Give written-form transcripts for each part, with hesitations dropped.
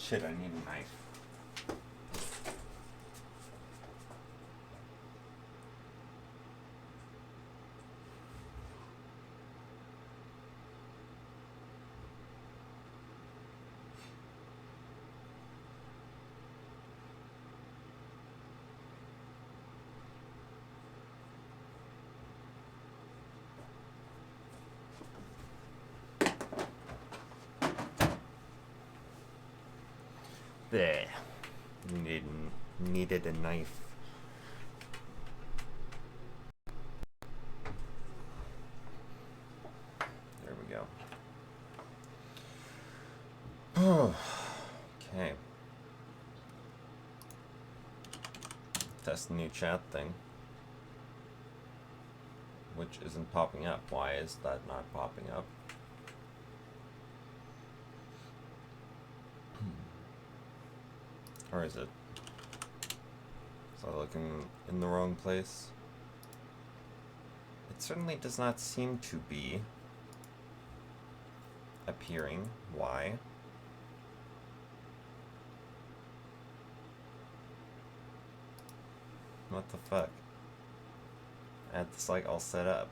Shit, I need a knife. There. Needed a knife. There we go. Okay. Test the new chat thing. Which isn't popping up. Why is that not popping up? Or is it? Is I looking in the wrong place? It certainly does not seem to be appearing. Why? What the fuck? I had this like all set up.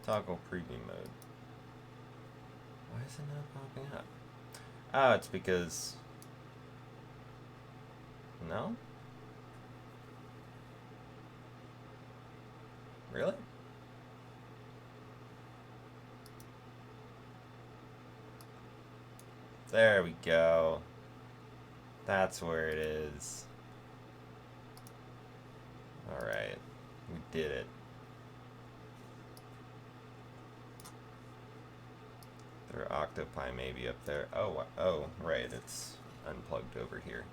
Toggle preview mode. Why is it not popping up? Oh, it's because... No? Really? There we go. That's where it is. Alright. We did it. There are octopi maybe up there. Oh, right, it's unplugged over here.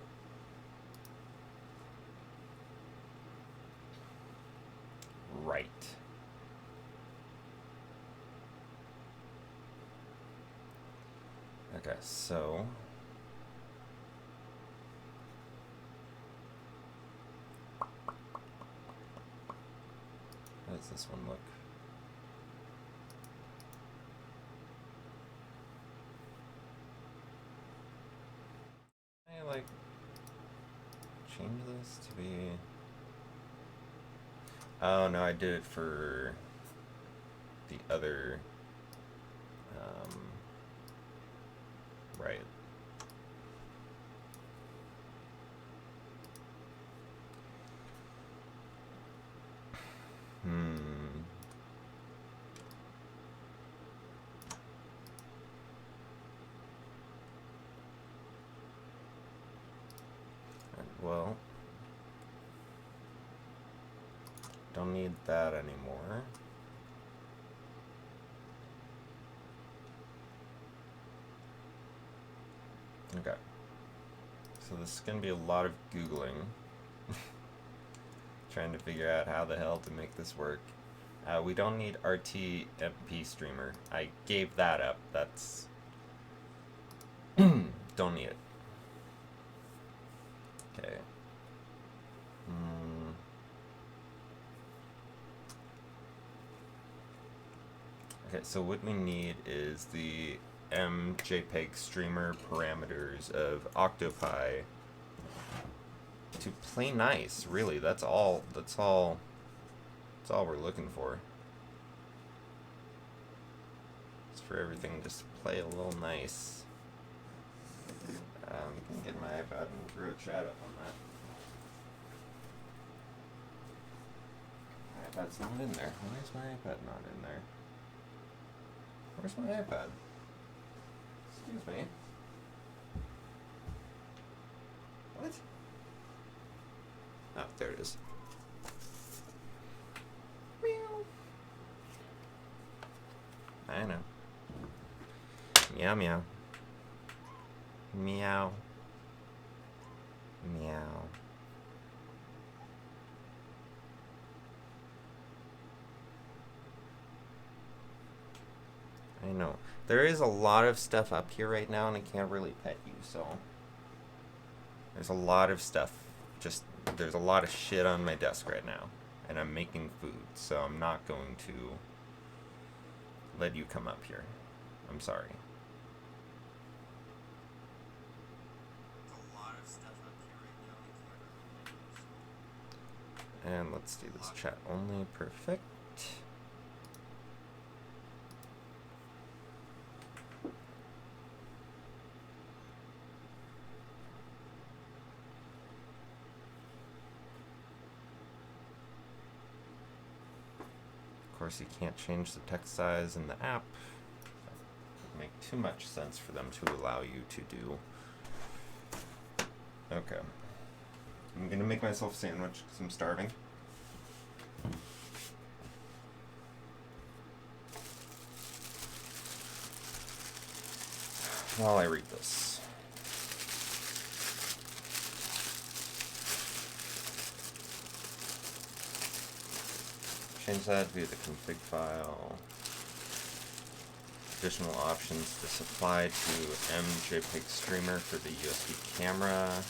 Right. Okay, so... How does this one look? I like change this to be... Oh no, I did it for the other right. Well, don't need that anymore. Okay. So this is going to be a lot of Googling. Trying to figure out how the hell to make this work. We don't need RTMP streamer. I gave that up. That's... Don't need it. Okay. Okay, so what we need is the MJPEG streamer parameters of Octopi to play nice. Really, that's all we're looking for. It's for everything just to play a little nice. Can get my iPad and throw a chat up on that. My iPad's not in there. Why is my iPad not in there? Where's my iPad? Excuse me. What? Oh, there it is. I know. Meow meow. Meow. Meow. I know. There is a lot of stuff up here right now, and I can't really pet you, so... There's a lot of stuff. Just, there's a lot of shit on my desk right now. And I'm making food, so I'm not going to let you come up here. I'm sorry. A lot of stuff up here right now. And let's do this chat only. Perfect. Of course, you can't change the text size in the app. That would make too much sense for them to allow you to do. Okay. I'm gonna make myself a sandwich because I'm starving. While I read this. Change that via the config file. Additional options to supply to MJPEG streamer for the USB camera.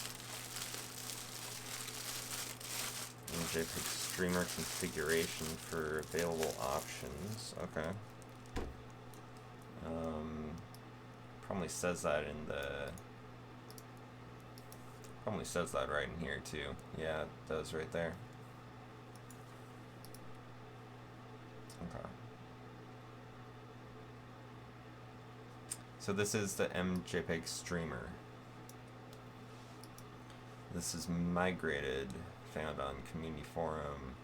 MJPEG streamer configuration for available options. Okay. Probably says that in the... Probably says that right in here too. Yeah, it does right there. Okay. So this is the MJPEG streamer. This is migrated, found on community forum.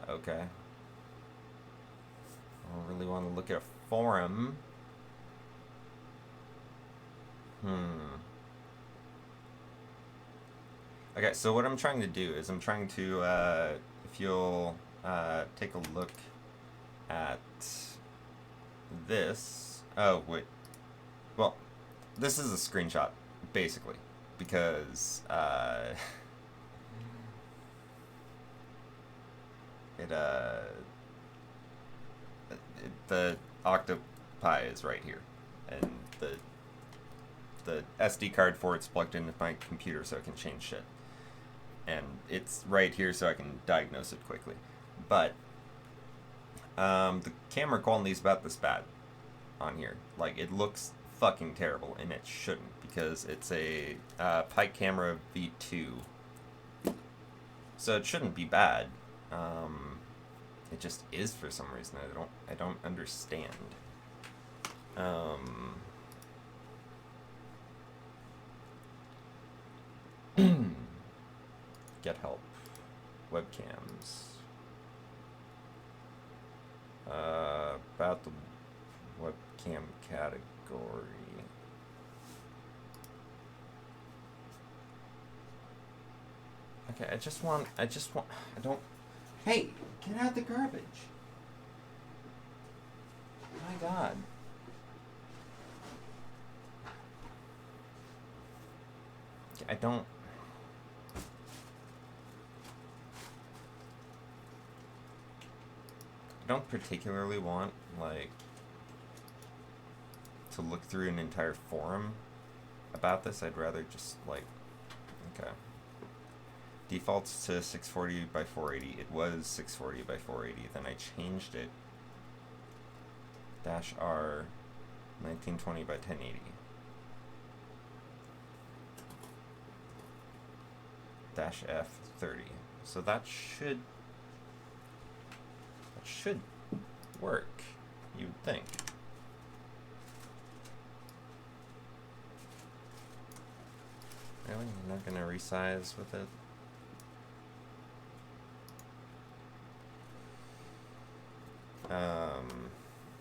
Okay. I don't really want to look at a forum. Okay, so what I'm trying to do is I'm trying to, if you'll take a look at this. Oh, wait. Well, this is a screenshot, basically, because the Octopi is right here, and the SD card for it's plugged into my computer so I can change shit. And it's right here so I can diagnose it quickly. But the camera quality is about this bad on here. Like, it looks fucking terrible, and it shouldn't, because it's a Pike Camera V2. So it shouldn't be bad. It just is for some reason. I don't understand. Get help. Webcams. About the webcam category. Okay, I don't... Hey, get out the garbage. My God. I don't particularly want, like, to look through an entire forum about this. I'd rather just, like, okay. Defaults to 640 by 480. It was 640 by 480. Then I changed it. -R 1920 by 1080. -F 30. So that should work, you'd think. Really? You're not gonna resize with it?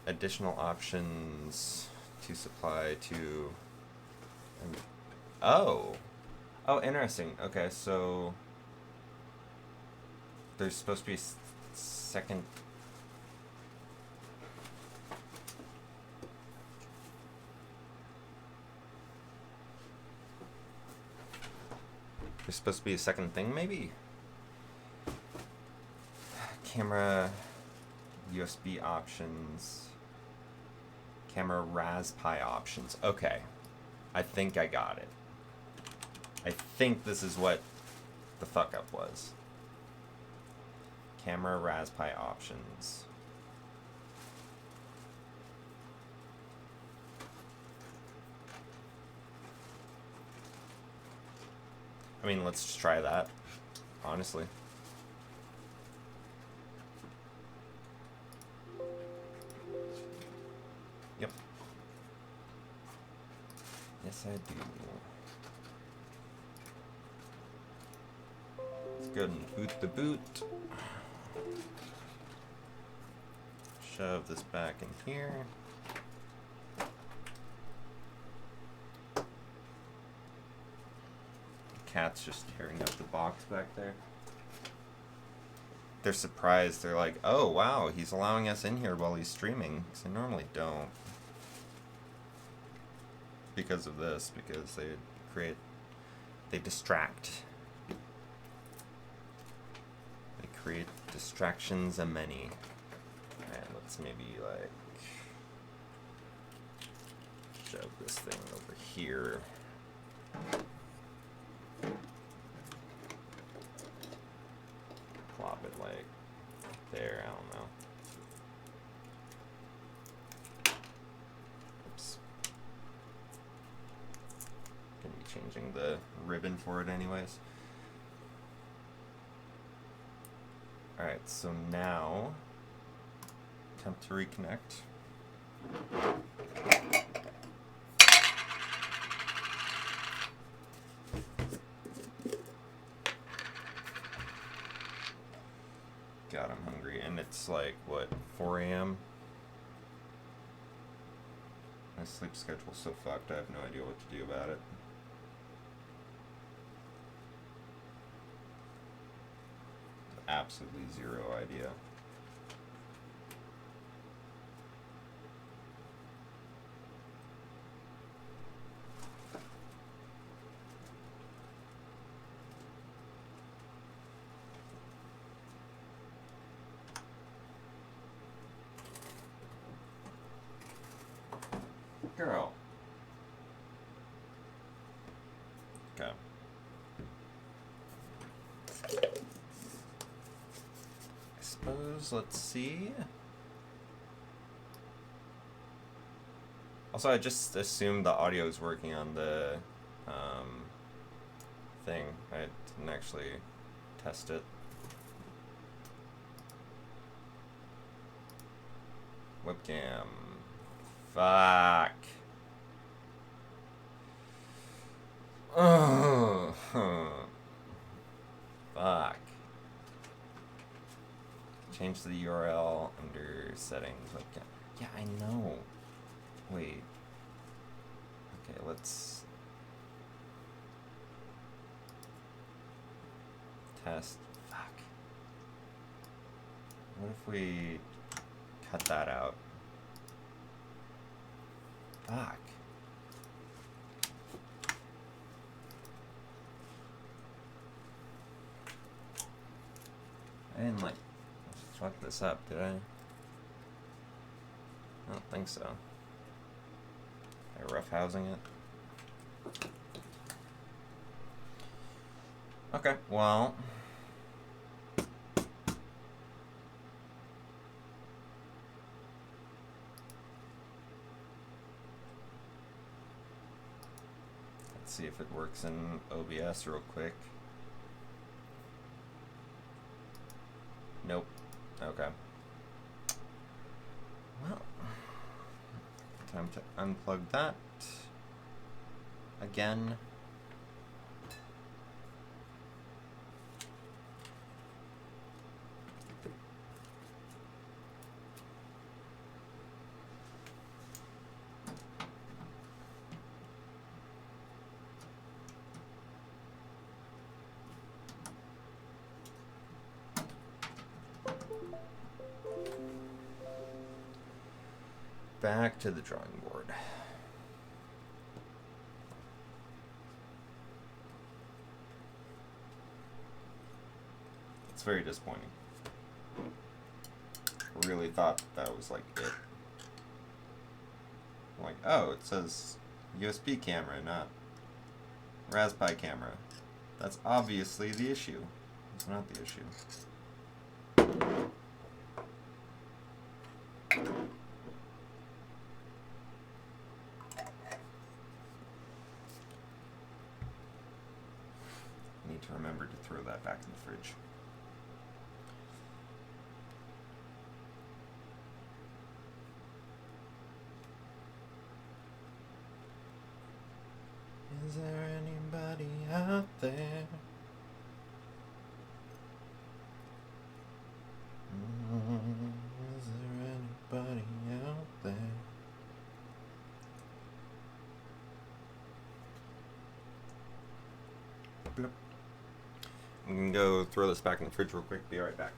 Additional options to supply to... Oh, interesting. Okay, so there's supposed to be a second... There's supposed to be a second thing, maybe? Camera, USB options, camera Raspberry options. Okay, I think I got it. I think this is what the fuck up was. Camera Raspberry options. I mean, let's just try that, honestly. Yep. Yes, I do. Let's go ahead and boot the boot. Shove this back in here. Cat's just tearing up the box back there. They're surprised. They're like, oh wow, he's allowing us in here while he's streaming. Because they normally don't. Because of this, because they distract. They create distractions a many. And let's maybe like shove this thing over here. Plop it like there, I don't know. Oops. Gonna be changing the ribbon for it anyways. Alright, so now attempt to reconnect. God, I'm hungry. And it's like, what, 4 a.m.? My sleep schedule's so fucked, I have no idea what to do about it. Absolutely zero idea. Girl. Okay. I suppose, let's see. Also, I just assumed the audio is working on the thing. I didn't actually test it. Webcam. Fuck. Oh, fuck. Change the URL under settings. Webcam. Yeah, I know. Wait. Okay, let's test. Fuck. What if we cut that out? Fuck. I didn't like fuck this up, did I? I don't think so. Am I roughhousing it? Okay, well. Let's see if it works in OBS real quick. Nope. Okay. Well, time to unplug that again. Back to the drawing board. very disappointing. Really thought that was like it. I'm like, oh, it says USB camera, not Raspberry camera. That's obviously the issue. It's not the issue. Need to remember to throw that back in the fridge. Is there anybody out there? Is there anybody out there? Blip. I'm gonna go throw this back in the fridge real quick. Be right back.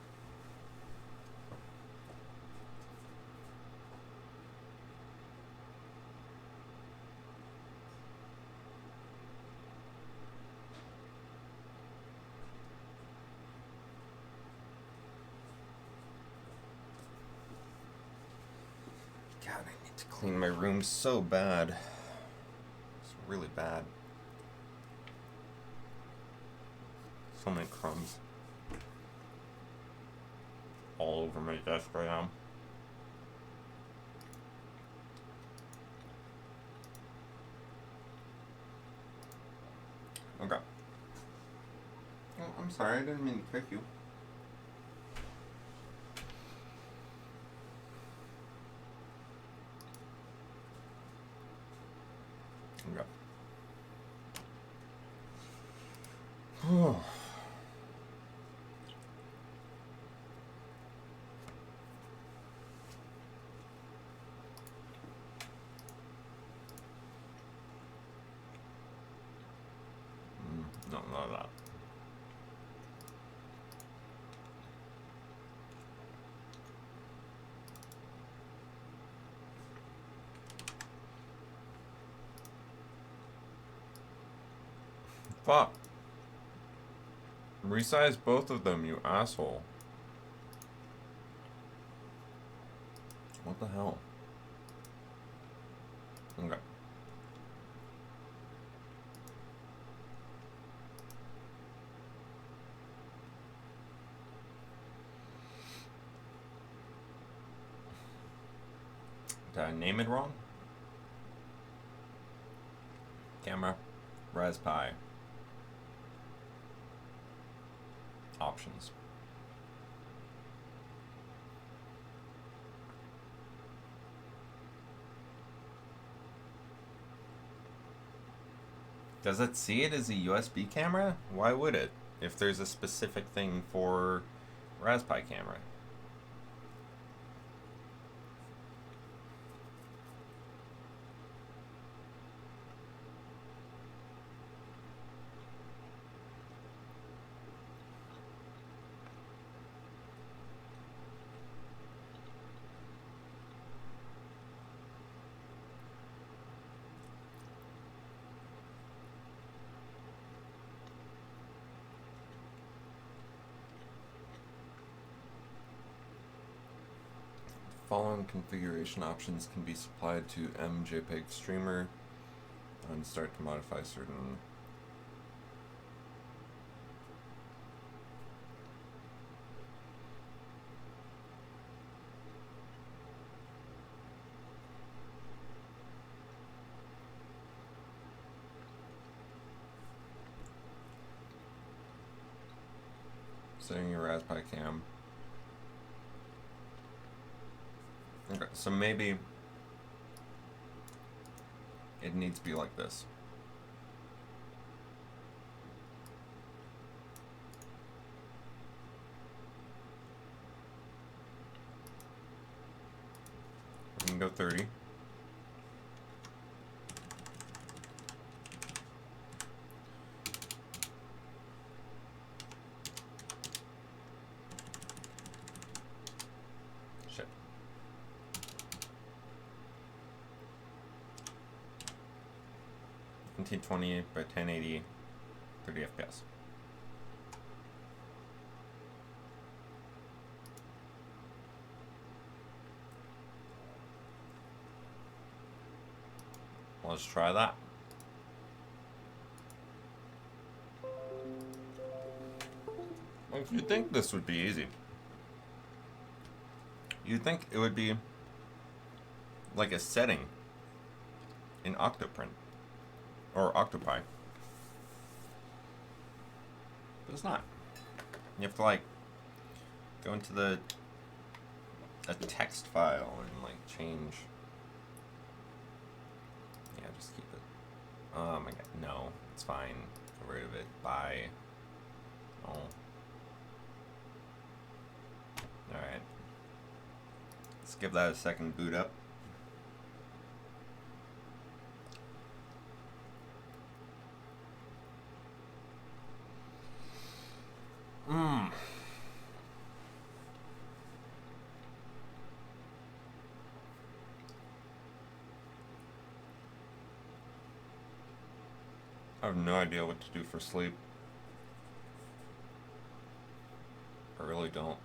God, I need to clean my room so bad. It's really bad. So many crumbs all over my desk right now. Okay. Oh, I'm sorry, I didn't mean to kick you. Okay. Oh. No, not that. Fuck. Resize both of them, you asshole. What the hell? Okay. Did I name it wrong? Camera, Raspberry. Options. Does it see it as a USB camera? Why would it? If there's a specific thing for Raspberry camera. Following configuration options can be supplied to MJPEG Streamer and start to modify certain setting your Raspberry cam. Okay, so maybe it needs to be like this. We can go 30. Shit. 1920 by 1080, 30 FPS. Let's try that. You'd think this would be easy. You'd think it would be like a setting in Octoprint or Octopi. But it's not. You have to like go into a text file and like change. Yeah, just keep it. Oh my god, no, it's fine. Get rid of it. Bye. Oh. Alright. Let's give that a second boot up. I have no idea what to do for sleep. I really don't.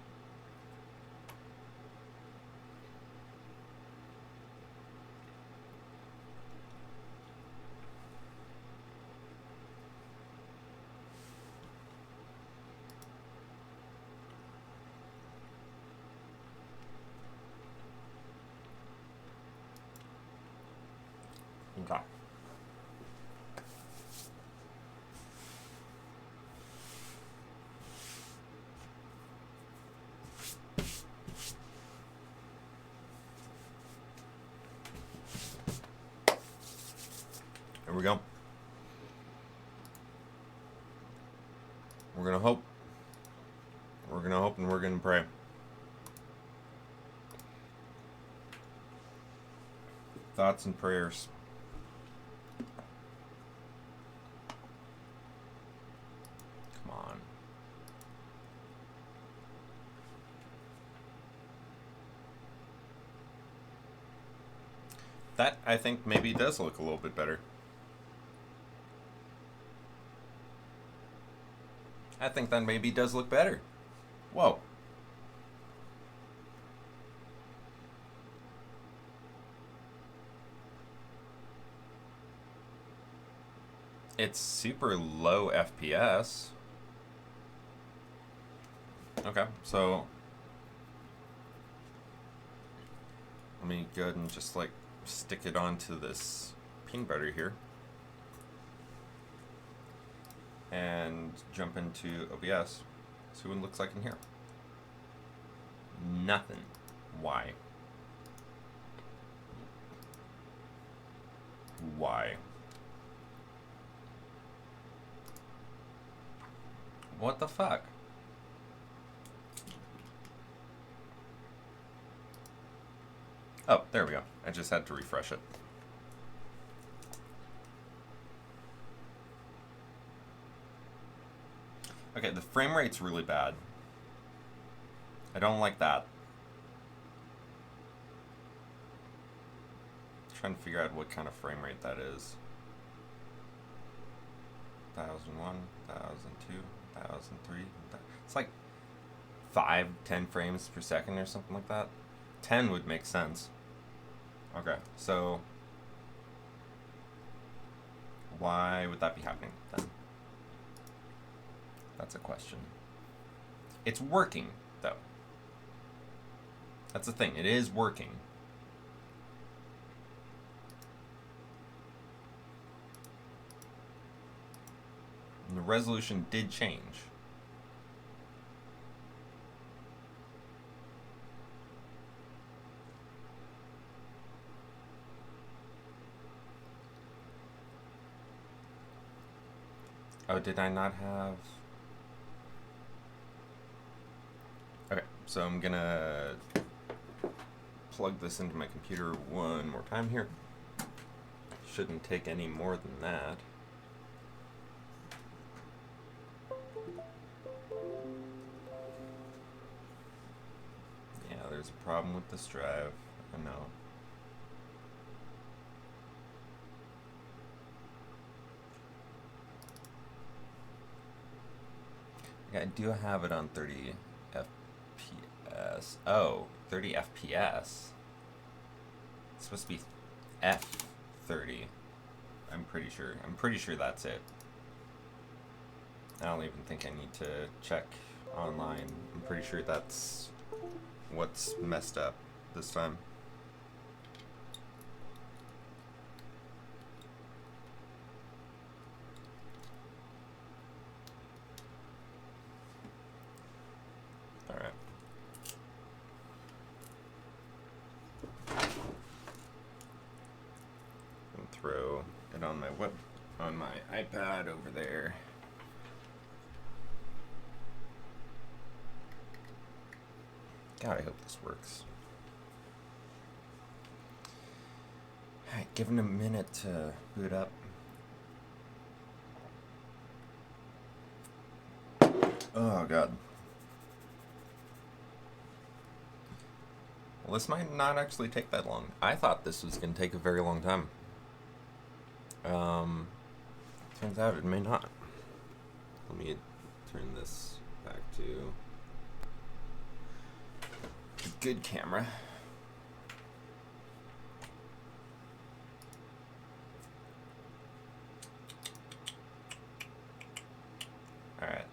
Okay. Here we go. We're gonna hope. We're gonna hope and we're gonna pray. Thoughts and prayers. Come on. That, I think, maybe does look a little bit better. I think that maybe does look better. Whoa. It's super low FPS. Okay, so let me go ahead and just like stick it onto this peanut butter here and jump into OBS. See what it looks like in here. Nothing. Why? Why? What the fuck? Oh, there we go. I just had to refresh it. Okay, the frame rate's really bad. I don't like that. Trying to figure out what kind of frame rate that is. 1001, 1002, 1003. It's like 5-10 frames per second or something like that. 10 would make sense. Okay, so why would that be happening then? That's a question. It's working, though. That's the thing. It is working. And the resolution did change. Oh, did I not have... Okay, so I'm gonna plug this into my computer one more time here. Shouldn't take any more than that. Yeah, there's a problem with this drive. I know. Yeah, I do have it on 30 FPS. Oh, 30 FPS. It's supposed to be F30. I'm pretty sure. I'm pretty sure that's it. I don't even think I need to check online. I'm pretty sure that's what's messed up this time. Alright. And throw it on my iPad over there. God, I hope this works. Alright, give it a minute to boot up. Oh, God. Well, this might not actually take that long. I thought this was going to take a very long time. Turns out it may not. Let me turn this back to a good camera. Alright.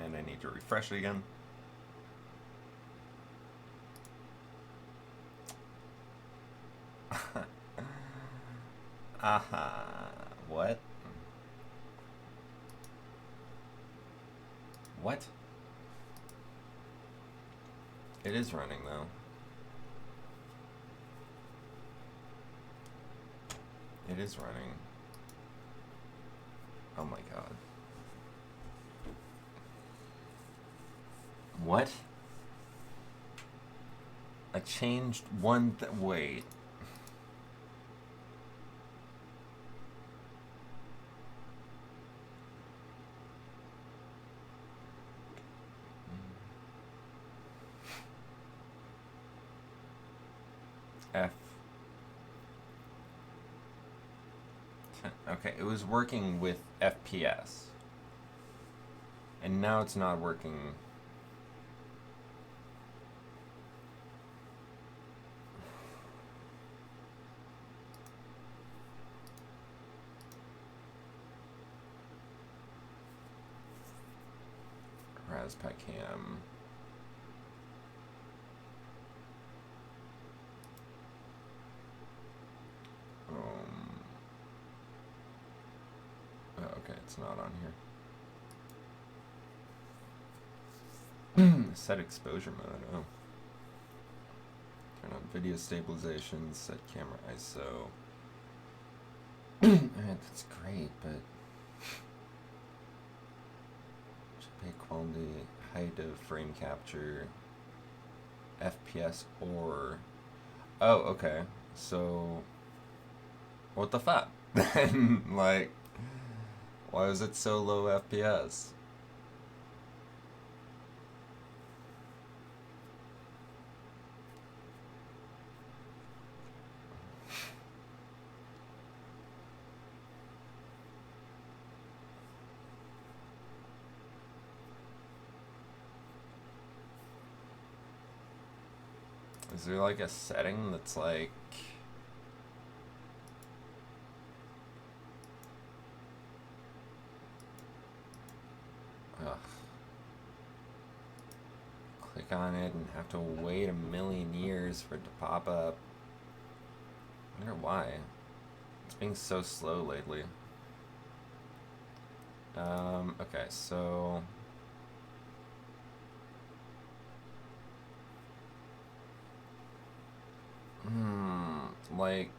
And I need to refresh it again. What? What? It is running though. It is running. Oh my god. What? I changed one wait. F. Okay, it was working with FPS. And now it's not working. Raspacam. Oh, okay, it's not on here. Set exposure mode. Oh. Turn on video stabilization. Set camera ISO. Alright, that's great, but JPEG quality, height of frame capture, FPS or. Oh, okay. So, what the fuck? Then, like, why is it so low FPS? Is there like a setting that's like... Ugh. Click on it and have to wait a million years for it to pop up. I wonder why. It's being so slow lately. Okay, so... like...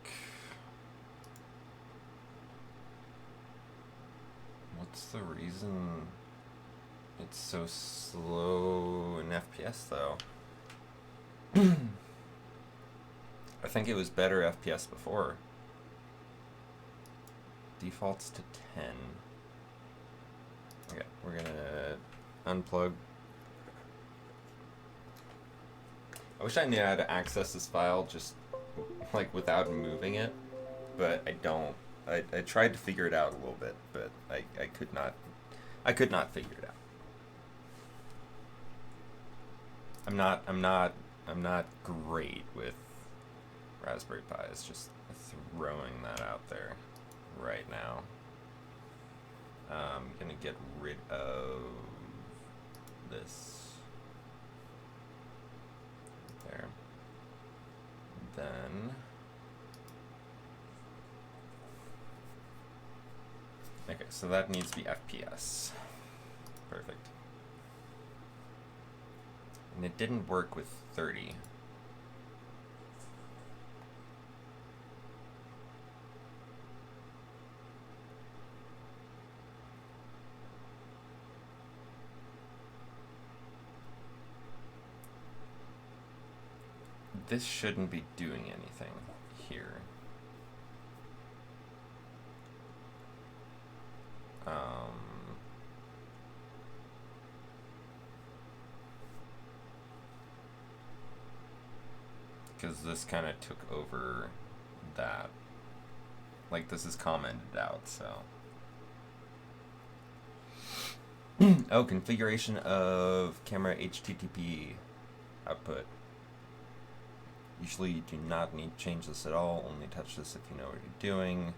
What's the reason it's so slow in FPS, though? I think it was better FPS before. Defaults to 10. Okay, we're gonna unplug. I wish I knew how to access this file just like without moving it, but I don't. I tried to figure it out a little bit, but I could not figure it out. I'm not great with Raspberry Pi is just throwing that out there right now. I'm gonna get rid of this there. Then okay, so that needs to be FPS. Perfect. And it didn't work with 30. This shouldn't be doing anything here. Because this kind of took over that. Like, this is commented out, so. Oh, configuration of camera HTTP output. Usually you do not need to change this at all, only touch this if you know what you're doing.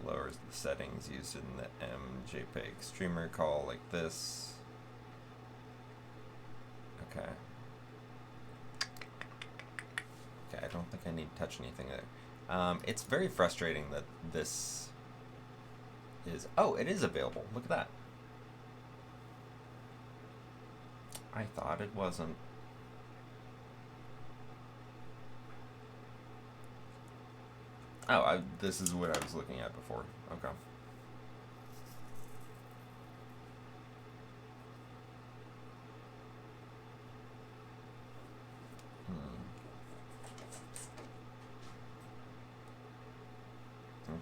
Below are the settings used in the MJPEG streamer call like this. Okay. Okay, I don't think I need to touch anything there. It's very frustrating that this is... Oh, it is available. Look at that. I thought it wasn't. Oh, this is what I was looking at before. Okay.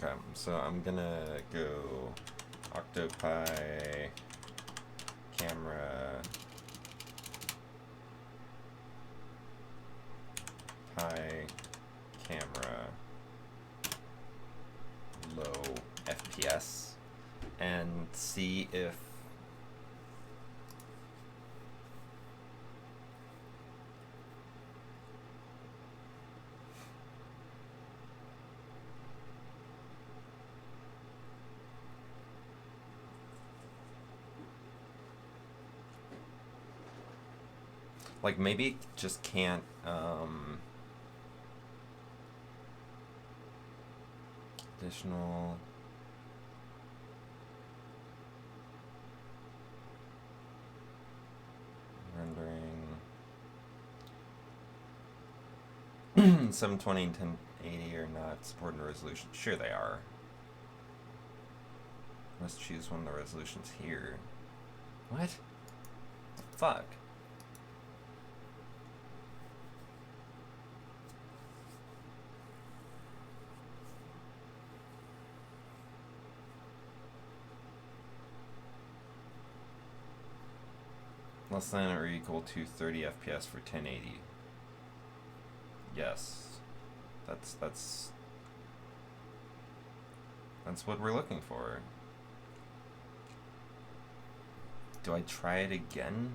Okay, so I'm gonna go Octopi camera Pi camera low FPS and see if like maybe it just can't additional rendering 720 and 1080 are not supporting the resolution. Sure they are. Must choose one of the resolutions here. What? The fuck? Less than or equal to 30 FPS for 1080. Yes. That's what we're looking for. Do I try it again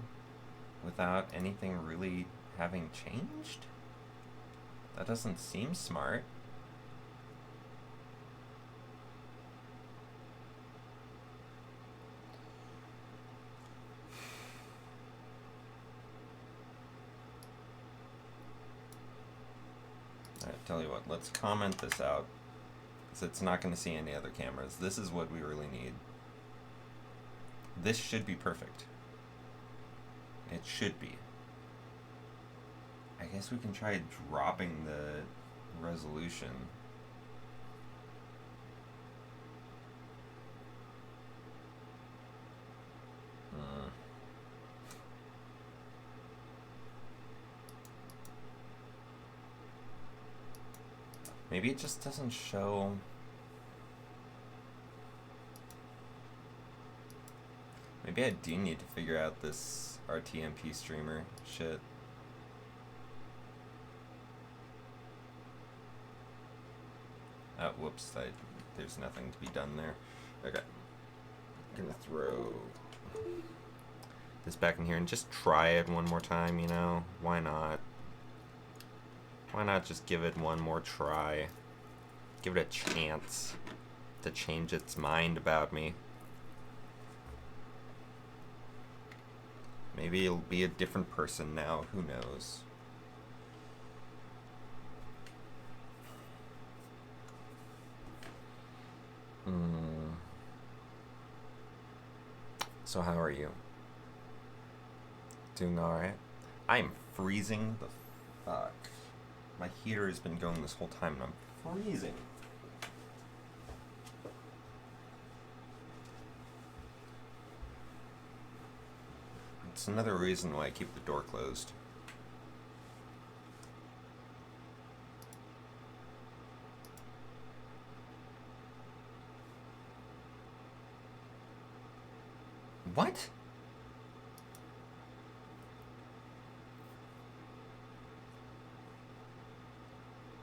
without anything really having changed? That doesn't seem smart. Alright, tell you what, let's comment this out, because it's not going to see any other cameras. This is what we really need. This should be perfect. It should be. I guess we can try dropping the resolution. Maybe it just doesn't show. Maybe I do need to figure out this RTMP streamer shit. Oh, whoops, there's nothing to be done there. Okay. I'm gonna throw this back in here and just try it one more time, you know? Why not? Why not just give it one more try? Give it a chance to change its mind about me. Maybe it'll be a different person now, who knows? So how are you? Doing alright? I am freezing the fuck. My heater has been going this whole time and I'm freezing. It's another reason why I keep the door closed. What?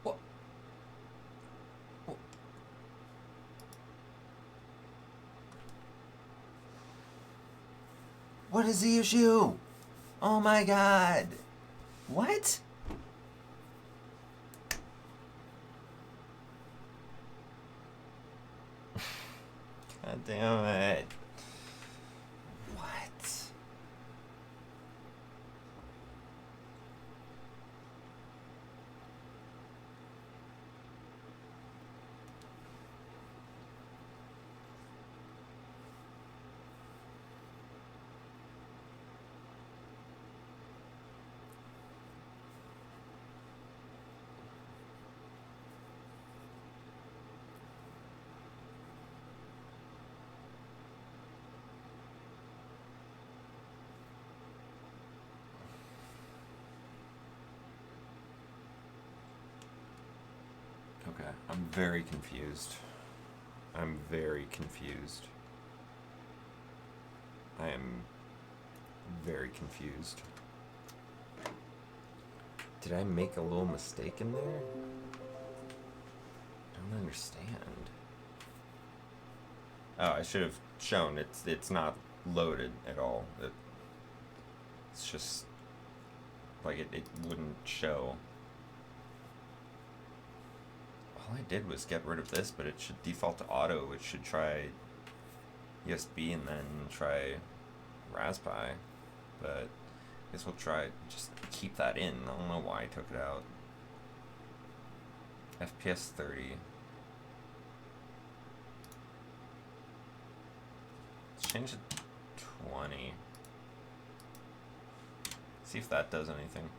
What? What is the issue? Oh my god. What? God damn it. What? Okay, I'm very confused. I'm very confused. I am very confused. Did I make a little mistake in there? I don't understand. Oh, I should have shown it's not loaded at all. It's just like it wouldn't show. All I did was get rid of this, but it should default to auto. It should try USB and then try Raspberry. But I guess we'll try just keep that in. I don't know why I took it out. FPS 30. Let's change it to 20. See if that does anything.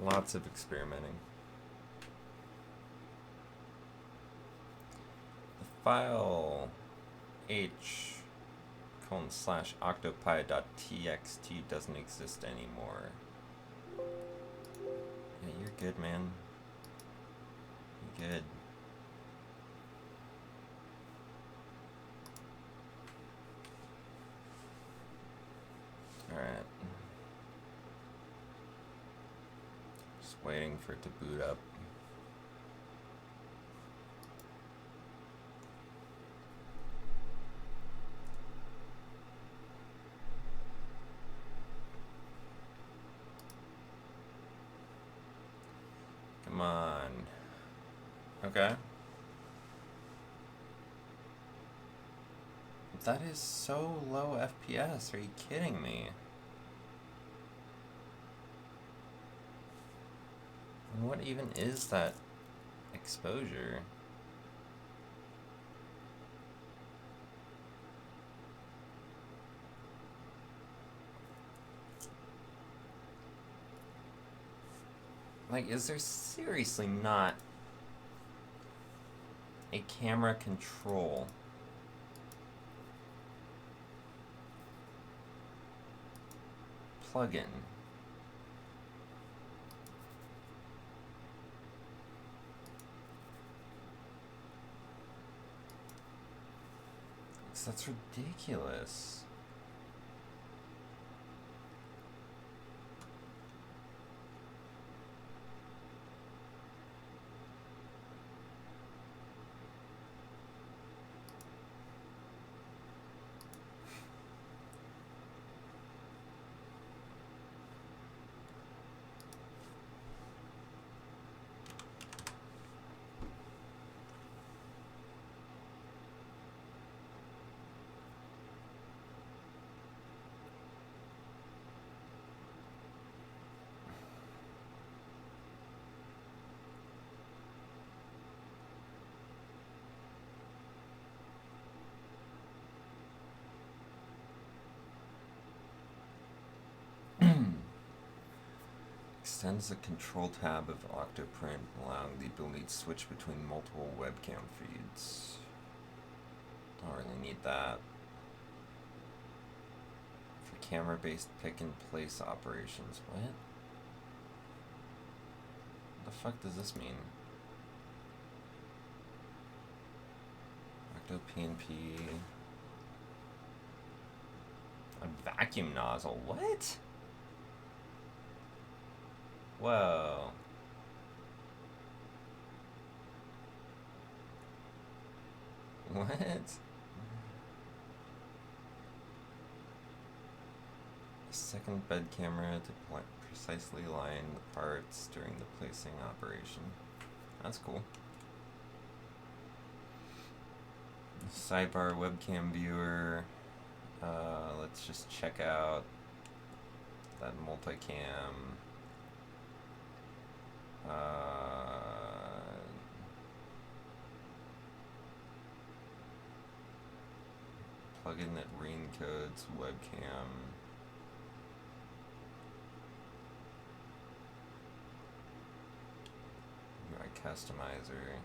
Lots of experimenting. The file h:/octopi.txt doesn't exist anymore. Yeah, you're good, man. You're good. Alright. Just waiting for it to boot up. Come on. Okay. That is so low FPS. Are you kidding me? And what even is that exposure? Like, is there seriously not a camera control? Plugin. That's ridiculous. Extends the control tab of Octoprint, allowing the ability to switch between multiple webcam feeds. Don't really need that. For camera-based pick-and-place operations. What? What the fuck does this mean? Octo PNP. A vacuum nozzle. What? Whoa. What? Second bed camera to precisely align the parts during the placing operation. That's cool. Sidebar webcam viewer. Let's just check out that multicam. Plugin that raincoats webcam. UI customizer.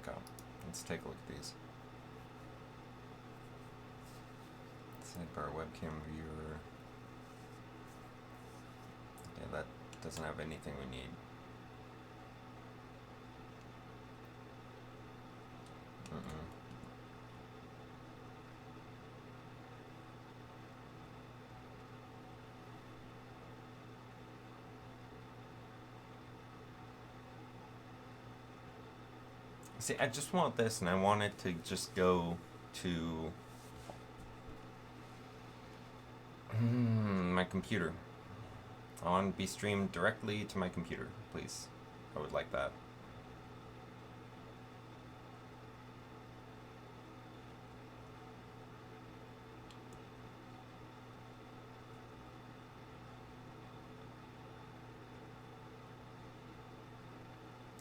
Okay, let's take a look at these. Sidebar webcam viewer. Yeah, that doesn't have anything we need. See, I just want this, and I want it to just go to my computer. I want it to be streamed directly to my computer, please. I would like that.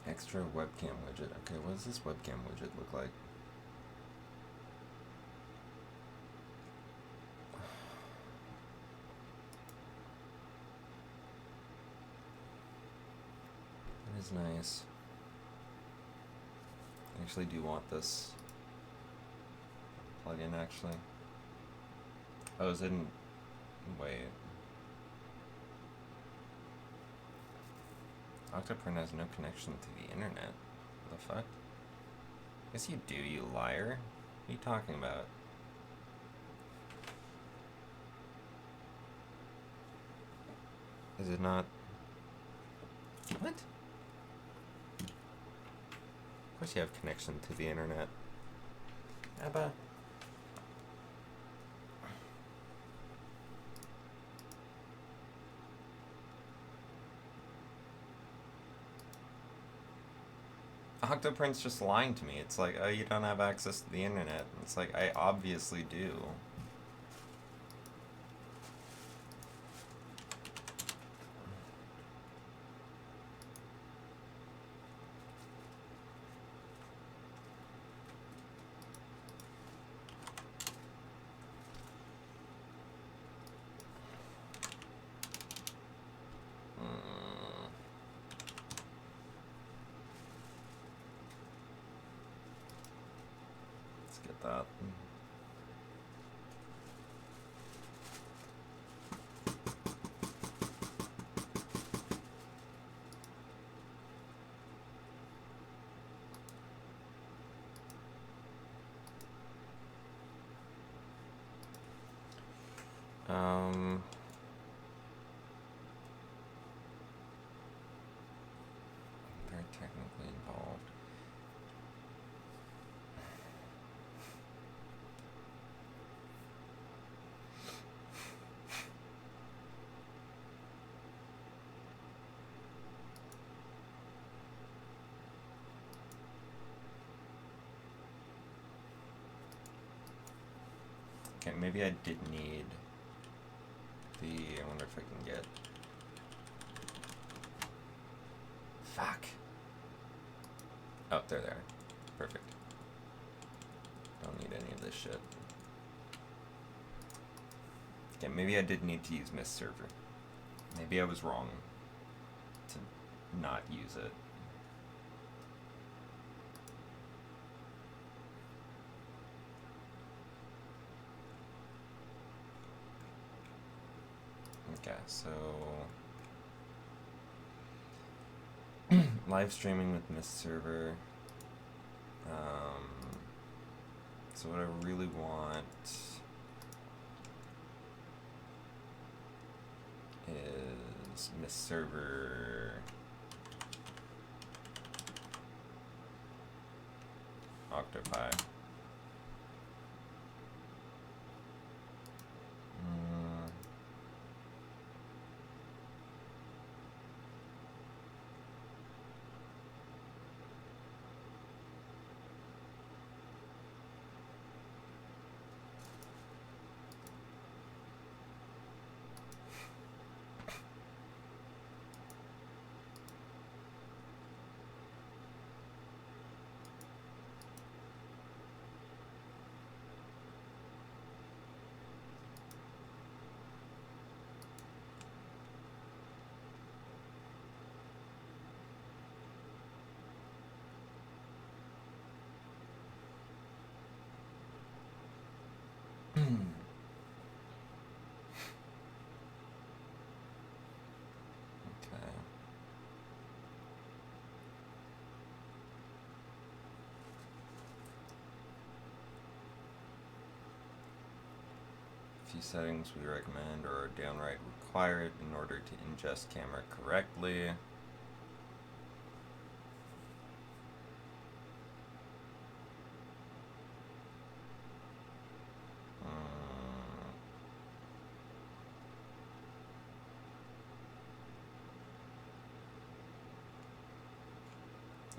Extra webcam widget. Okay, what does this webcam widget look like? That is nice. I actually do want this plugin, actually. Oh, is it in... Wait. Octoprint has no connection to the internet. What the fuck? Yes, you do, you liar. What are you talking about? Is it not? What? Of course you have connection to the internet. Abba. Octoprint's just lying to me. It's like, oh, you don't have access to the internet. It's like, I obviously do. That. Very technically involved. Okay, maybe I did need the... I wonder if I can get... Fuck. Oh, there they are. Perfect. Don't need any of this shit. Okay, maybe I did need to use Mist Server. Maybe I was wrong to not use it. Okay, so live streaming with Mist Server. So what I really want is Mist Server Octopi. Okay. Few settings we recommend or are downright required in order to ingest camera correctly.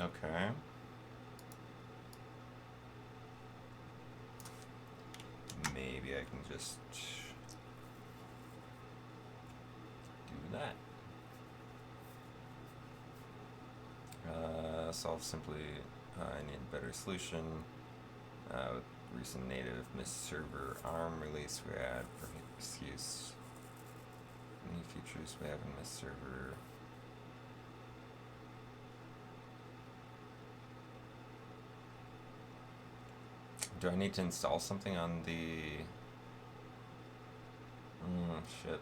Okay. Maybe I can just do that. Solve simply, I need a better solution. With recent native Mist Server ARM release, we add perhaps use any features we have in Mist Server. Do I need to install something on the... shit.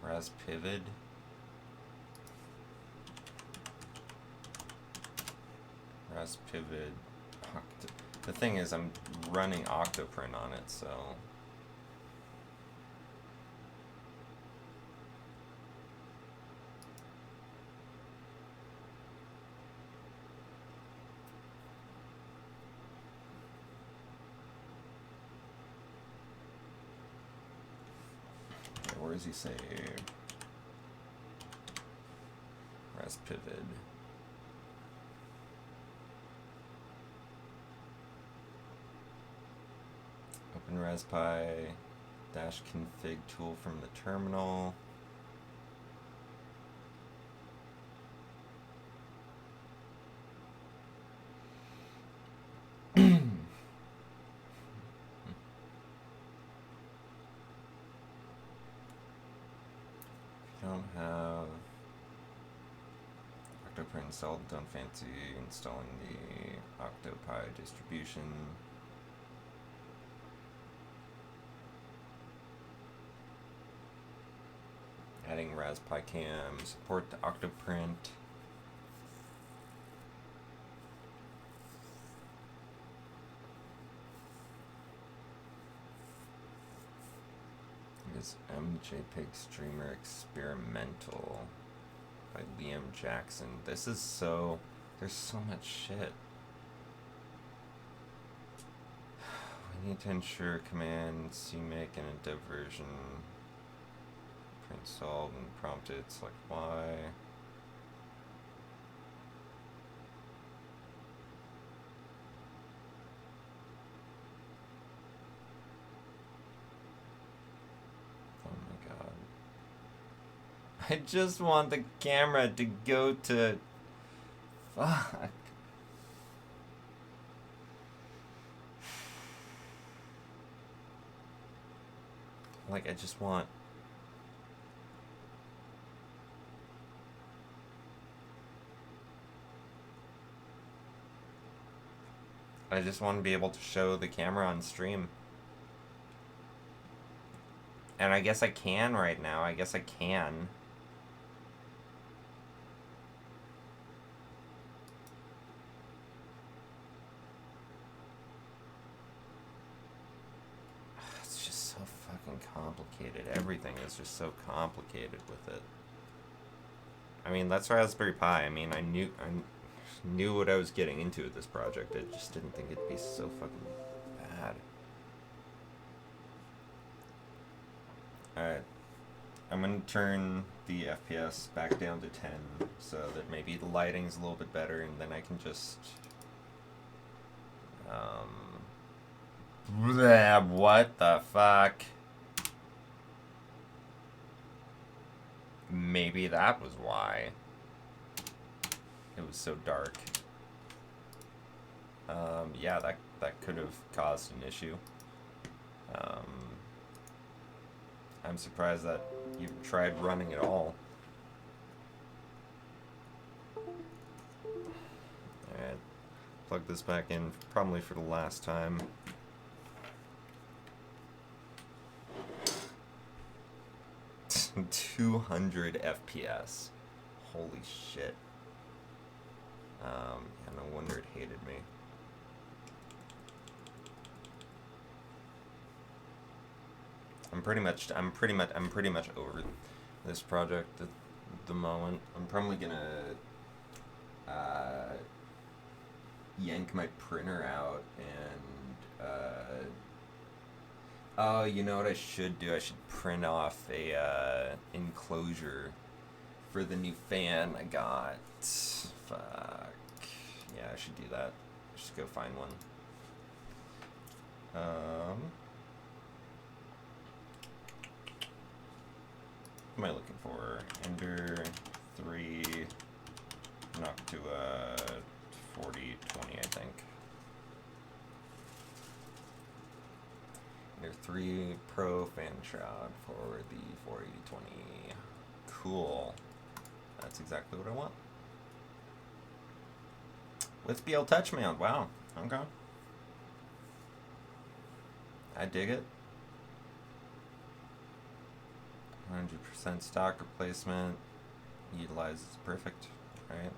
Raspivot? Raspivot... The thing is, I'm running Octoprint on it, so... Where does he say? Raspivot. Open Raspi dash config tool from the terminal. Don't have Octoprint installed, don't fancy installing the Octopi distribution. Adding RaspiCam, support the Octoprint. Is MJPEG Streamer Experimental by Liam Jackson. This is so... There's so much shit. We need to ensure command CMake and a dev version. Print solved and prompted, select Y. I just want the camera to go to... Fuck. Like, I just want... I just want to be able to show the camera on stream. And I guess I can right now. I guess I can. It's just so fucking complicated. Everything is just so complicated with it. I mean, that's Raspberry Pi. I mean, I knew what I was getting into with this project. I just didn't think it'd be so fucking bad. Alright. I'm gonna turn the FPS back down to 10 so that maybe the lighting's a little bit better, and then I can just... what the fuck? Maybe that was why it was so dark. Yeah, that could have caused an issue. I'm surprised that you tried running at all. Alright, plug this back in probably for the last time. – 200 FPS. Holy shit. Yeah, no wonder it hated me. I'm pretty much over this project at the moment. I'm probably gonna yank my printer out and oh, you know what I should do? I should print off a enclosure for the new fan I got. Fuck. Yeah, I should do that. Just go find one. What am I looking for? Ender 3 Noctua 4020, I think. Ender 3 Pro fan shroud for the 4020. Cool. That's exactly what I want. With BL Touch Mount. Wow. Okay. I dig it. 100% stock replacement. Utilizes perfect, right?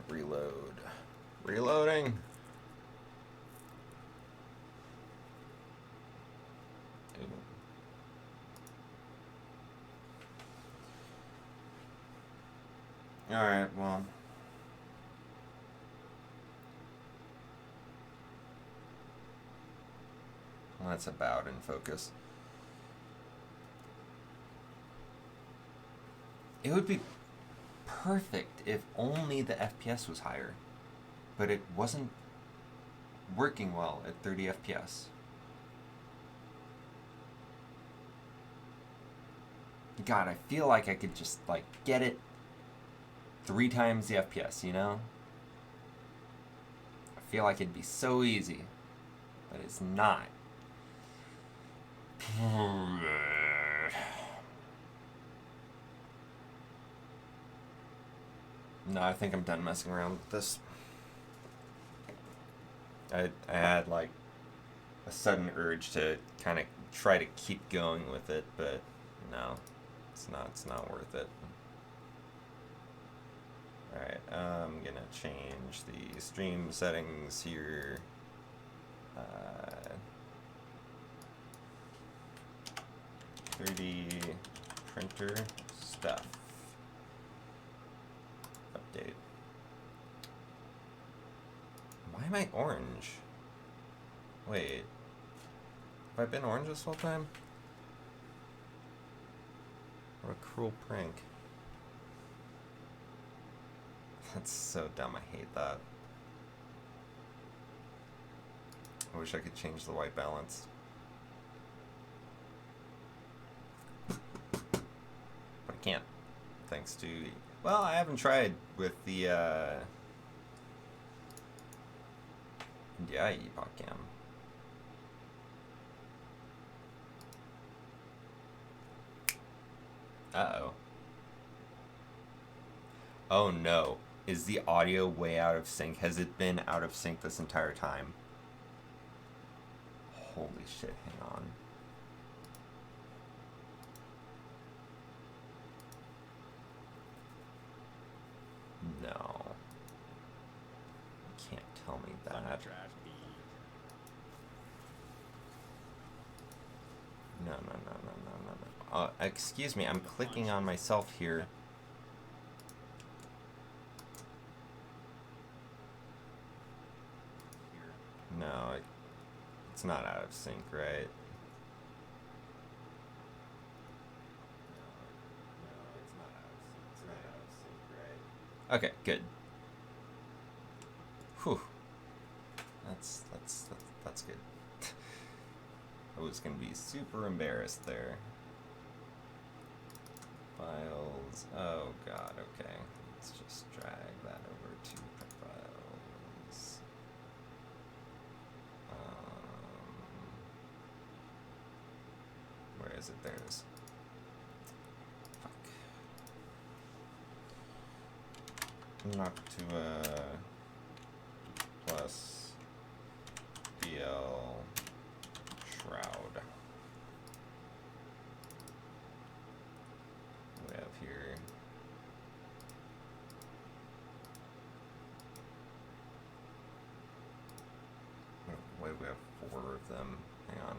Reload. Reloading. Alright, well. That's about in focus. It would be perfect if only the FPS was higher, but it wasn't working well at 30 FPS. God, I feel like I could just like get it 3 times the FPS, you know? I feel like it'd be so easy, but it's not. No, I think I'm done messing around with this. I had like a sudden urge to kind of try to keep going with it, but no, it's not worth it. Alright, I'm gonna change the stream settings here. 3D printer stuff. Update. Why am I orange? Wait. Have I been orange this whole time? What a cruel prank. That's so dumb, I hate that. I wish I could change the white balance. But I can't. Thanks to... Well, I haven't tried with the, yeah, Epoch Cam. Uh-oh. Oh no. Is the audio way out of sync? Has it been out of sync this entire time? Holy shit, hang on. No. You can't tell me that. No. Excuse me, I'm clicking on myself here. No, it's not out of sync, right? Okay, good. Whew. That's good. I was gonna be super embarrassed there. Files. Oh god. Okay. Let's just drag that over to profiles. Where is it? There it is. Fuck. Knock to plus BL shroud. We have here. Wait, we have 4 of them. Hang on.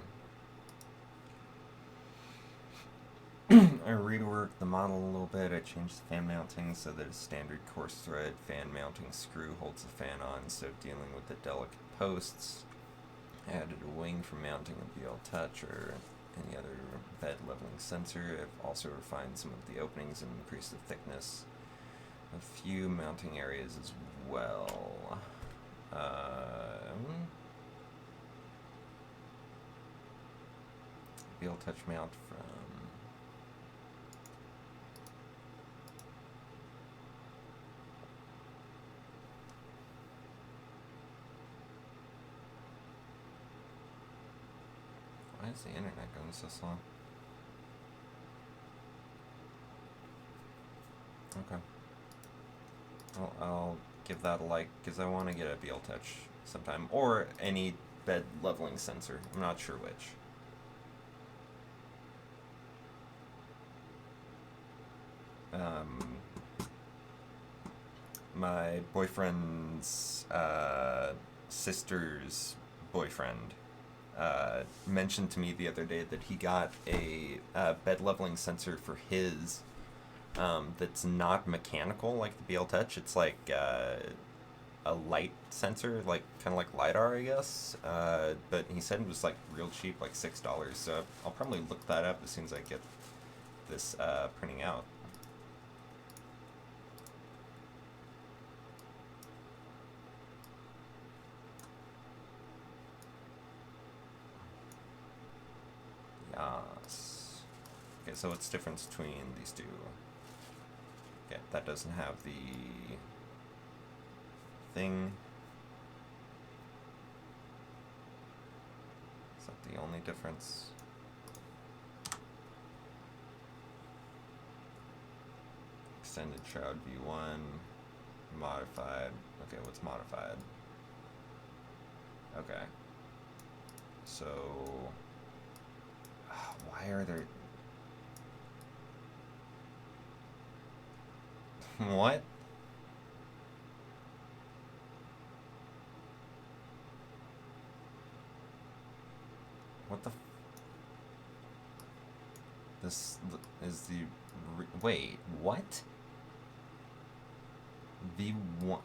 I reworked the model a little bit. I changed the fan mounting so that a standard coarse thread fan mounting screw holds the fan on instead of dealing with the delicate posts. I added a wing for mounting a BL Touch or any other bed leveling sensor. I've also refined some of the openings and increased the thickness. A few mounting areas as well. BL Touch mount from... Why is the internet going so slow? Okay. I'll give that a like, because I want to get a BL Touch sometime. Or any bed leveling sensor. I'm not sure which. My boyfriend's sister's boyfriend mentioned to me the other day that he got a bed leveling sensor for his that's not mechanical like the BL Touch. It's like a light sensor, like kind of like LiDAR, I guess. But he said it was like real cheap, like $6. So I'll probably look that up as soon as I get this printing out. Yes. Okay, so what's the difference between these two? Okay, that doesn't have the thing. Is that the only difference? Extended Shroud V1, modified. Okay, what's modified? Okay. So, why are there... What? What the... This is the... Wait, what? V1...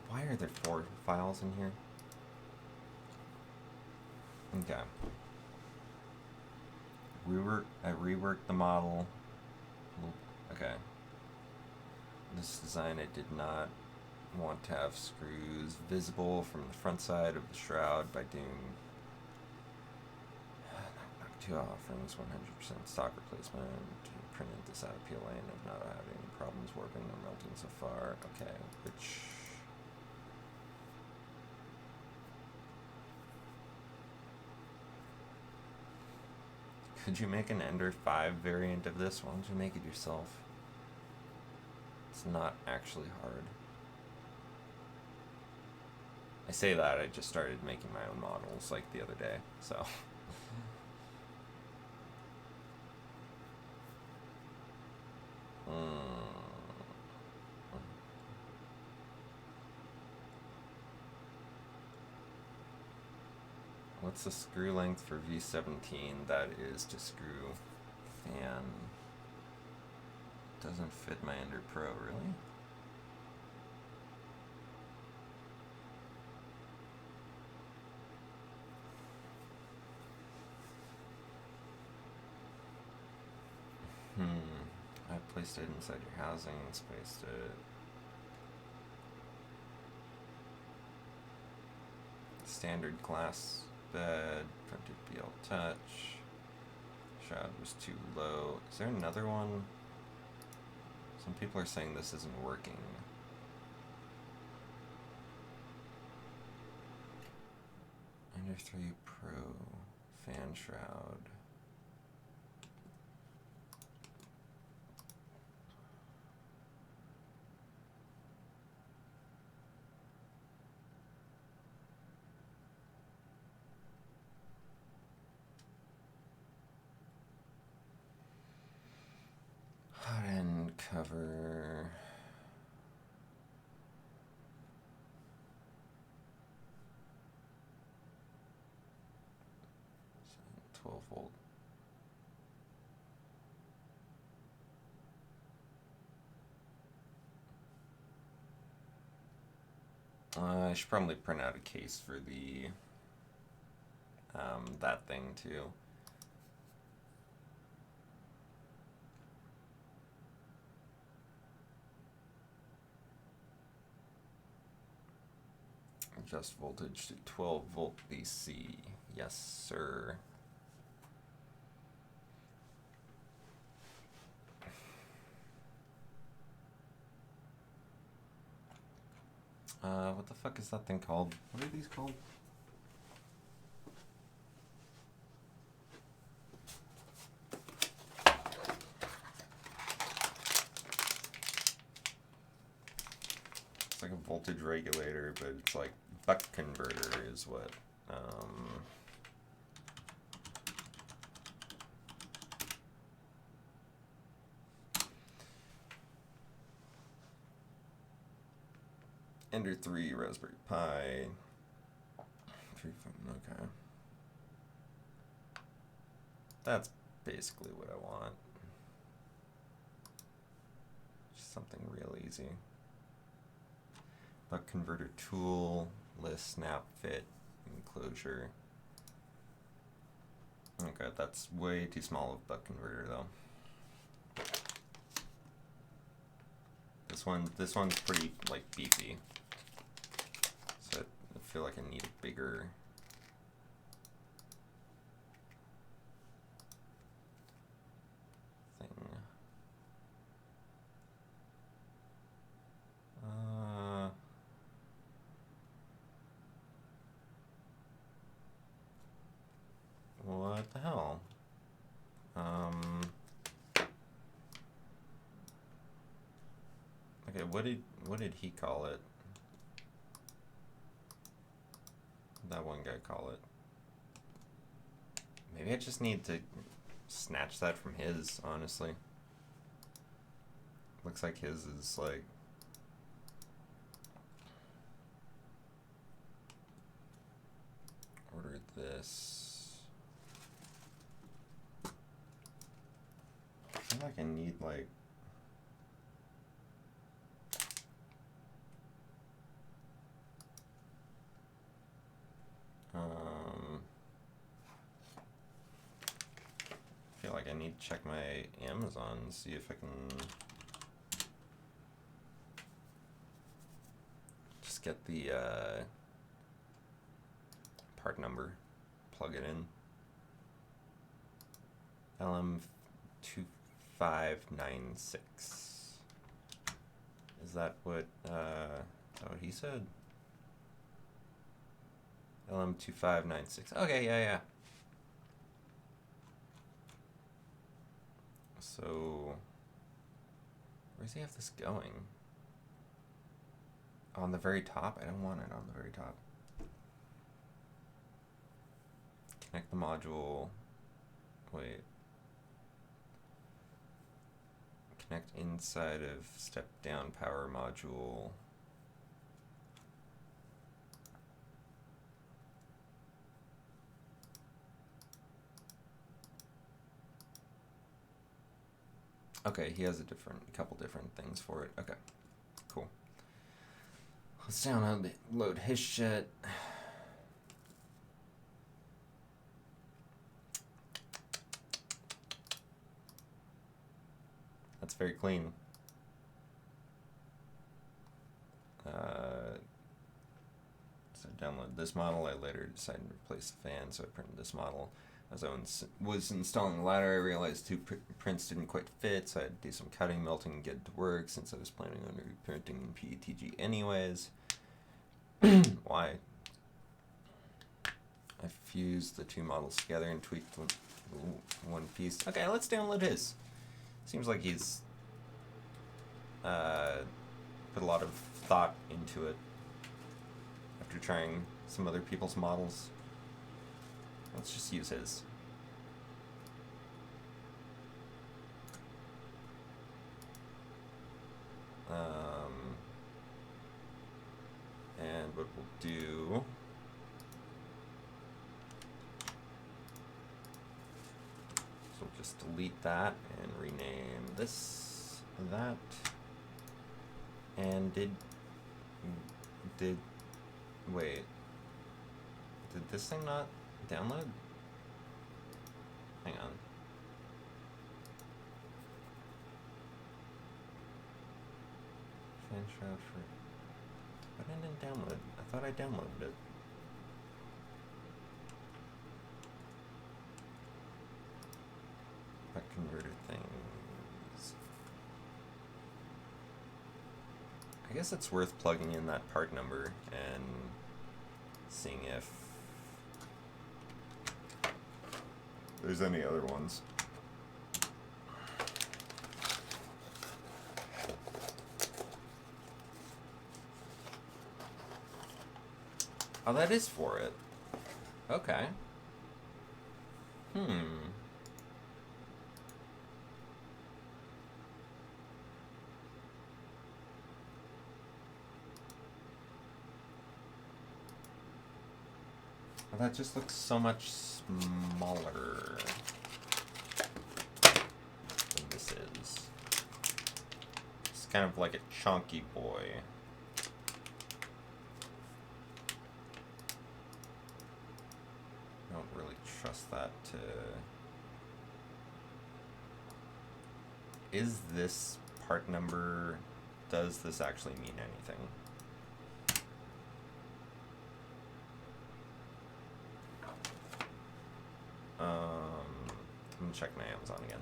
Why are there 4 files in here? Okay. I reworked the model. Okay. This design I did not want to have screws visible from the front side of the shroud by doing two offerings, 100% stock replacement. Printed this out of PLA and have not had any problems warping or melting so far. Okay, which... Could you make an Ender 5 variant of this? Why don't you make it yourself? It's not actually hard. I say that, I just started making my own models like the other day, so... What's the screw length for V17? That is to screw fan. Doesn't fit my Ender Pro, really? I placed it inside your housing and spaced it. Standard glass bed, printed BL Touch. Shroud was too low. Is there another one? Some people are saying this isn't working. Ender 3 Pro fan shroud. Hot end cover. 12 volt. I should probably print out a case for the that thing too. Adjust voltage to 12 volt DC. Yes, sir. What the fuck is that thing called? What are these called? It's like a voltage regulator, but it's like buck converter is what. Ender 3 Raspberry Pi. Okay. That's basically what I want. Just something real easy. Buck converter tool, list, snap, fit, enclosure. Okay, that's way too small of a buck converter though. This one's pretty like beefy. So I feel like I need a bigger thing. What the hell? Okay, what did he call it? That one guy call it. Maybe I just need to snatch that from his, honestly. Looks like his is like ordered this. I feel like I need like I feel like I need to check my Amazon and see if I can get the part number, plug it in. LM2596. Is that what he said? LM2596. Okay, yeah. So, where does he have this going? On the very top? I don't want it on the very top. Connect the module. Wait. Connect inside of step down power module. Okay, he has a couple different things for it. Okay, cool. Let's download his shit. That's very clean. So download this model. I later decided to replace the fan, so I printed this model. As I was installing the ladder, I realized two prints didn't quite fit, so I had to do some cutting, melting, and get it to work, since I was planning on reprinting in PETG anyways. Why? I fused the two models together and tweaked one piece. Okay, let's download his. Seems like he's put a lot of thought into it after trying some other people's models. Let's just use his. And what we'll do is we'll just delete that and rename this, that. And wait, did this thing not download? Hang on. Fan shroud for... But I didn't download. I thought I downloaded it. That converter things. I guess it's worth plugging in that part number and seeing if there's any other ones. Oh, that is for it. Okay. Well, that just looks so much smaller than this is. It's kind of like a chunky boy. I don't really trust that to... Is this part number... Does this actually mean anything? I'm gonna check my Amazon again.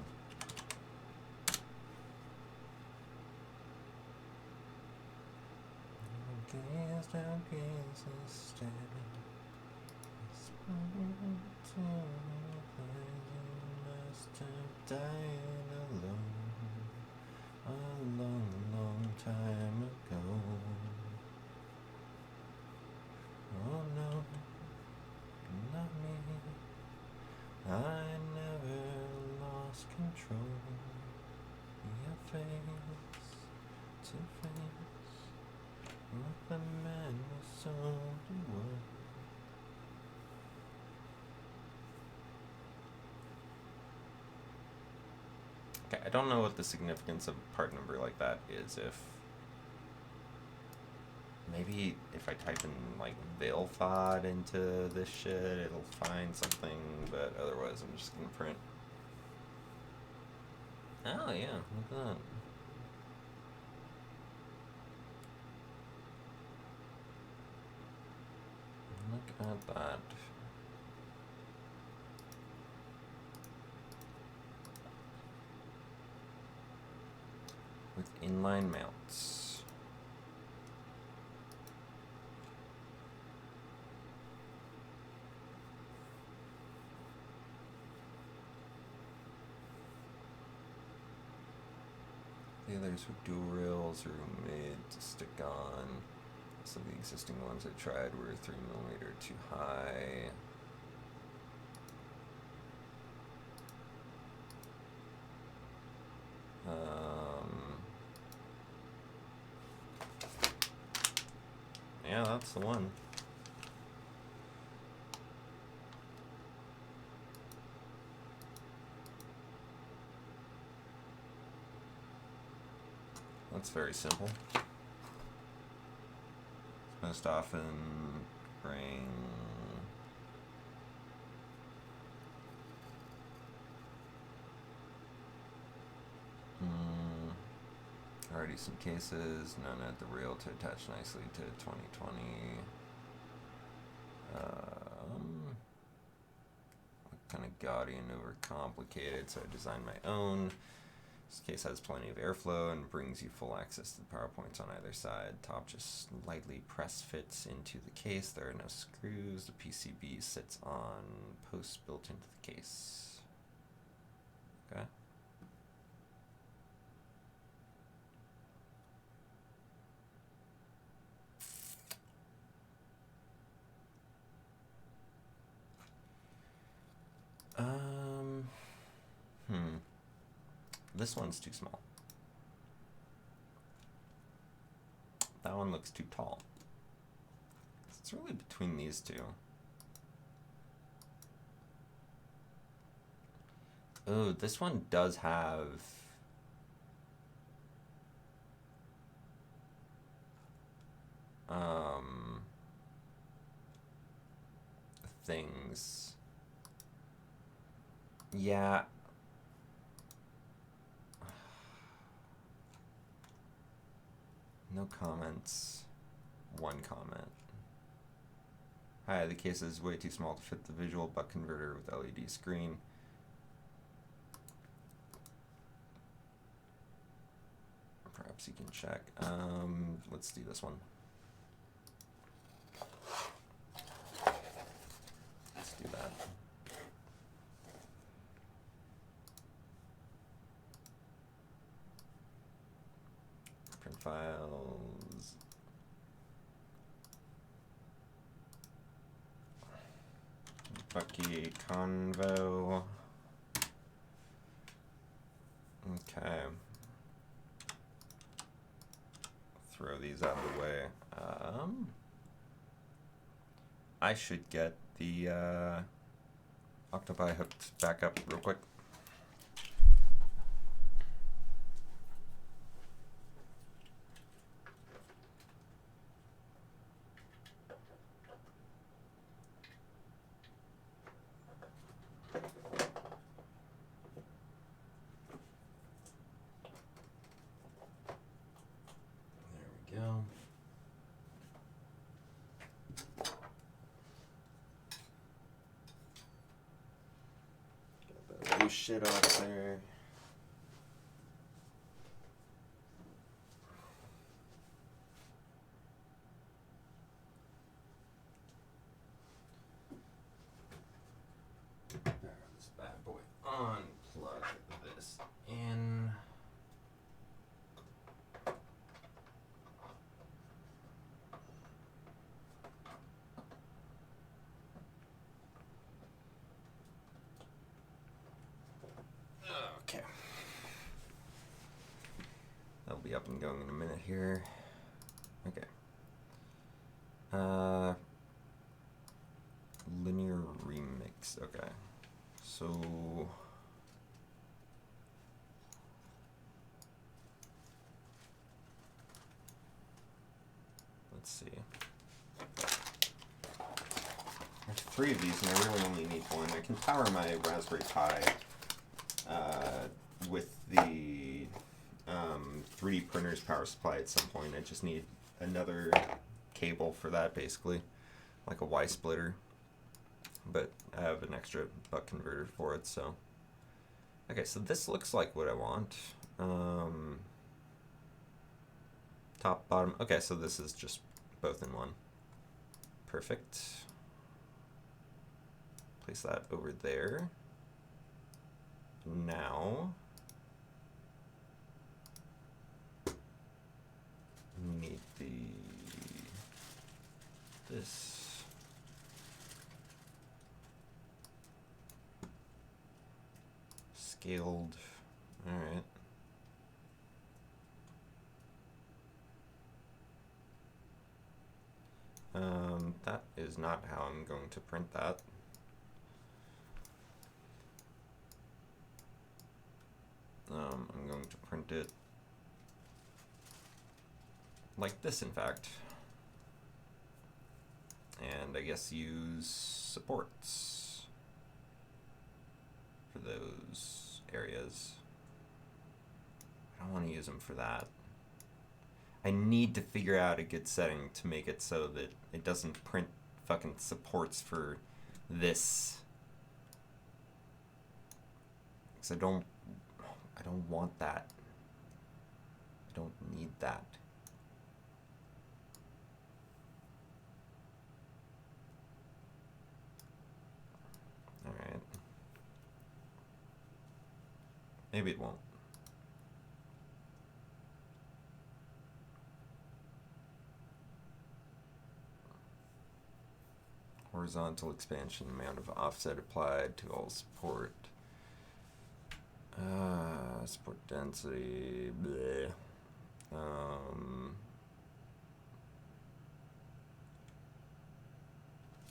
A long, long time ago. Oh no, not me. I never lost control. Your face to face with the man who sold the world. Okay, I don't know what the significance of a part number like that is. If maybe if I type in like Veilthod into this shit, it'll find something, but otherwise I'm just gonna print. Oh yeah, look at that. Look at that. With inline mounts. The others were dual rails or made to stick on. Some of the existing ones I tried were 3mm too high. Yeah, that's the one. That's very simple. Most often bring already some cases, none at the rail to attach nicely to 2020. Kind of gaudy and overcomplicated, so I designed my own. This case has plenty of airflow and brings you full access to the power points on either side. Top just lightly press fits into the case. There are no screws. The PCB sits on posts built into the case. Okay. This one's too small. That one looks too tall. It's really between these two. Oh, this one does have things. Yeah. No comments. One comment. Hi, the case is way too small to fit the visual buck converter with LED screen. Perhaps you can check. Let's do this one. Let's do that. Print files. Bucky Convo. Okay. Throw these out of the way. I should get the Octopi hooked back up real quick. Shit off there. This bad boy unplug this in. Okay. That'll be up and going in a minute here. Okay. Linear remix. Okay. So let's see. There's 3 of these and I really only need one. I can power my Raspberry Pi with the 3D printer's power supply at some point. I just need another cable for that, basically. like a Y splitter, but I have an extra buck converter for it, so. Okay, so this looks like what I want. Top, bottom. Okay, so this is just both in one. Perfect. Place that over there. Now, need this. Scaled. All right. That is not how I'm going to print that. I'm going to print it like this, in fact. And I guess use supports for those areas. I don't want to use them for that. I need to figure out a good setting to make it so that it doesn't print fucking supports for this. Because I don't want that. I don't need that. Alright. Maybe it won't. Horizontal expansion, amount of offset applied to all support. Support density, bleh.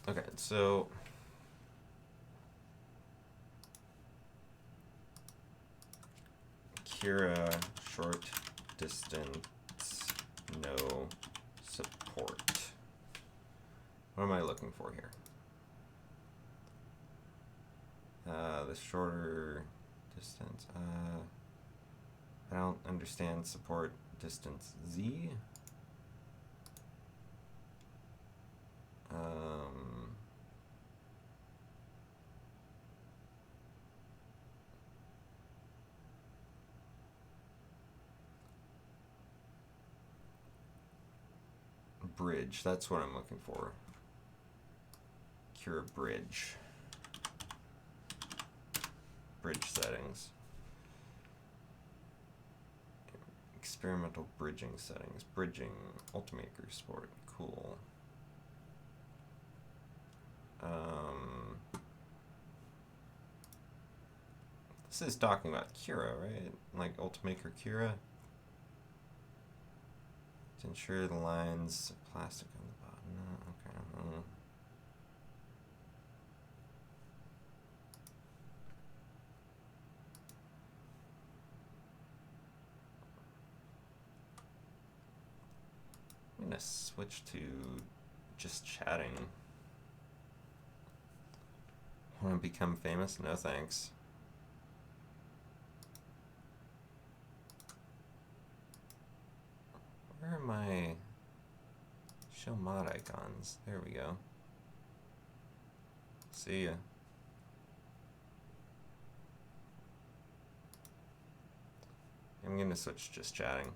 Okay, so Cura short distance, no support. What am I looking for here? The shorter distance. I don't understand support distance Z. Bridge, that's what I'm looking for. Cura bridge. Bridge settings. Experimental bridging settings. Bridging, Ultimaker support, cool. This is talking about Cura, right? Like Ultimaker Cura. To ensure the lines plastic on the bottom. No, okay. I'm gonna switch to just chatting. Want to become famous? No thanks. Where are my show mod icons? There we go. See ya. I'm gonna switch to just chatting.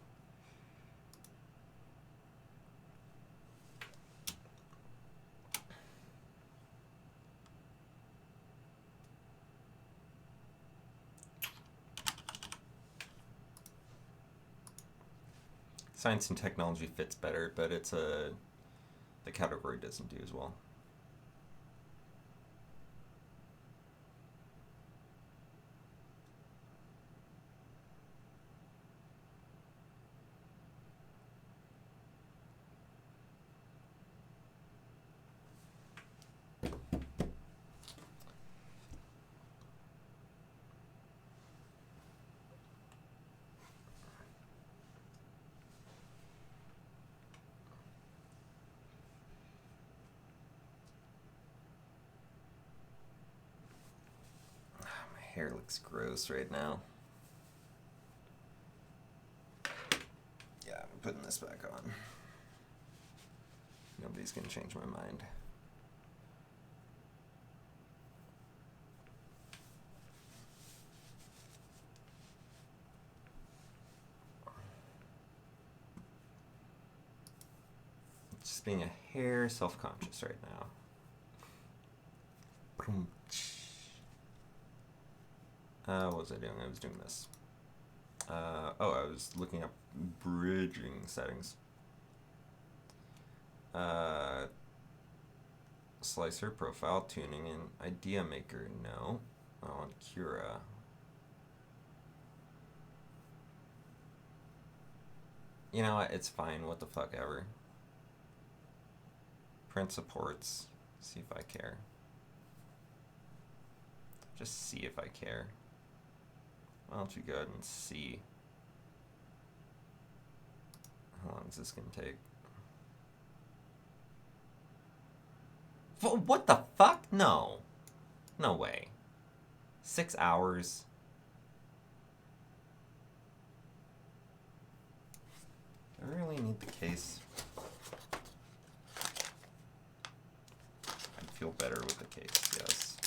Science and technology fits better, but it's the category doesn't do as well. Hair looks gross right now. Yeah, I'm putting this back on. Nobody's gonna change my mind. Just being a hair self-conscious right now. What was I doing? I was doing this. I was looking up bridging settings. Slicer, profile, tuning, and idea maker. No. I want Cura. You know what? It's fine. What the fuck ever. Print supports. See if I care. Just see if I care. Why don't you go ahead and see? How long is this gonna take? What the fuck? No. No way. 6 hours. Do I really need the case? I'd feel better with the case, yes.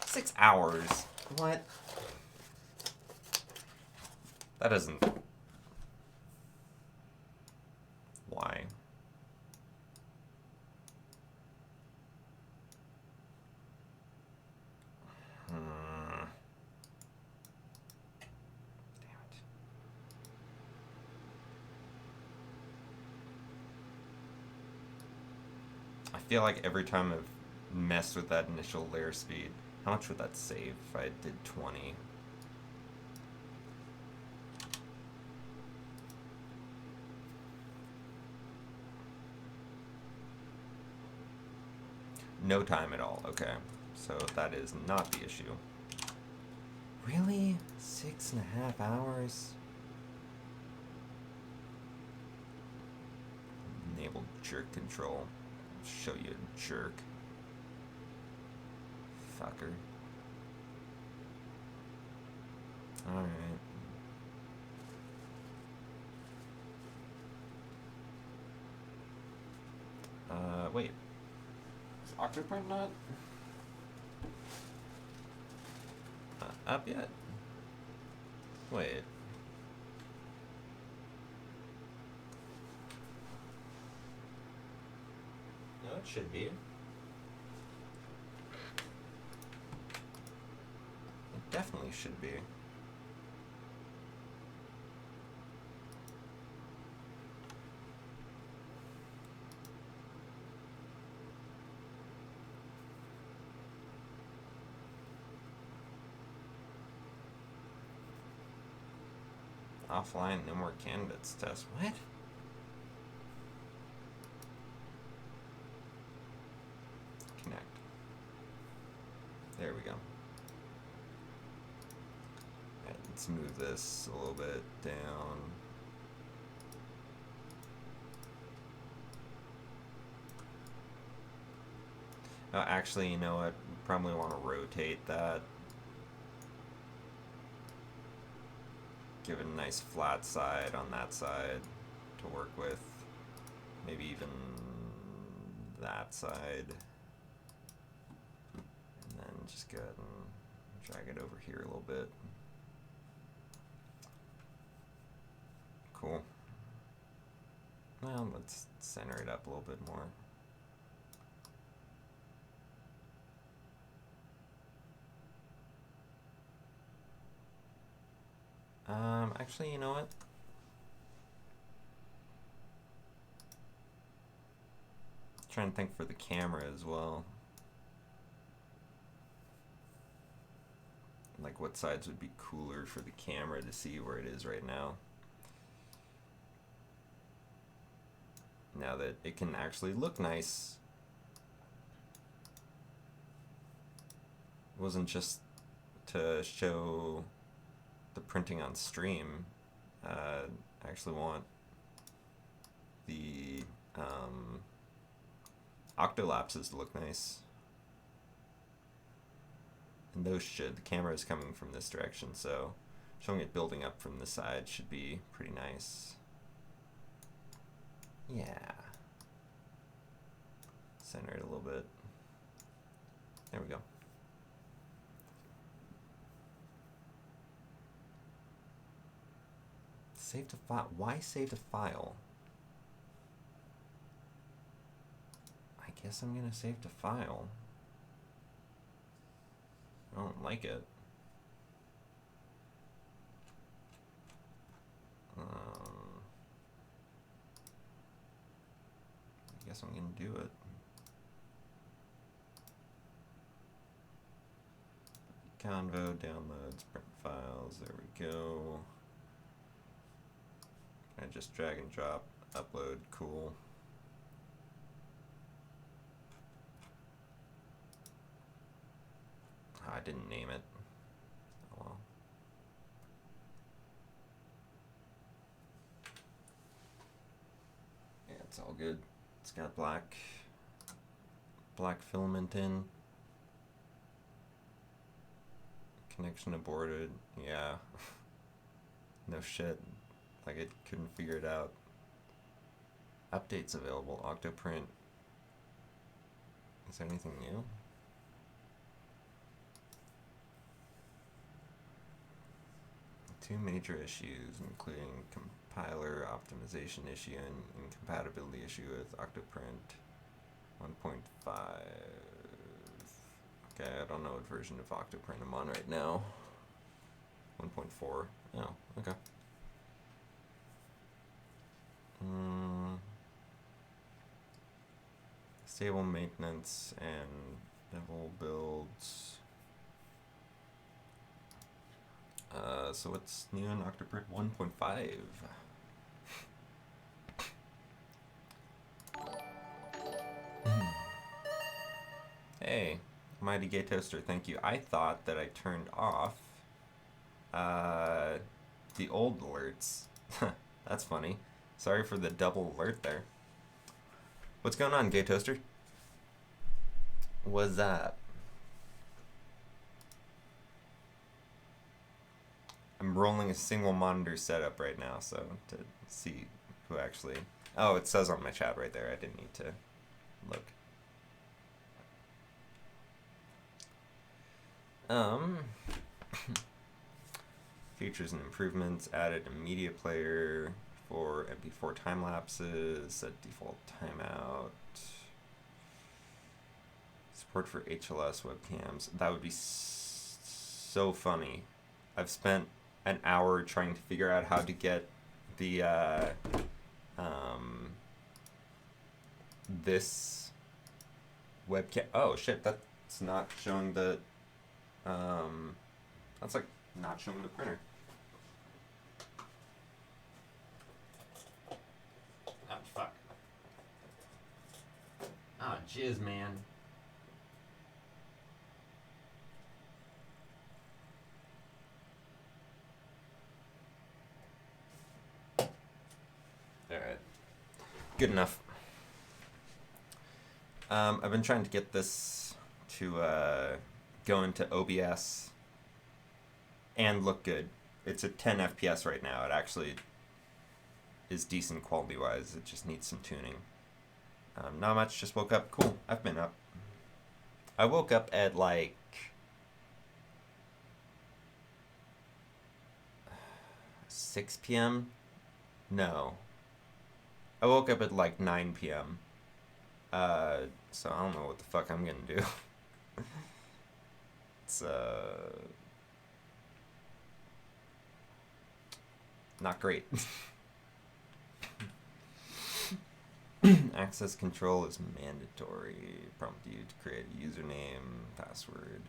6 hours? What? That doesn't... Why? I feel like every time I've messed with that initial layer speed, how much would that save if I did 20? No time at all, okay. So that is not the issue. Really? 6.5 hours? Enable jerk control. Show you a jerk. Fucker. Alright. Wait. Is Octoprint not up yet? Wait. No, it should be. It definitely should be. Offline, no more candidates test. What? Connect. There we go. Right, let's move this a little bit down. Oh, actually, you know what? Probably want to rotate that. Give it a nice flat side on that side to work with. Maybe even that side. And then just go ahead and drag it over here a little bit. Cool. Well, let's center it up a little bit more. Actually, you know what? Trying to think for the camera as well. Like what sides would be cooler for the camera to see where it is right now. Now that it can actually look nice. It wasn't just to show the printing on stream. I actually want the octolapses to look nice. And those should. The camera is coming from this direction, so showing it building up from the side should be pretty nice. Yeah. Center it a little bit. There we go. Save to file. Why save to file? guess I'm gonna save to file. I don't like it. I guess I'm gonna do it. Convo, downloads, print files, there we go. I just drag and drop, upload, cool. Oh, I didn't name it. Oh well. Yeah, it's all good. It's got black filament in. Connection aborted. Yeah. No shit. Like, it couldn't figure it out. Updates available. Octoprint. Is there anything new? Two major issues, including compiler optimization issue and incompatibility issue with Octoprint 1.5. Okay, I don't know what version of Octoprint I'm on right now. 1.4. Oh, okay. Stable maintenance and level builds. So what's new in Octoprint 1.5? Hey, Mighty Gay Toaster, thank you. I thought that I turned off the old alerts. That's funny. Sorry for the double alert there. What's going on, Gay Toaster? What's up? I'm rolling a single monitor setup right now, so to see who actually... Oh, it says on my chat right there. I didn't need to look. Features and improvements. Added a media player for MP4 time lapses. Set default timeout. Support for HLS webcams. That would be so funny. I've spent an hour trying to figure out how to get the this webcam. Oh shit, that's not showing the that's like not showing the printer. Oh fuck. Oh jizz, man. Alright. Good enough. I've been trying to get this to go into OBS and look good. It's at 10 FPS right now. It actually is decent quality-wise. It just needs some tuning. Not much. Just woke up. Cool. I've been up. I woke up at like 6 p.m. No. I woke up at like 9 p.m. So I don't know what the fuck I'm gonna do. It's not great. Access control is mandatory. Prompt you to create a username, password.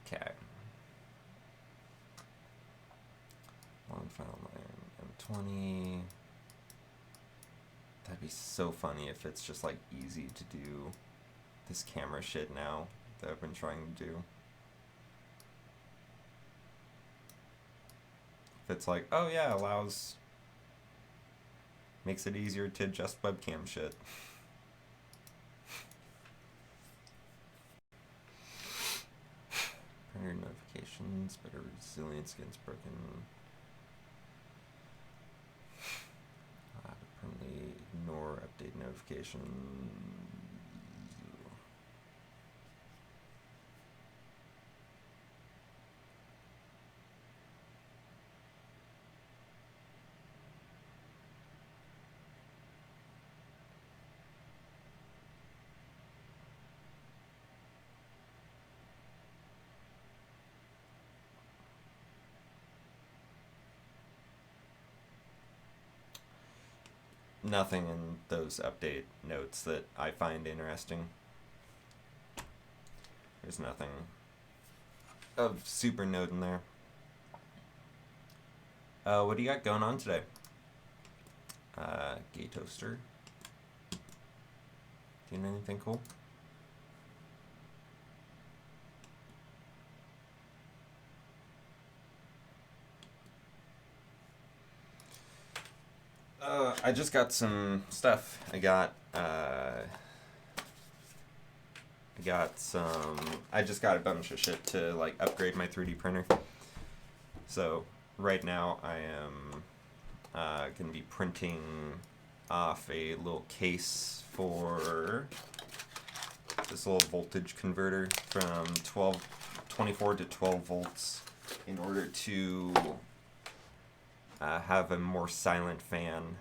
Okay. Long file name, M20. That'd be so funny if it's just like easy to do this camera shit now that I've been trying to do. If it's like, oh yeah, makes it easier to adjust webcam shit. Printer notifications, better resilience against broken. Permanently ignore update notifications. nothing in those update notes that I find interesting. There's nothing of super note in there. What do you got going on today? Gay Toaster. Doing anything cool? I just got some stuff. I just got a bunch of shit to like upgrade my 3D printer. So right now I am gonna be printing off a little case for this little voltage converter from 24 to 12 volts in order to have a more silent fan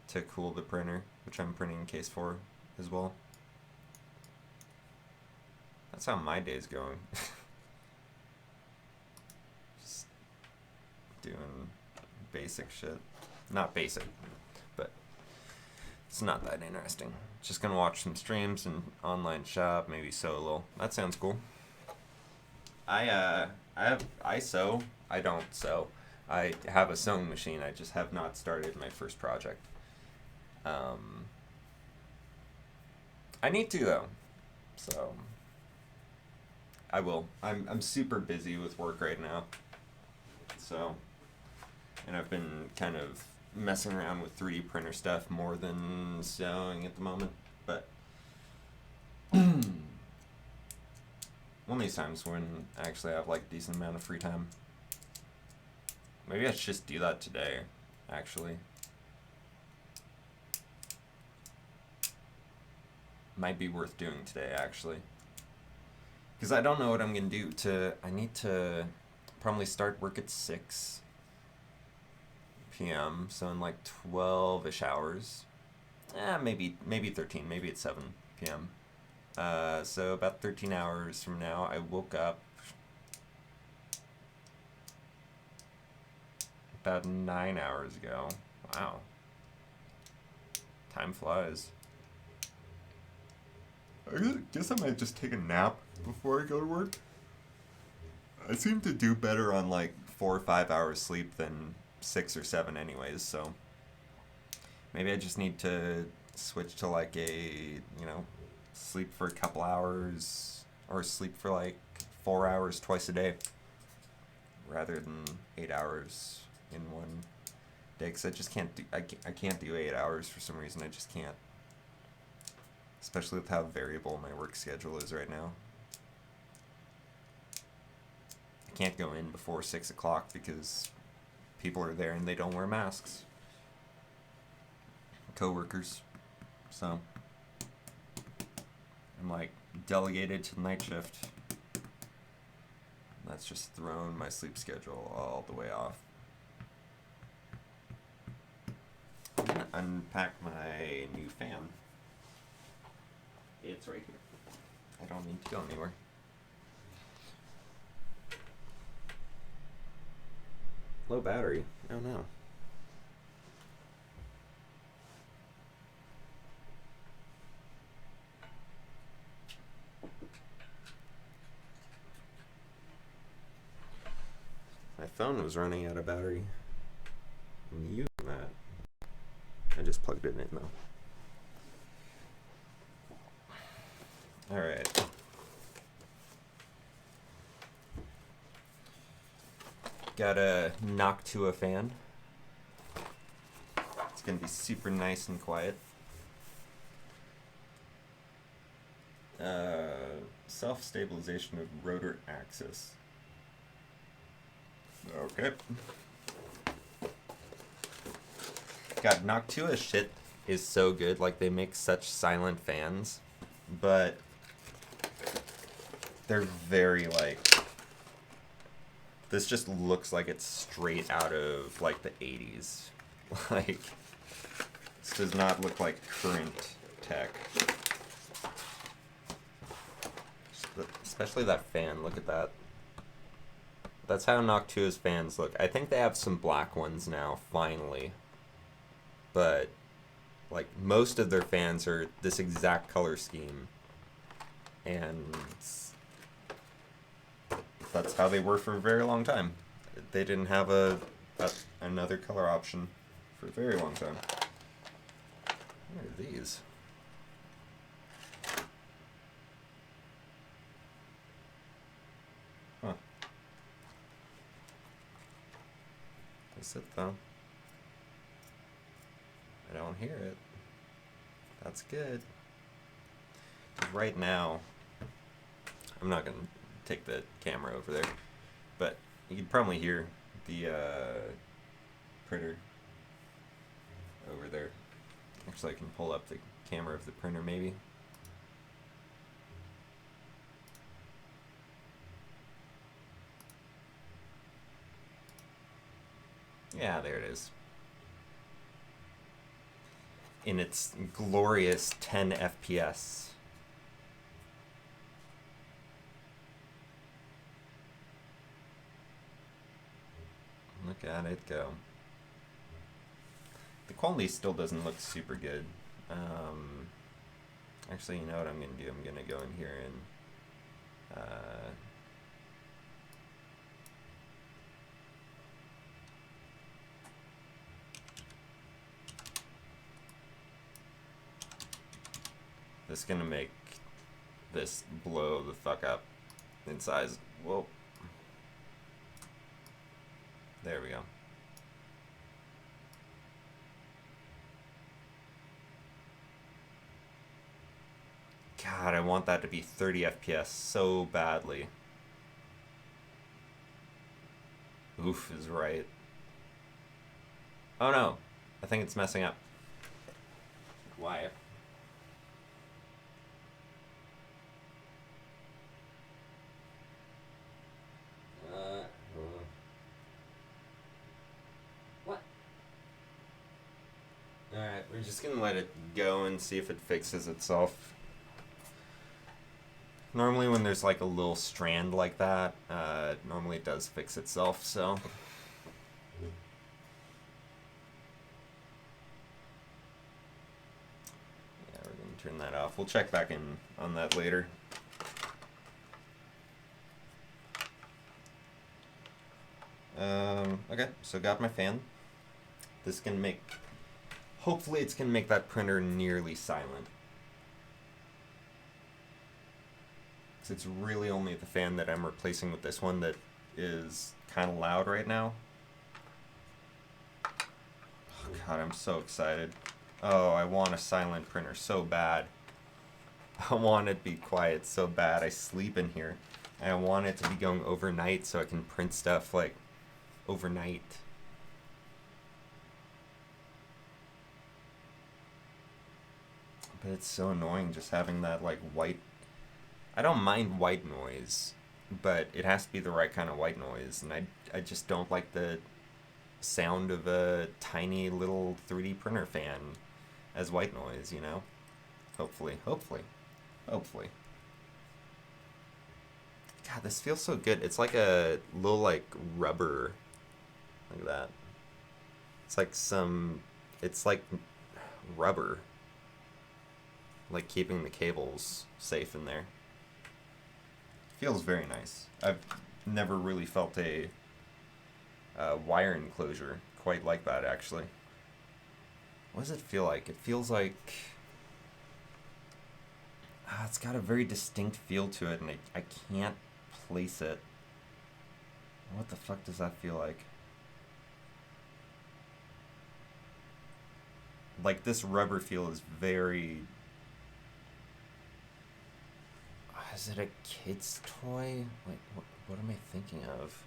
to cool the printer, which I'm printing a case for as well. That's how my day's going. Just doing basic shit. Not basic, but it's not that interesting. Just gonna watch some streams and online shop, maybe sew a little. That sounds cool. I sew. I don't sew. I have a sewing machine. I just have not started my first project. I need to though, so I will. I'm super busy with work right now, so, and I've been kind of messing around with 3D printer stuff more than sewing at the moment, but one of these times when I actually have like a decent amount of free time. Maybe I should just do that today, actually. Might be worth doing today, actually. Because I don't know what I'm going to do. I need to probably start work at 6 p.m., so in like 12-ish hours. Maybe 13, maybe it's 7 p.m. So about 13 hours from now, I woke up about 9 hours ago. Wow. Time flies. I guess I might just take a nap before I go to work. I seem to do better on like 4 or 5 hours sleep than 6 or 7 anyways, so maybe I just need to switch to like sleep for a couple hours or sleep for like 4 hours twice a day rather than 8 hours in one day, because I just can't do, I can't do 8 hours for some reason. I just can't, especially with how variable my work schedule is right now. I can't go in before 6 o'clock because people are there and they don't wear masks. Co-workers. So I'm like delegated to the night shift. That's just thrown my sleep schedule all the way off. I'm gonna unpack my new fan. It's right here. I don't need to go anywhere. Low battery. Oh no. My phone was running out of battery. I'm using that. I just plugged it in though. Alright. Got a Noctua fan. It's gonna be super nice and quiet. Self-stabilization of rotor axis. Okay. God, Noctua shit is so good. Like, they make such silent fans, but they're very, like, this just looks like it's straight out of, like, the 80s. Like, this does not look like current tech. Especially that fan, look at that. That's how Noctua's fans look. I think they have some black ones now, finally. But, Like, most of their fans are this exact color scheme. And that's how they were for a very long time. They didn't have another color option for a very long time. What are these? Huh. Is it though? I don't hear it. That's good. Right now, I'm not gonna take the camera over there, but you can probably hear the printer over there. Actually, I can pull up the camera of the printer maybe. Yeah, there it is. In its glorious 10 FPS. Look at it go. The quality still doesn't look super good. Actually, you know what I'm going to do? I'm going to go in here and this is going to make this blow the fuck up in size. Whoa. There we go. God, I want that to be 30 FPS so badly. Oof is right. Oh no, I think it's messing up. Why? What? Alright, we're just gonna let it go and see if it fixes itself. Normally when there's like a little strand like that, normally it does fix itself, so. Yeah, we're gonna turn that off. We'll check back in on that later. Okay, so got my fan. This can make, hopefully it's gonna make that printer nearly silent. It's really only the fan that I'm replacing with this one that is kind of loud right now. Oh God, I'm so excited. Oh, I want a silent printer so bad. I want it to be quiet so bad. I sleep in here. And I want it to be going overnight so I can print stuff like overnight. But it's so annoying just having that like white. I don't mind white noise, but it has to be the right kind of white noise, and I just don't like the sound of a tiny little 3D printer fan as white noise, you know? Hopefully. God, this feels so good. It's like a little like rubber. Look at that. It's like rubber. Like keeping the cables safe in there. Feels very nice. I've never really felt a wire enclosure quite like that, actually. What does it feel like? It feels like it's got a very distinct feel to it, and I can't place it. What the fuck does that feel like? Like, this rubber feel is very... Is it a kid's toy? Like, what am I thinking of?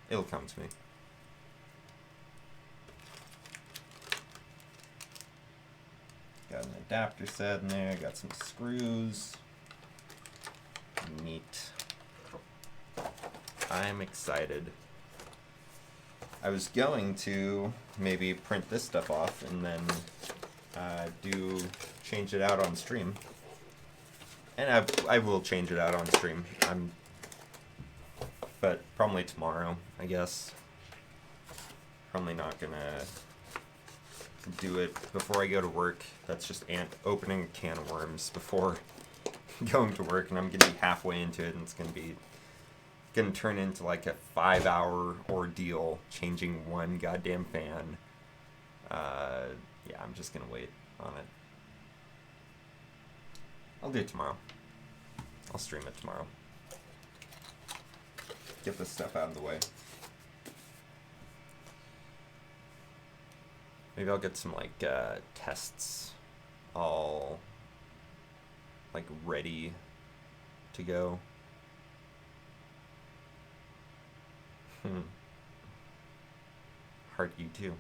It'll come to me. Got an adapter set in there, got some screws. Neat. I'm excited. I was going to maybe print this stuff off and then change it out on stream. And I will change it out on stream. But probably tomorrow, I guess. Probably not gonna do it before I go to work. That's just opening a can of worms before going to work, and I'm gonna be halfway into it, and it's gonna turn into like a 5-hour ordeal changing one goddamn fan. Yeah, I'm just gonna wait on it. I'll do it tomorrow. I'll stream it tomorrow. Get this stuff out of the way. Maybe I'll get some like tests all like ready to go. Heart you too.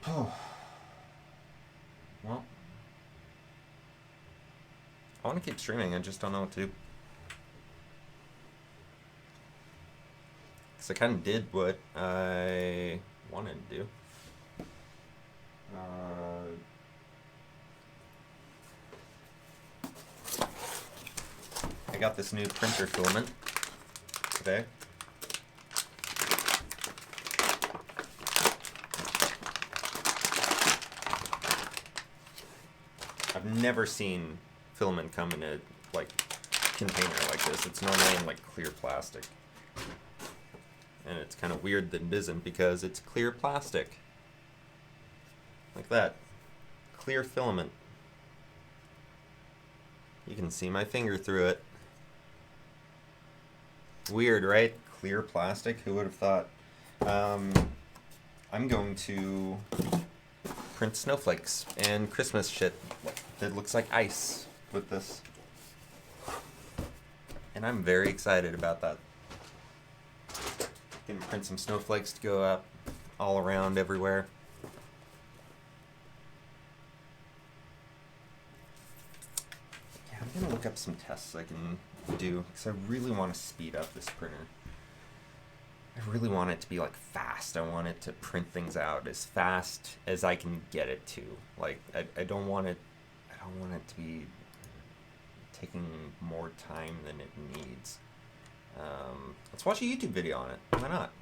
Oh. Well, I want to keep streaming, I just don't know what to do. Because I kind of did what I wanted to do. I got this new printer filament today. I've never seen filament come in a like container like this. It's normally in like clear plastic. And it's kind of weird that it isn't because it's clear plastic. Like that. Clear filament. You can see my finger through it. Weird, right? Clear plastic? Who would have thought? I'm going to print snowflakes and Christmas shit that looks like ice with this. And I'm very excited about that. Gonna print some snowflakes to go up all around everywhere. Yeah, I'm gonna look up some tests I can do because I really want to speed up this printer. I really want it to be like fast. I want it to print things out as fast as I can get it to. Like I don't want it to be taking more time than it needs. Let's watch a YouTube video on it. Why not?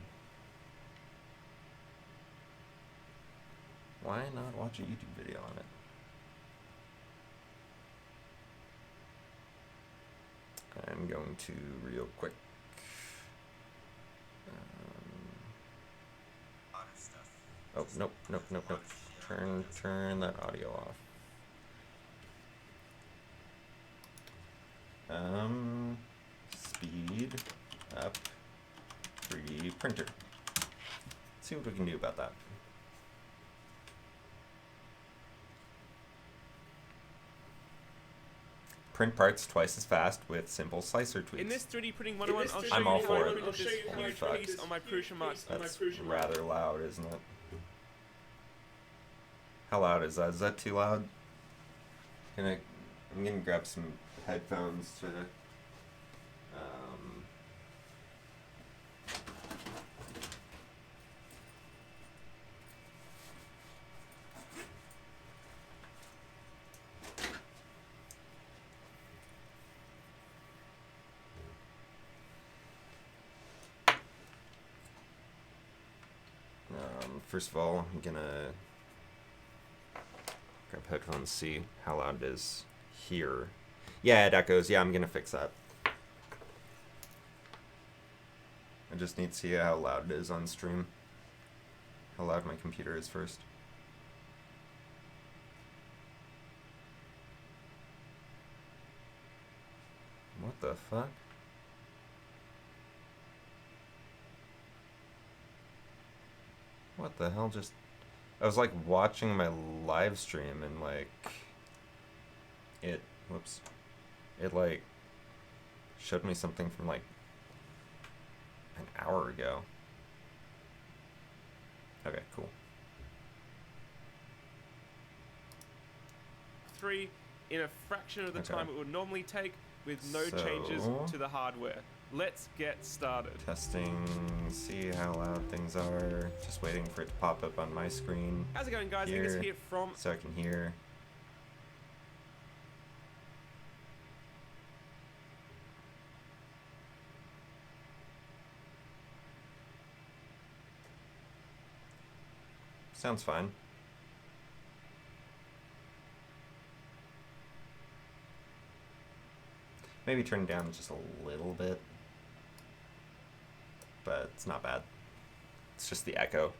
Why not watch a YouTube video on it? I'm going to real quick. Oh, nope. Turn that audio off. Speed up 3D printer. Let's see what we can do about that. Print parts twice as fast with simple slicer tweaks. In this 3D printing 101, I'll show I'm you all how for I it. printed this huge piece on my Prusa Max. That's rather loud, isn't it? How loud is that? Is that too loud? I'm gonna grab some headphones to first of all, I'm gonna grab headphones, see how loud it is here. Yeah, it echoes. Yeah, I'm gonna fix that. I just need to see how loud it is on stream. How loud my computer is first. What the fuck? What the hell just... I was like watching my live stream and like... It... Whoops. It like... showed me something from like... an hour ago. Okay, cool. 3 in a fraction of the Okay. time it would normally take with no changes to the hardware. Let's get started. Testing, see how loud things are. Just waiting for it to pop up on my screen. How's it going, guys? Angus here from... So I can hear. Sounds fine. Maybe turn it down just a little bit. But it's not bad. It's just the echo.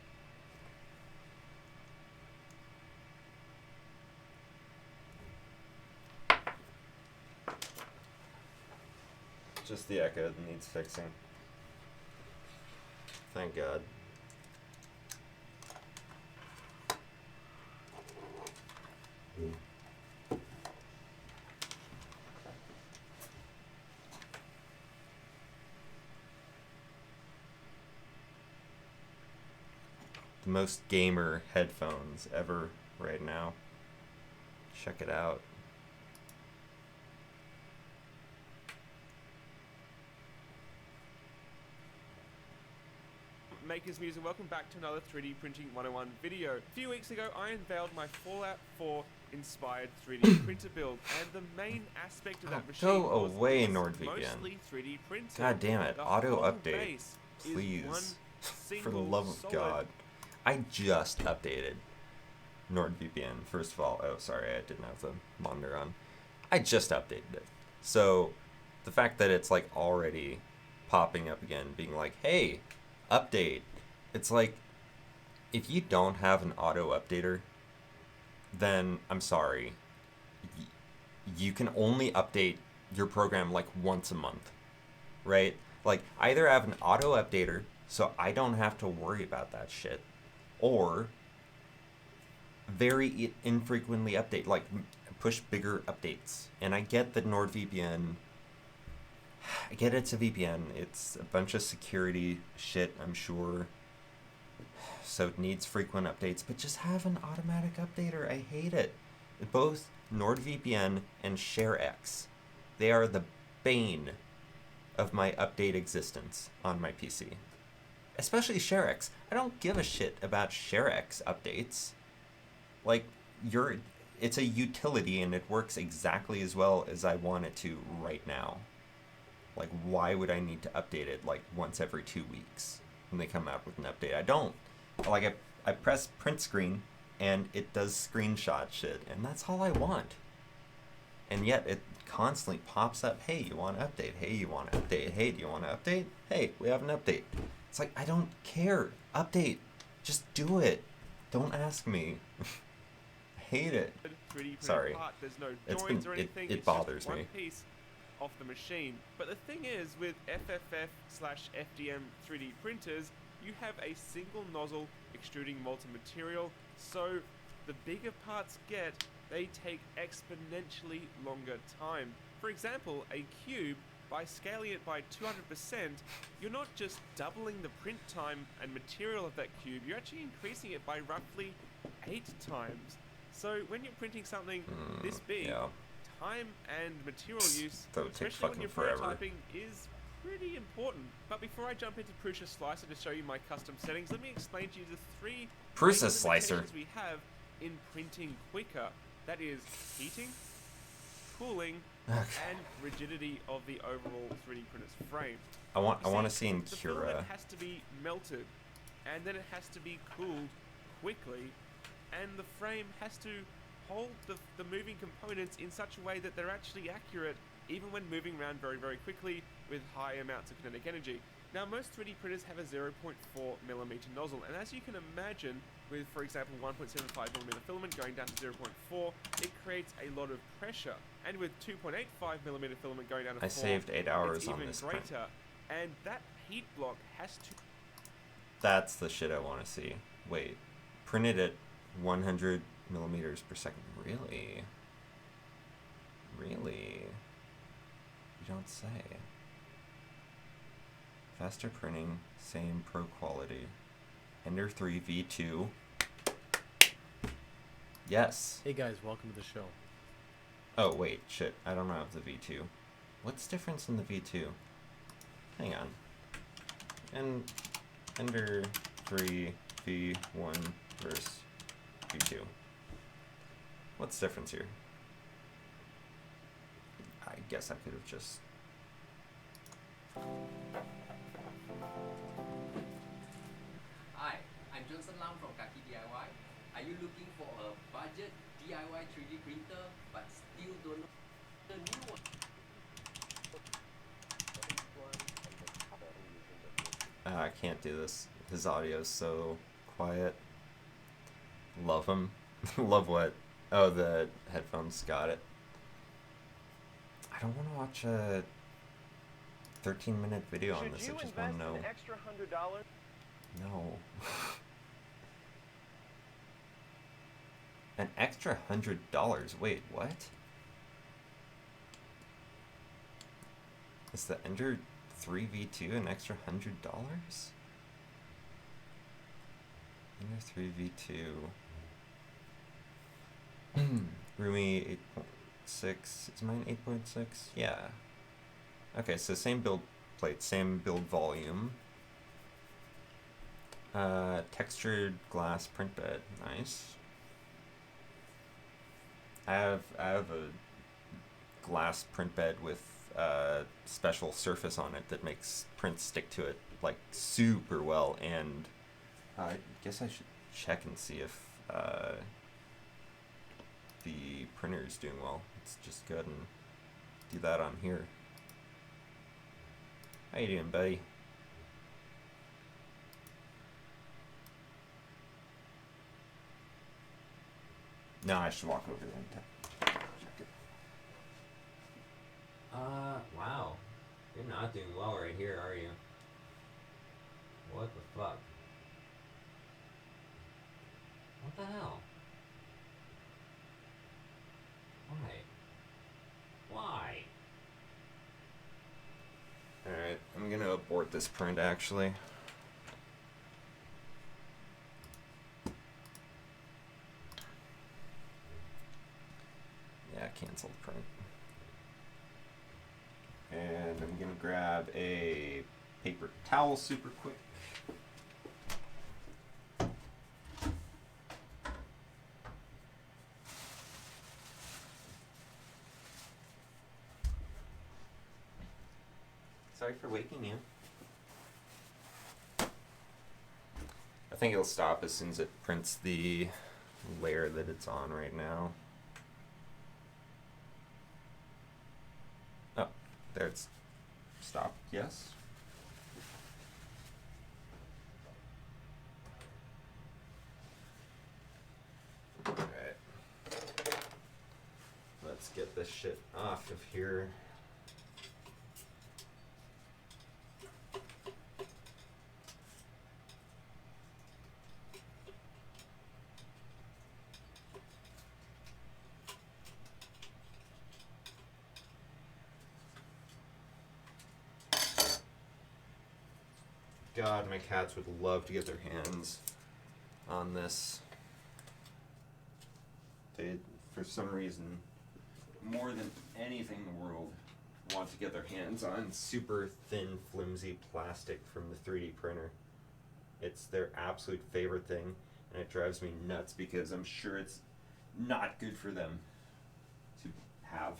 Just the echo that needs fixing. Thank God. The most gamer headphones ever right now. Check it out. Makers Music, welcome back to another 3D Printing 101 video. A few weeks ago, I unveiled my Fallout 4 inspired 3D printer build, and the main aspect of that machine go was away, it was NordVPN. mostly 3D printed. God damn it, The auto whole update, base is please. one For the single love of solid God. I just updated NordVPN, first of all. Oh, sorry, I didn't have the monitor on. I just updated it. So, the fact that it's like already popping up again, being like, hey, update. It's like, if you don't have an auto updater, then I'm sorry. You can only update your program like once a month, right? Like, either have an auto updater so I don't have to worry about that shit, or very infrequently update, like push bigger updates. And I get that NordVPN, I get it's a VPN, it's a bunch of security shit, I'm sure, so it needs frequent updates, but just have an automatic updater. I hate it. Both NordVPN and ShareX, they are the bane of my update existence on my PC. Especially ShareX. I don't give a shit about ShareX updates. Like, it's a utility and it works exactly as well as I want it to right now. Like, why would I need to update it like once every 2 weeks when they come out with an update? I don't. Like, I press print screen and it does screenshot shit, and that's all I want. And yet it constantly pops up, hey, you want to update? Hey, you want to update? Hey, do you want to update? Hey, we have an update. It's like, I don't care. Update. Just do it. Don't ask me. I hate it. 3D Sorry. part. There's no joins or anything. It bothers just one me. piece off the machine. But the thing is, with FFF/FDM 3D printers, you have a single nozzle extruding molten material, so the bigger parts get, they take exponentially longer time. For example, a cube, by scaling it by 200%, you're not just doubling the print time and material of that cube, you're actually increasing it by roughly 8 times. So when you're printing something this big, Yeah. time and material use, That would take especially when fucking you're forever. prototyping, is pretty important. But before I jump into Prusa Slicer to show you my custom settings, let me explain to you the 3 Prusa main Slicer. limitations we have in printing quicker. That is heating, cooling, and rigidity of the overall 3D printer's frame. I want You to see in the Cura. filament has to be melted, and then it has to be cooled quickly, and the frame has to hold the moving components in such a way that they're actually accurate, even when moving around very, very quickly with high amounts of kinetic energy. Now, most 3D printers have a 0.4mm nozzle, and as you can imagine, with, for example, 1.75mm filament going down to 0.4, it creates a lot of pressure. And with 2.85mm filament going down to 4, I saved 8 hours it's on even this greater. print. And that heat block has to... That's the shit I want to see. Wait, printed at 100 millimeters per second. Really? Really? You don't say. Faster printing, same pro quality. Ender 3 V2. Yes. Hey guys, welcome to the show. Oh wait, shit. I don't have the V2. What's the difference in the V2? Hang on. Ender 3 V1 versus V2. What's the difference here? I guess I could have just... Hi, I'm Johnson Lam from Kaki DIY. Are you looking for a budget DIY 3D printer but still don't know the new one? I can't do this. His audio's so quiet. Love him. Love what? Oh, the headphones. Got it. I don't want to watch a 13-minute video on this. I just want to know. An extra $100? No. An extra $100? Wait, what? Is the Ender 3v2 an extra $100? Ender 3v2. Rumi 8.6. Is mine 8.6? Yeah. Okay, so same build plate, same build volume. Textured glass print bed. Nice. I have a glass print bed with special surface on it that makes prints stick to it like super well, and I guess I should check and see if the printer is doing well. Let's just go ahead and do that on here. How you doing, buddy? No, I should walk over there and check it. Wow. You're not doing well right here, are you? What the fuck? What the hell? Why? Why? Alright, I'm gonna abort this print actually. Yeah, cancel the print. And I'm gonna grab a paper towel super quick. Sorry for waking you. I think it'll stop as soon as it prints the layer that it's on right now. Oh, there it's stopped, yes. Alright. Let's get this shit off of here. God, my cats would love to get their hands on this. They, for some reason, more than anything in the world, want to get their hands on super thin, flimsy plastic from the 3D printer. It's their absolute favorite thing, and it drives me nuts because I'm sure it's not good for them to have.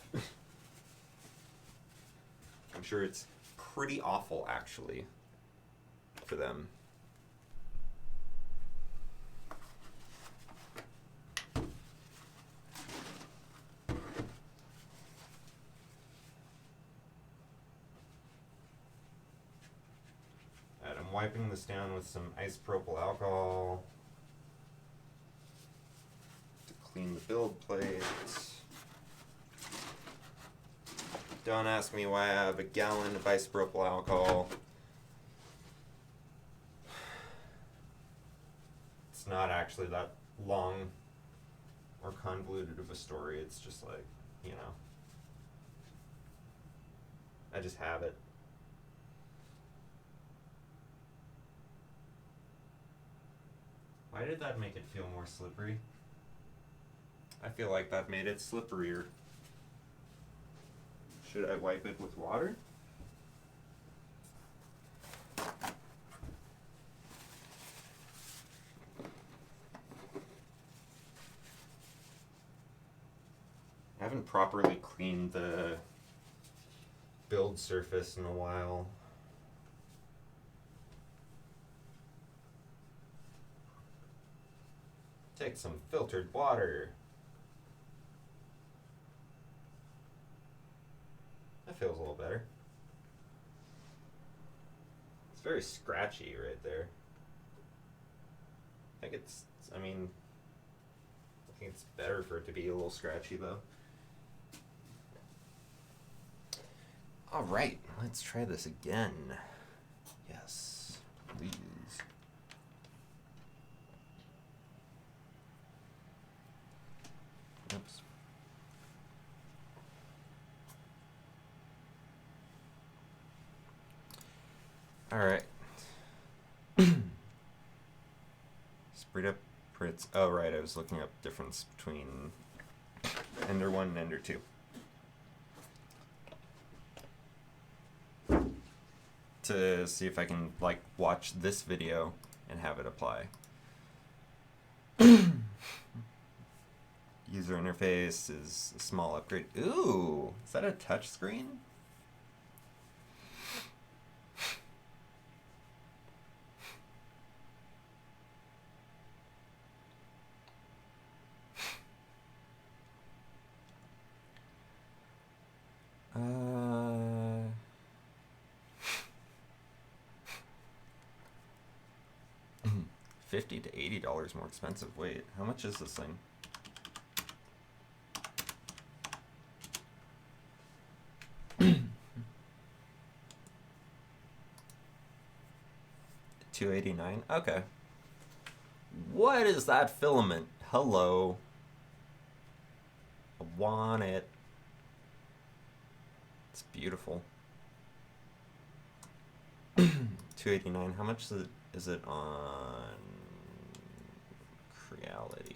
I'm sure it's pretty awful, actually, for them. And I'm wiping this down with some isopropyl alcohol to clean the build plate. Don't ask me why I have a gallon of isopropyl alcohol. It's not actually that long or convoluted of a story. It's just like, you know, I just have it. Why did that make it feel more slippery? I feel like that made it slipperier. Should I wipe it with water? I haven't properly cleaned the build surface in a while. take some filtered water. That feels a little better. It's very scratchy right there. I think it's, I mean, I think it's better for it to be a little scratchy though. Alright, let's try this again. Yes, please. Oops. Alright. Sprayed up Pritz. Oh, right, I was looking up difference between Ender 1 and Ender 2. To see if I can, like, watch this video and have it apply. User interface is a small upgrade. Ooh, is that a touch screen? $50 to $80 more expensive. Wait, how much is this thing? $289. Okay. What is that filament? Hello. I want it. It's beautiful. $289. How much is it on Creality?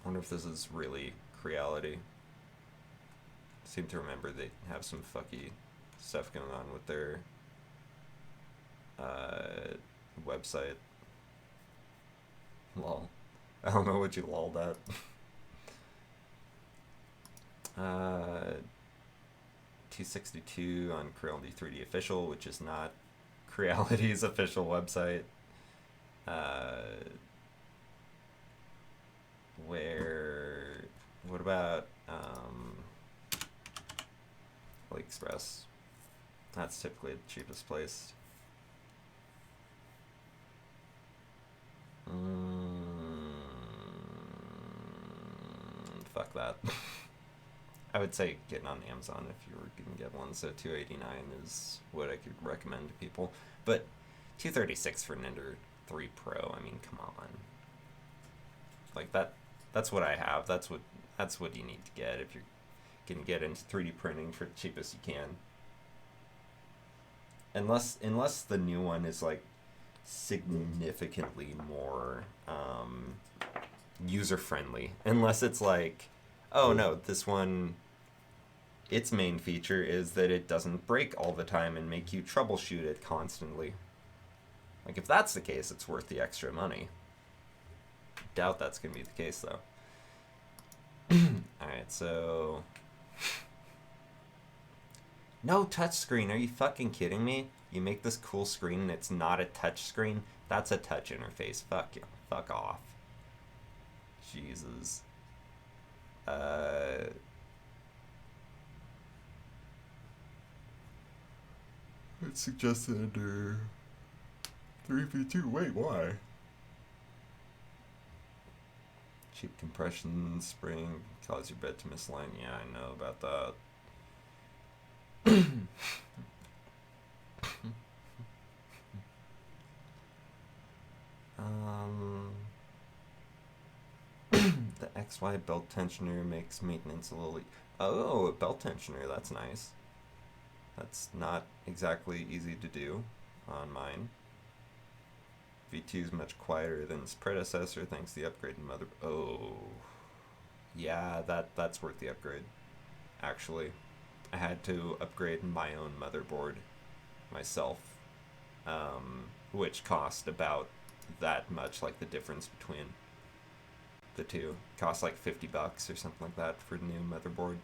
I wonder if this is really Creality. I seem to remember they have some fucky stuff going on with their website. Lol. I don't know what you lolled at. 262 on Creality 3D Official, which is not Creality's official website. What about AliExpress? That's typically the cheapest place. Fuck that. I would say getting on Amazon if you were going to get one, so $289 is what I could recommend to people. But $236 for an Ender 3 Pro, I mean, come on. Like that's what I have. That's what you need to get if you're going to get into 3D printing for the cheapest you can. Unless the new one is like significantly more user friendly. Unless it's like, oh no, this one, its main feature is that it doesn't break all the time and make you troubleshoot it constantly. Like, if that's the case, it's worth the extra money. Doubt that's gonna be the case though. Alright, so no touchscreen. Are you fucking kidding me? You make this cool screen and it's not a touch screen? That's a touch interface. Fuck you. Fuck off. Jesus. It's suggested under 3v2. Wait, why? Cheap compression spring cause your bed to misalign. Yeah, I know about that. The XY belt tensioner makes maintenance a little... Oh, a belt tensioner, that's nice. That's not exactly easy to do on mine. V2 is much quieter than its predecessor thanks to the upgrade in mother... Oh. Yeah, that's worth the upgrade. Actually. I had to upgrade my own motherboard myself. Which cost about that much, like the difference between the two. Cost like $50 or something like that for a new motherboard.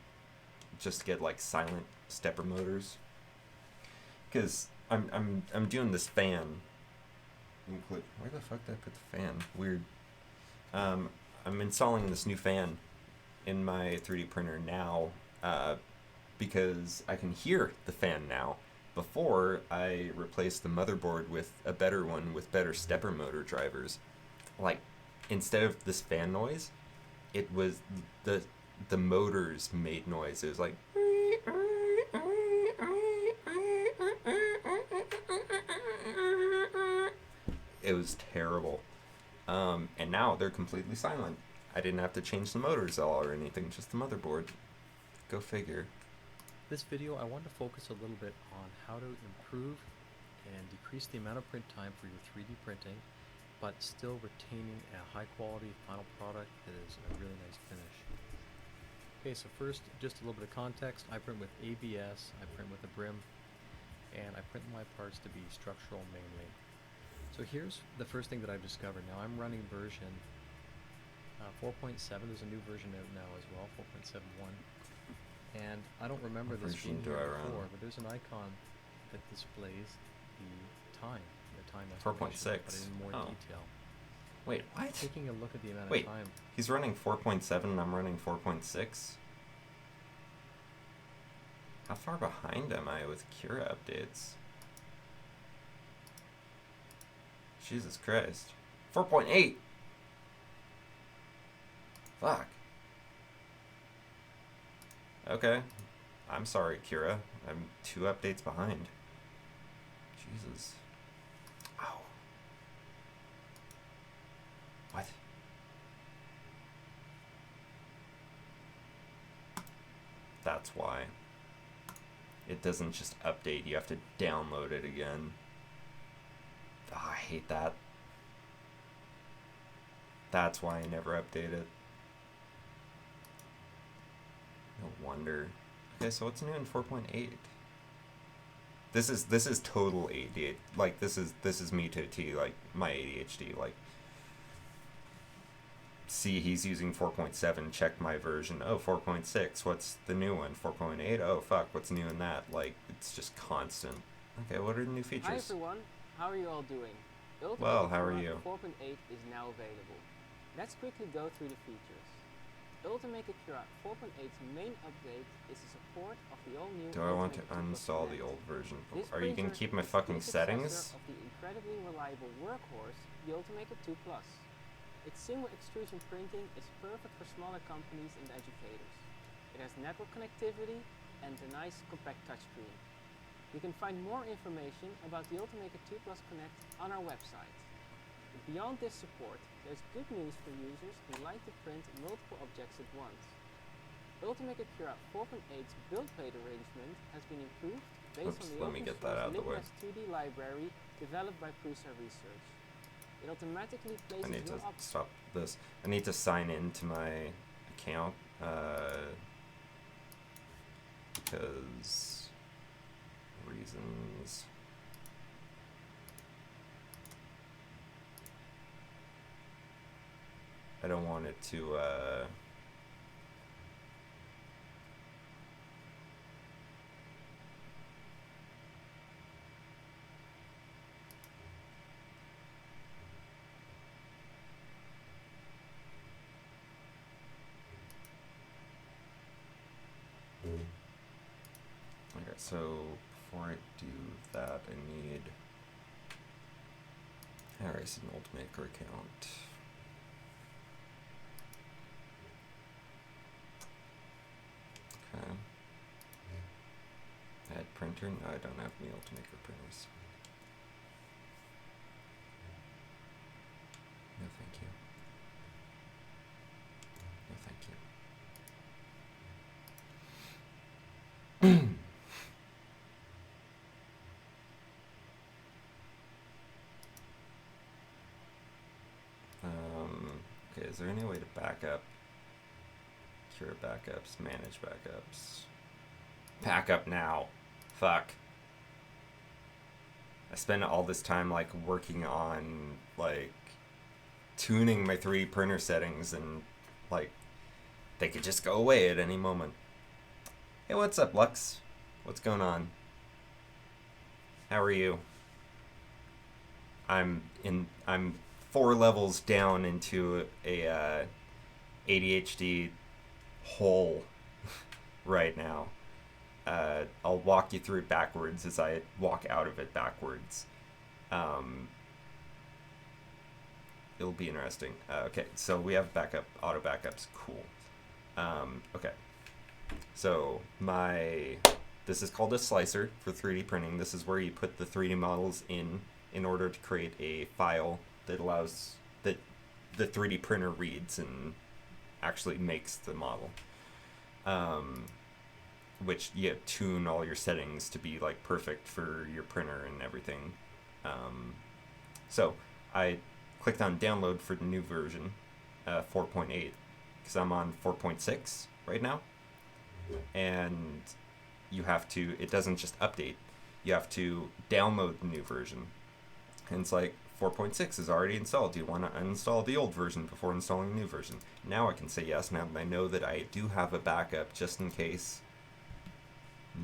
Just to get like silent stepper motors. Because I'm doing this fan Where the fuck did I put the fan? Weird. I'm installing this new fan in my 3D printer now because I can hear the fan now. Before, I replaced the motherboard with a better one with better stepper motor drivers. Like, instead of this fan noise, it was the motors made noise. It was like... It was terrible. And now they're completely silent. I didn't have to change the motors at all or anything, just the motherboard. Go figure. This video, I want to focus a little bit on how to improve and decrease the amount of print time for your 3D printing, but still retaining a high quality final product that is a really nice finish. Okay, so first, just a little bit of context. I print with ABS, I print with a brim, and I print my parts to be structural mainly. So here's the first thing that I've discovered. Now I'm running version 4.7. There's a new version out now as well, 4.71. And I don't remember What this being version do here I run? before, but there's an icon that displays the time 4.6. estimation, but in more Oh. detail. Wait, what? Taking a look at the amount Wait. of time. He's running 4.7 and I'm running 4.6? How far behind am I with Cura updates? Jesus Christ. 4.8! Fuck. Okay. I'm sorry, Kira. I'm 2 updates behind. Jesus. Ow. What? That's why. It doesn't just update, you have to download it again. Oh, I hate that. That's why I never update it. No wonder. Okay, so what's new in 4.8? This is total ADHD. Like this is me to a T, like my ADHD. Like, see, he's using 4.7. Check my version. Oh, 4.6. What's the new one? 4.8. Oh, fuck. What's new in that? Like, it's just constant. Okay, what are the new features? Hi everyone, how are you all doing? Well, how are you? 4.8 is now available. Let's quickly go through the features. Ultimaker Cura 4.8's main update is the support of the all-new Do I want to Ultimaker 2+ uninstall the Connect. old version? This Are you gonna printer keep my is fucking the successor settings? of the incredibly reliable workhorse, the Ultimaker 2+. Its single extrusion printing is perfect for smaller companies and educators. It has network connectivity and a nice compact touchscreen. You can find more information about the Ultimaker 2+ Connect on our website. Beyond this support, there's good news for users who like to print multiple objects at once. Ultimaker Cura 4.8's build plate arrangement has been improved based on Oops, the let me open get that out of source the way. LibNest 2D library developed by Prusa Research. It automatically I places need to your objects. stop this. I need to sign into my account because reasons. I don't want it to okay, so before I do that, I need Harry's an Ultimaker account. Okay. Add printer? No, I don't have any Ultimaker printers. No, thank you. No, thank you. Okay, is there any way to back up? Cure backups, manage backups. Back up now. Fuck. I spent all this time like working on like tuning my 3D printer settings and like they could just go away at any moment. Hey, what's up, Lux? What's going on? How are you? I'm 4 levels down into a ADHD hole right now. I'll walk you through it backwards as I walk out of it backwards. It'll be interesting. Okay, so we have auto backups. Cool. Okay. So this is called a slicer for 3D printing. This is where you put the 3D models in order to create a file that allows that the 3D printer reads and actually makes the model. Which you tune all your settings to be like perfect for your printer and everything. So I clicked on download for the new version, 4.8, because I'm on 4.6 right now. And it doesn't just update, you have to download the new version. And it's like, 4.6 is already installed. Do you want to uninstall the old version before installing the new version? Now I can say yes, now that I know that I do have a backup just in case.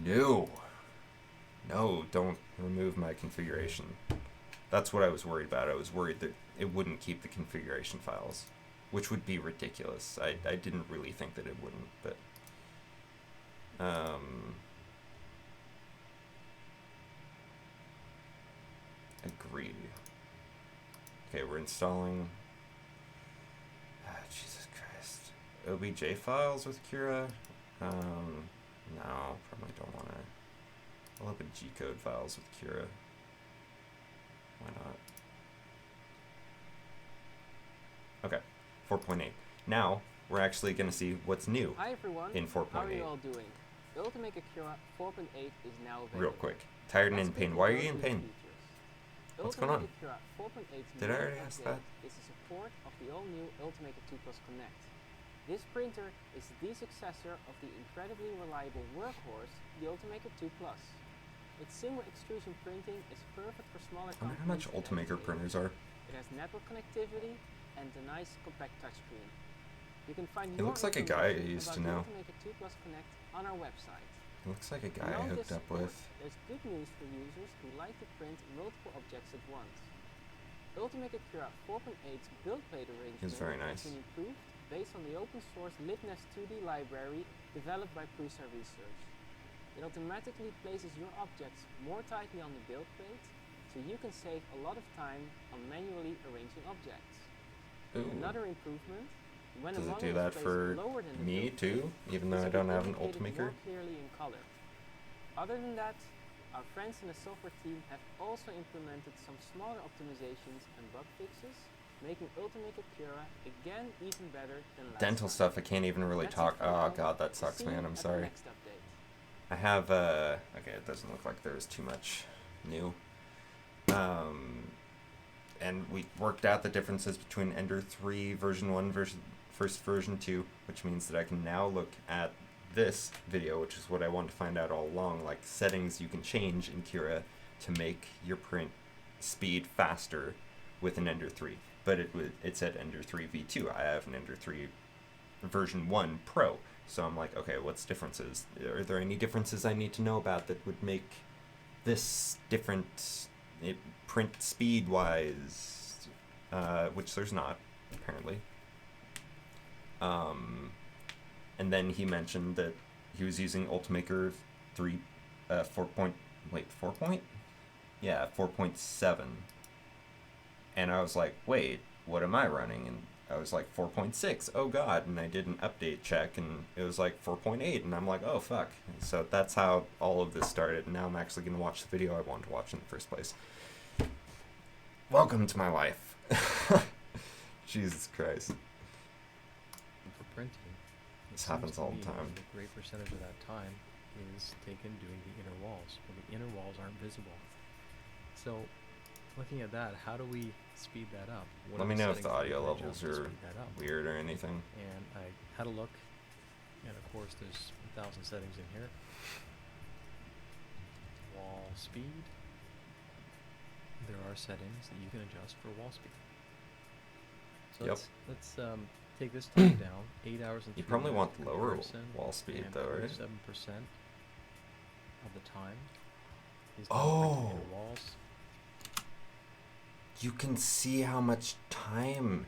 No, don't remove my configuration. That's what I was worried about. I was worried that it wouldn't keep the configuration files, which would be ridiculous. I didn't really think that it wouldn't, but agreed. Okay, we're installing Jesus Christ. OBJ files with Cura. No, probably don't want to. I'll open G-code files with Cura. Why not? Okay, 4.8. Now, we're actually going to see what's new Hi everyone, in 4.8. how are you all doing? The Ultimaker Cura 4.8 is now available. Real quick. Tired and in Let's pain. quickly Why are go you in through the pain? features. What's going on? Ultimaker Cura 4.8's Did I main already ask update that? is the support of the all-new Ultimaker 2 Plus Connect. This printer is the successor of the incredibly reliable workhorse, the Ultimaker 2 Plus. Its single extrusion printing is perfect for smaller I wonder companies how much and Ultimaker educators. printers are. It has network connectivity and a nice compact touchscreen. You can find It more looks like a guy I information used to about know. the Ultimaker 2 Plus Connect on our website. It looks like a guy I Beyond hooked this up support, with. there's good news for users who like to print multiple objects at once. Ultimaker Cura 4.8's build plate arrangement very nice. has been improved based on the open source LibNest 2D library developed by Prusa Research. It automatically places your objects more tightly on the build plate, so you can save a lot of time on manually arranging objects. Ooh. Another improvement, when Does a it model do is that placed for lower than the me build too? plate, Even this though I will don't be have an indicated Ultimaker? more clearly in color. Other than that, our friends in the software team have also implemented some smaller optimizations and bug fixes, making Ultimaker Cura again even better than last Dental time. stuff, I can't even really That's it talk. for Oh now. god, that See sucks, you man. I'm at the sorry. next update. I have, okay, it doesn't look like there's too much new. And we worked out the differences between Ender 3 version 1 versus version 2, which means that I can now look at this video, which is what I wanted to find out all along, like settings you can change in Cura to make your print speed faster with an Ender 3. But it said Ender 3 V2. I have an Ender 3 version 1 Pro. So I'm like, okay, what's differences? Are there any differences I need to know about that would make this different print speed-wise? Which there's not, apparently. And then he mentioned that he was using Ultimaker 4 point? Yeah, 4.7. And I was like, wait, what am I running? And I was like, 4.6, oh god, and I did an update check, and it was like 4.8, and I'm like, oh fuck. And so that's how all of this started, and now I'm actually going to watch the video I wanted to watch in the first place. Welcome to my life. Jesus Christ. For printing, it This seems happens to all me the time. that a great percentage of that time is taken doing the inner walls. Well, the inner walls aren't visible. So, looking at that, how do we speed that up? What Let are me the know if the settings we audio can levels adjust to are speed that up? weird or anything. And I had a look, and of course there's 1,000 settings in here. Wall speed. There are settings that you can adjust for wall speed. So Yep. let's take this time down. 8 hours and 3 You probably minutes want for lower comparison, wall speed and though, right? 47% of the time is done printing Oh. inner walls. You can see how much time.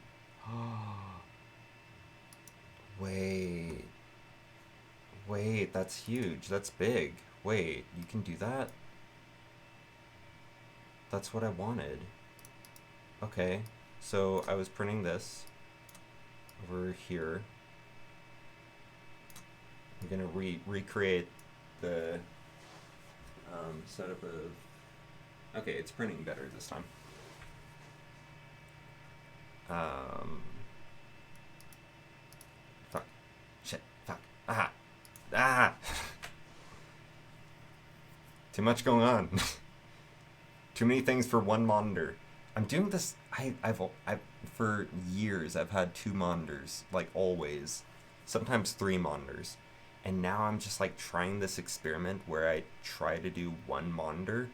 Wait. Wait, that's huge. That's big. Wait, you can do that? That's what I wanted. Okay, so I was printing this over here. I'm gonna recreate the setup of. Okay, it's printing better this time. Fuck. Shit. Fuck. Ah! Too much going on. Too many things for one monitor. I'm doing this. I've for years I've had 2 monitors, like always. Sometimes 3 monitors. And now I'm just like trying this experiment where I try to do 1 monitor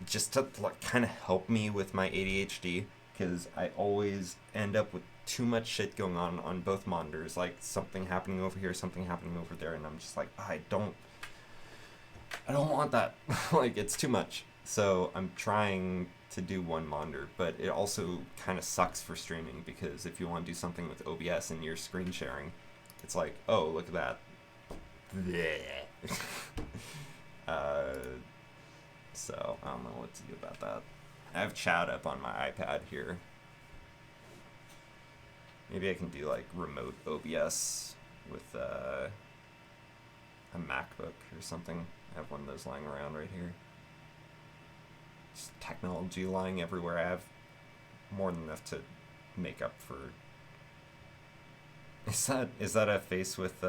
just to like kind of help me with my ADHD, because I always end up with too much shit going on both monitors, like something happening over here, something happening over there, and I'm just like, I don't want that. Like, it's too much. So I'm trying to do 1 monitor, but it also kind of sucks for streaming, because if you want to do something with OBS and you're screen sharing, it's like, oh, look at that. So I don't know what to do about that. I have chat up on my iPad here. Maybe I can do like remote OBS with a MacBook or something. I have one of those lying around right here. Just technology lying everywhere. I have more than enough to make up for. Is that a face with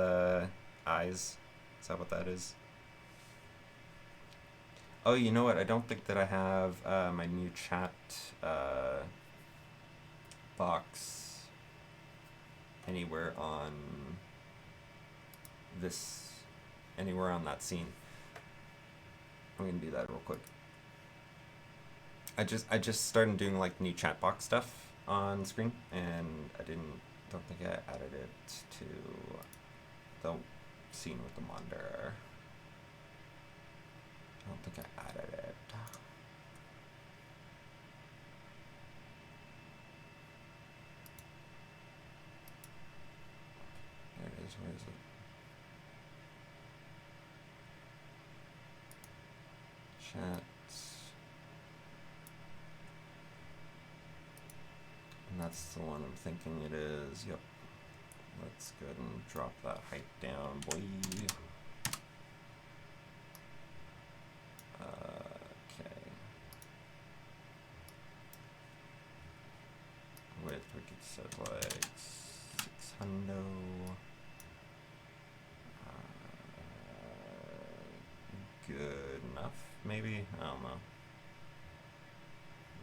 eyes? Is that what that is? Oh, you know what? I don't think that I have my new chat box anywhere on that scene. I'm gonna do that real quick. I just started doing like new chat box stuff on screen, and don't think I added it to the scene with the monitor. I don't think I added it. There it is. Where is it? Chats. And that's the one I'm thinking it is. Yep. Let's go ahead and drop that height down, boy. Okay. Width, we could set like 600. Good enough, maybe? I don't know.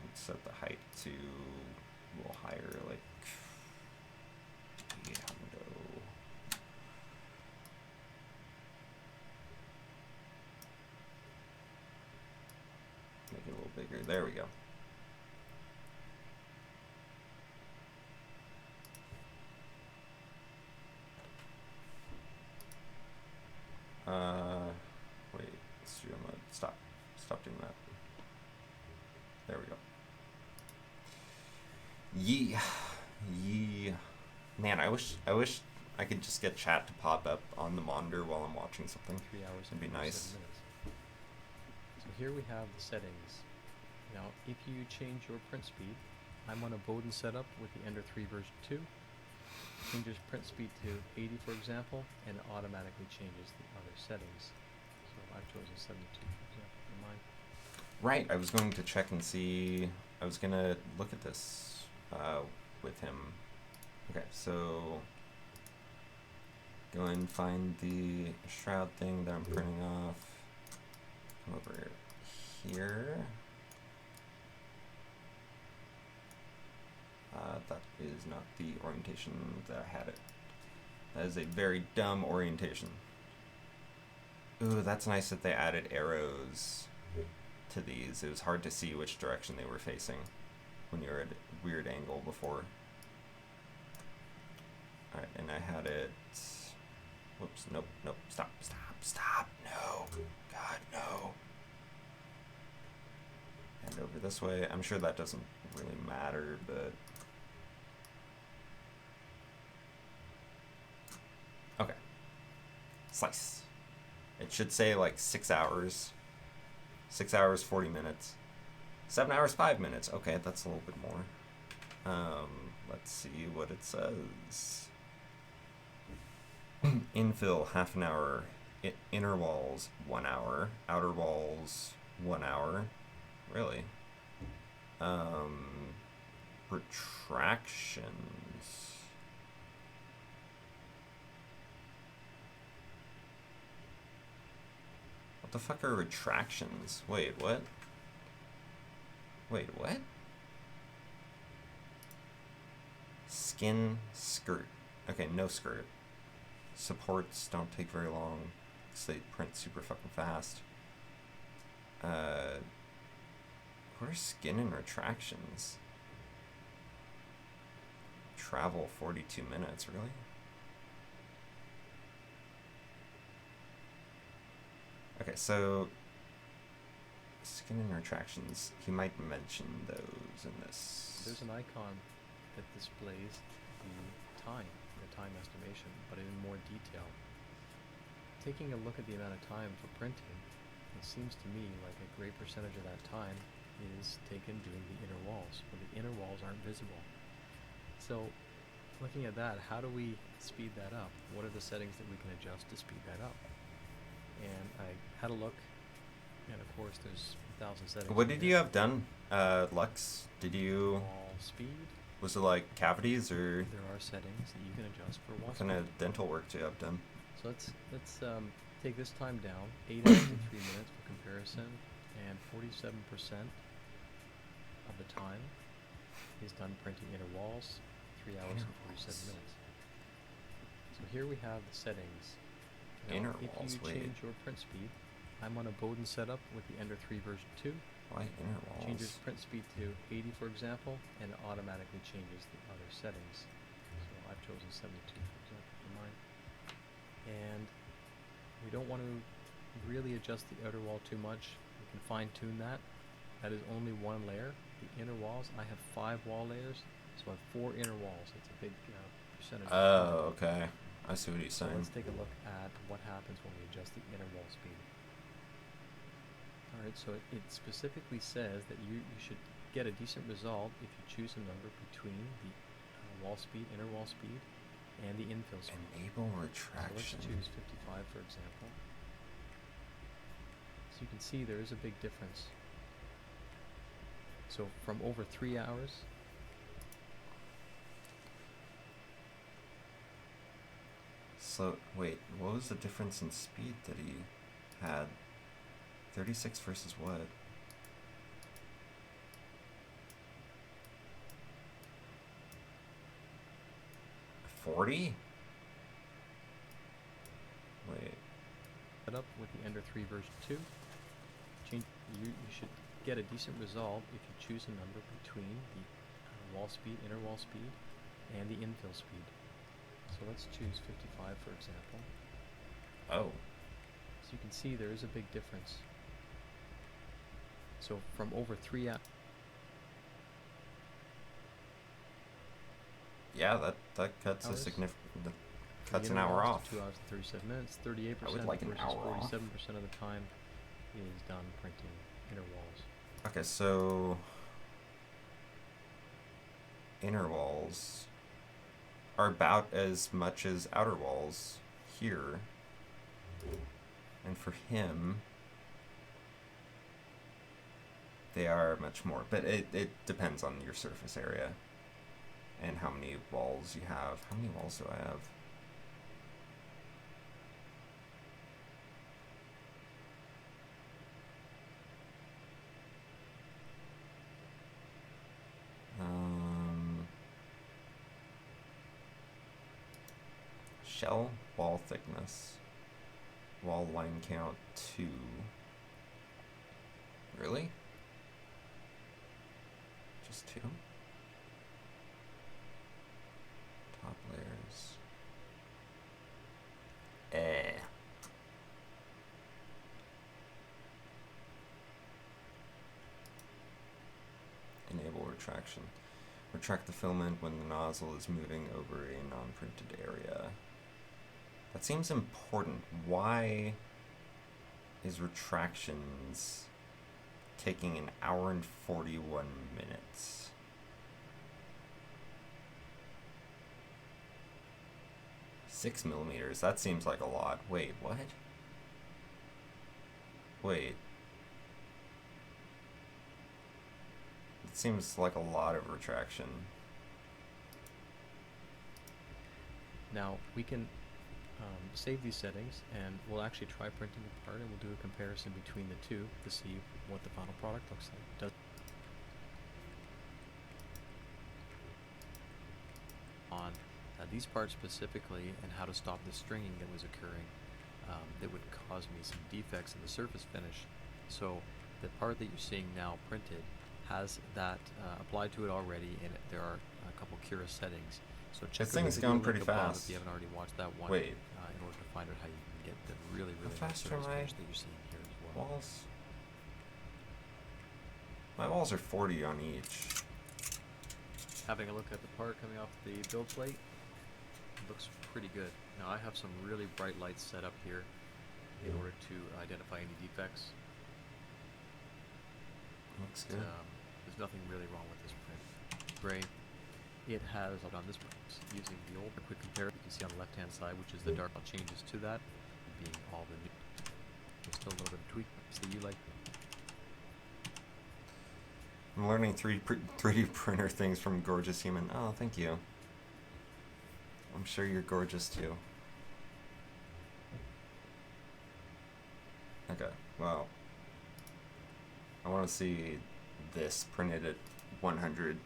Let's set the height to a little higher, like 800. Make it a little bigger. There we go. Wait, studio mode. Stop doing that. There we go. Yee. Man, I wish I could just get chat to pop up on the monitor while I'm watching something. 3 hours It'd be and nice. 47 minutes. So here we have the settings. Now, if you change your print speed, I'm on a Bowden setup with the Ender 3 version 2. Changes print speed to 80, for example, and it automatically changes the other settings. So I've chosen 72, for example, in mine. Right, I was going to check and see. I was gonna look at this with him. Okay, so go and find the shroud thing that I'm printing off. Come over here. That is not the orientation that I had it. That is a very dumb orientation. Ooh, that's nice that they added arrows to these. It was hard to see which direction they were facing when you were at a weird angle before. Alright, and I had it... Whoops, nope, stop, no, God, no. head over this way. I'm sure that doesn't really matter, but... Okay. Slice. It should say like 6 hours. 6 hours, 40 minutes. 7 hours, 5 minutes. Okay, that's a little bit more. Let's see what it says. Infill, half an hour. Inner walls, 1 hour. Outer walls, 1 hour. Really? Retractions. What the fuck are retractions? Wait, what? Wait, what? Skin skirt. Okay, no skirt. Supports don't take very long, because they print super fucking fast. What are skin and retractions? Travel 42 minutes, really? Okay, so skin and retractions, he might mention those in this. There's an icon that displays the time estimation, but in more detail. Taking a look at the amount of time for printing, it seems to me like a great percentage of that time is taken doing the inner walls, but the inner walls aren't visible. So, looking at that, how do we speed that up? What are the settings that we can adjust to speed that up? And I had a look, and of course there's 1,000 settings. What did you have done, Lux? Did you... Wall speed. Was it like cavities, or There are settings that you can adjust for wall what kind speed. of dental work do you have done? So let's take this time down, 8 hours and 3 minutes for comparison, and 47% of the time is done printing inner walls, 3 hours and 47 minutes. So here we have the settings. Now, Inner if walls, you wait. change your print speed, I'm on a Bowden setup with the Ender 3 version 2. Why inner walls? Changes print speed to 80, for example, and automatically changes the other settings. So I've chosen 72, for example, for mine. And we don't want to really adjust the outer wall too much. We can fine tune that. That is only one layer. The inner walls, I have 5 wall layers, so I have 4 inner walls. It's a big percentage. Oh, okay. I see what he's So saying. let's take a look at what happens when we adjust the inner wall speed. Alright, so it specifically says that you should get a decent result if you choose a number between the wall speed, inner wall speed, and the infill speed. Enable So let's retraction. choose 55, for example. So you can see there is a big difference. So from over 3 hours, So wait, what was the difference in speed that he had? 36 versus what? 40? Wait. set up with the Ender 3 version 2. You should get a decent result if you choose a number between the wall speed, inner wall speed, and the infill speed. So let's choose 55, for example. Oh. So you can see there is a big difference. So from over 3 hours. Yeah, that cuts a Hours? significant... That cuts an hour off. 2 hours and 37 minutes. 38% I would like an versus hour off. 47% of the time is done printing inner walls. Okay, so... Inner walls are about as much as outer walls here. And for him, they are much more. But it depends on your surface area and how many walls you have. How many walls do I have? Shell wall thickness. Wall line count 2. Really? Just 2? Top layers. retraction. Retract the filament when the nozzle is moving over a non-printed area. That seems important. Why is retractions taking an hour and 41 minutes? Six millimeters. That seems like a lot. Wait, what? Wait. It seems like a lot of retraction. Now we can save these settings, and we'll actually try printing the part, and we'll do a comparison between the two to see what the final product looks like. On these parts specifically, and how to stop the stringing that was occurring that would cause me some defects in the surface finish. So the part that you're seeing now printed has that applied to it already, and there are a couple Cura settings. So check This out the thing's video going link pretty above fast. if you haven't already watched that one. Wait. In order to find out how you can get the really, really How nice fast surface are my finish that you're seeing here as well. walls? My walls are 40 on each. Having a look at the part coming off the build plate, it looks pretty good. Now I have some really bright lights set up here in order to identify any defects. Looks But, good. there's nothing really wrong with this print. Gray. It has on this print using the old quick compare. You can see on the left hand side, which is the dark changes to that, being all the new. There's still a little bit of tweak that you like. I'm learning 3D printer things from Gorgeous Human. Oh, thank you. I'm sure you're gorgeous too. Okay, well, I want to see this printed at 100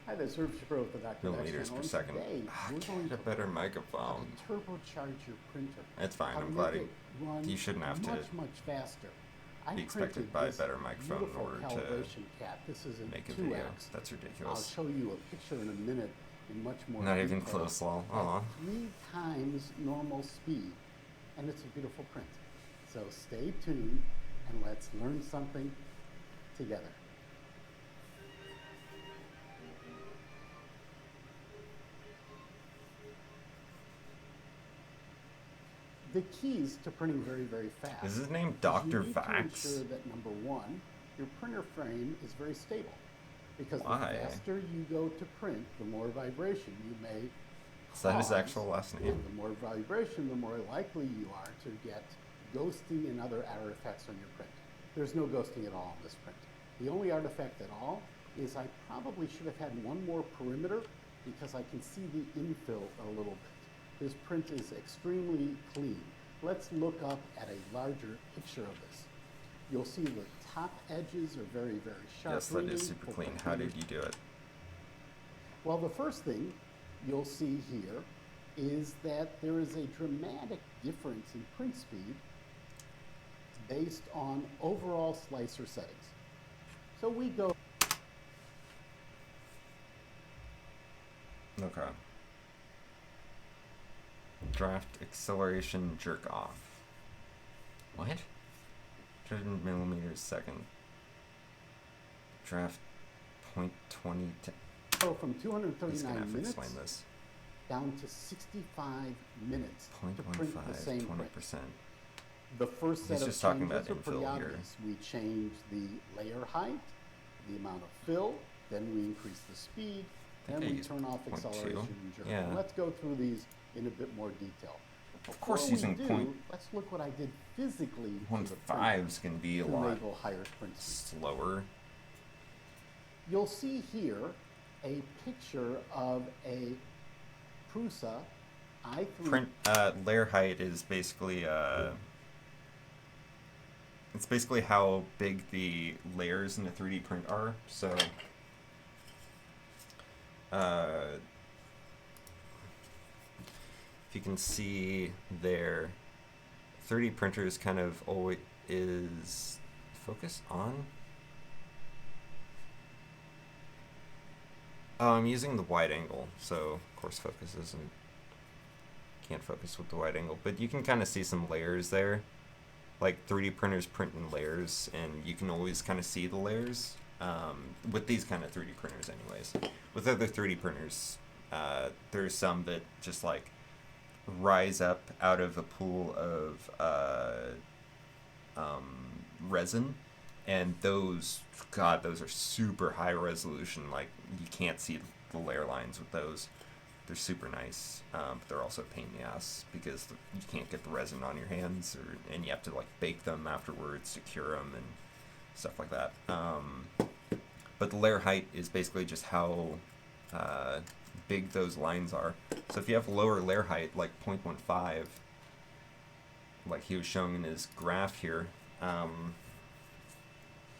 Hi, this is Herb Shapiro with the Dr. millimeters per second. Today, we're going Get a to better learn how microphone. to turbocharge your printer. It's fine. How to I'm make glad it run you shouldn't have to much faster. I be expected printed by a this better microphone in beautiful order to calibration cap. This is in make a 2x. video. That's I'll ridiculous. show you a picture in a minute in much more Not even detail. close, lol. At Aw. 3 times normal speed, and it's a beautiful print. So stay tuned and let's learn something together. The keys to printing very fast. Is his name is Dr. You need to Vax? ensure that number one, your printer frame is very stable. Because Why? the faster you go to print, the more vibration you may Is that his cause. actual last name? And the more vibration, the more likely you are to get ghosting and other artifacts on your print. There's no ghosting at all on this print. The only artifact at all is I probably should have had one more perimeter because I can see the infill a little bit. This print is extremely clean. Let's look up at a larger picture of this. You'll see the top edges are very sharp. Yes, that reading is super for clean. How printers. did you do it? Well, the first thing you'll see here is that there is a dramatic difference in print speed based on overall slicer settings. So we go. Okay. Draft acceleration jerk off. What? 100 millimeters second. Draft 0.20 Go from He's gonna 239 have to minutes explain this. down to 65 minutes to print the 0.15, same print. 20%. The first set He's of just talking changes about are pretty infill here. obvious. We change the layer height, the amount of fill, then we increase the speed, I think then I we used turn off 0.2. acceleration and jerk. Yeah. Let's go through these in a bit more detail. Of course, Before using we do, let's look what I did physically to the printer 0.5s can be a to lot enable higher print speed. slower. You'll see here a picture of a Prusa i3 Print layer height is basically it's basically how big the layers in a 3D print are. So if you can see there, 3D printers kind of always is focus on. Oh, I'm using the wide angle, so of course focus isn't. Can't focus with the wide angle, but you can kind of see some layers there. Like 3D printers print in layers, and you can always kind of see the layers with these kind of 3D printers anyways. With other 3D printers, there's some that just like rise up out of a pool of resin, and those are super high resolution. Like, you can't see the layer lines with those. They're super nice, but they're also a pain in the ass because you can't get the resin on your hands, and you have to like bake them afterwards to cure them and stuff like that. But the layer height is basically just how big those lines are. So if you have lower layer height, like 0.15, like he was showing in his graph here,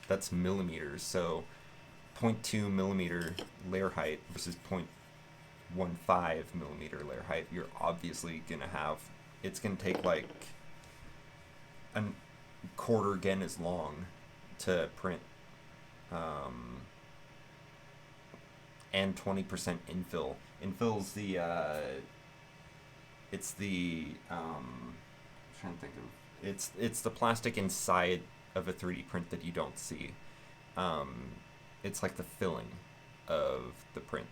that's millimeters. So 0.2 millimeter layer height versus 0.15 millimeter layer height, you're obviously gonna have, it's gonna take like a quarter again as long to print, and 20% infill. Infill's the it's the I'm trying to think of, it's the plastic inside of a 3D print that you don't see. It's like the filling of the print.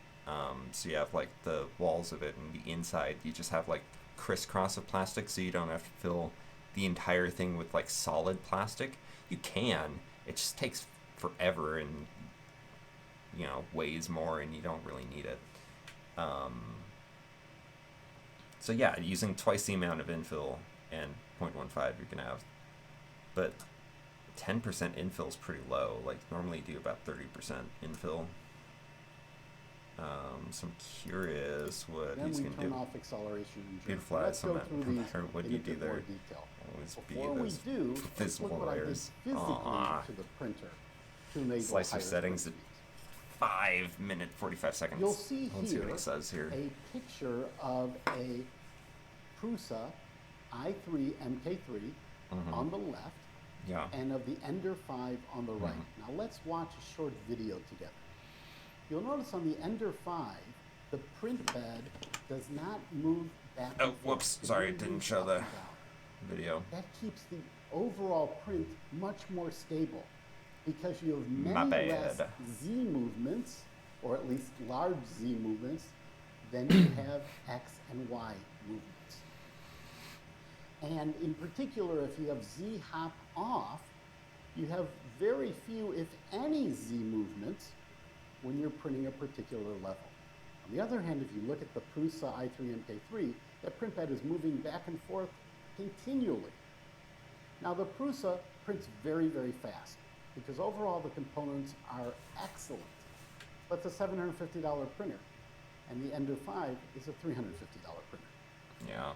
So you have like the walls of it, and the inside you just have like crisscross of plastic, so you don't have to fill the entire thing with like solid plastic. You can, it just takes forever and, you know, weighs more, and you don't really need it. So yeah, using twice the amount of infill and 0.15 you're gonna have, but 10% infill is pretty low. Like, normally you do about 30% infill. So I'm curious what Then he's we gonna turn do. off acceleration and jerk. Beautiful Let's go cement. through these What do in you a do bit more there? detail. Always be Before we those do, let's visible look what I did layers. physically Aw. to the printer to enable Slicer higher settings print at speeds. 5 minute 45 seconds. You'll see Let's see what here he says here. a picture of a Prusa i3 MK3 on the left Yeah. and of the Ender 5 on the right. Now let's watch a short video together. You'll notice on the Ender 5, the print bed does not move back and Oh, forth. whoops. It Sorry, only didn't moves show up the and down. video. That keeps the overall print much more stable because you have My many less bad. Z movements, or at least large Z movements, than you have X and Y movements. And in particular, if you have Z hop off, you have very few, if any, Z movements when you're printing a particular level. On the other hand, if you look at the Prusa i3 MK3, that print bed is moving back and forth continually. Now the Prusa prints very, very fast because overall the components are excellent. But it's a $750 printer, and the Ender 5 is a $350 printer. Yeah.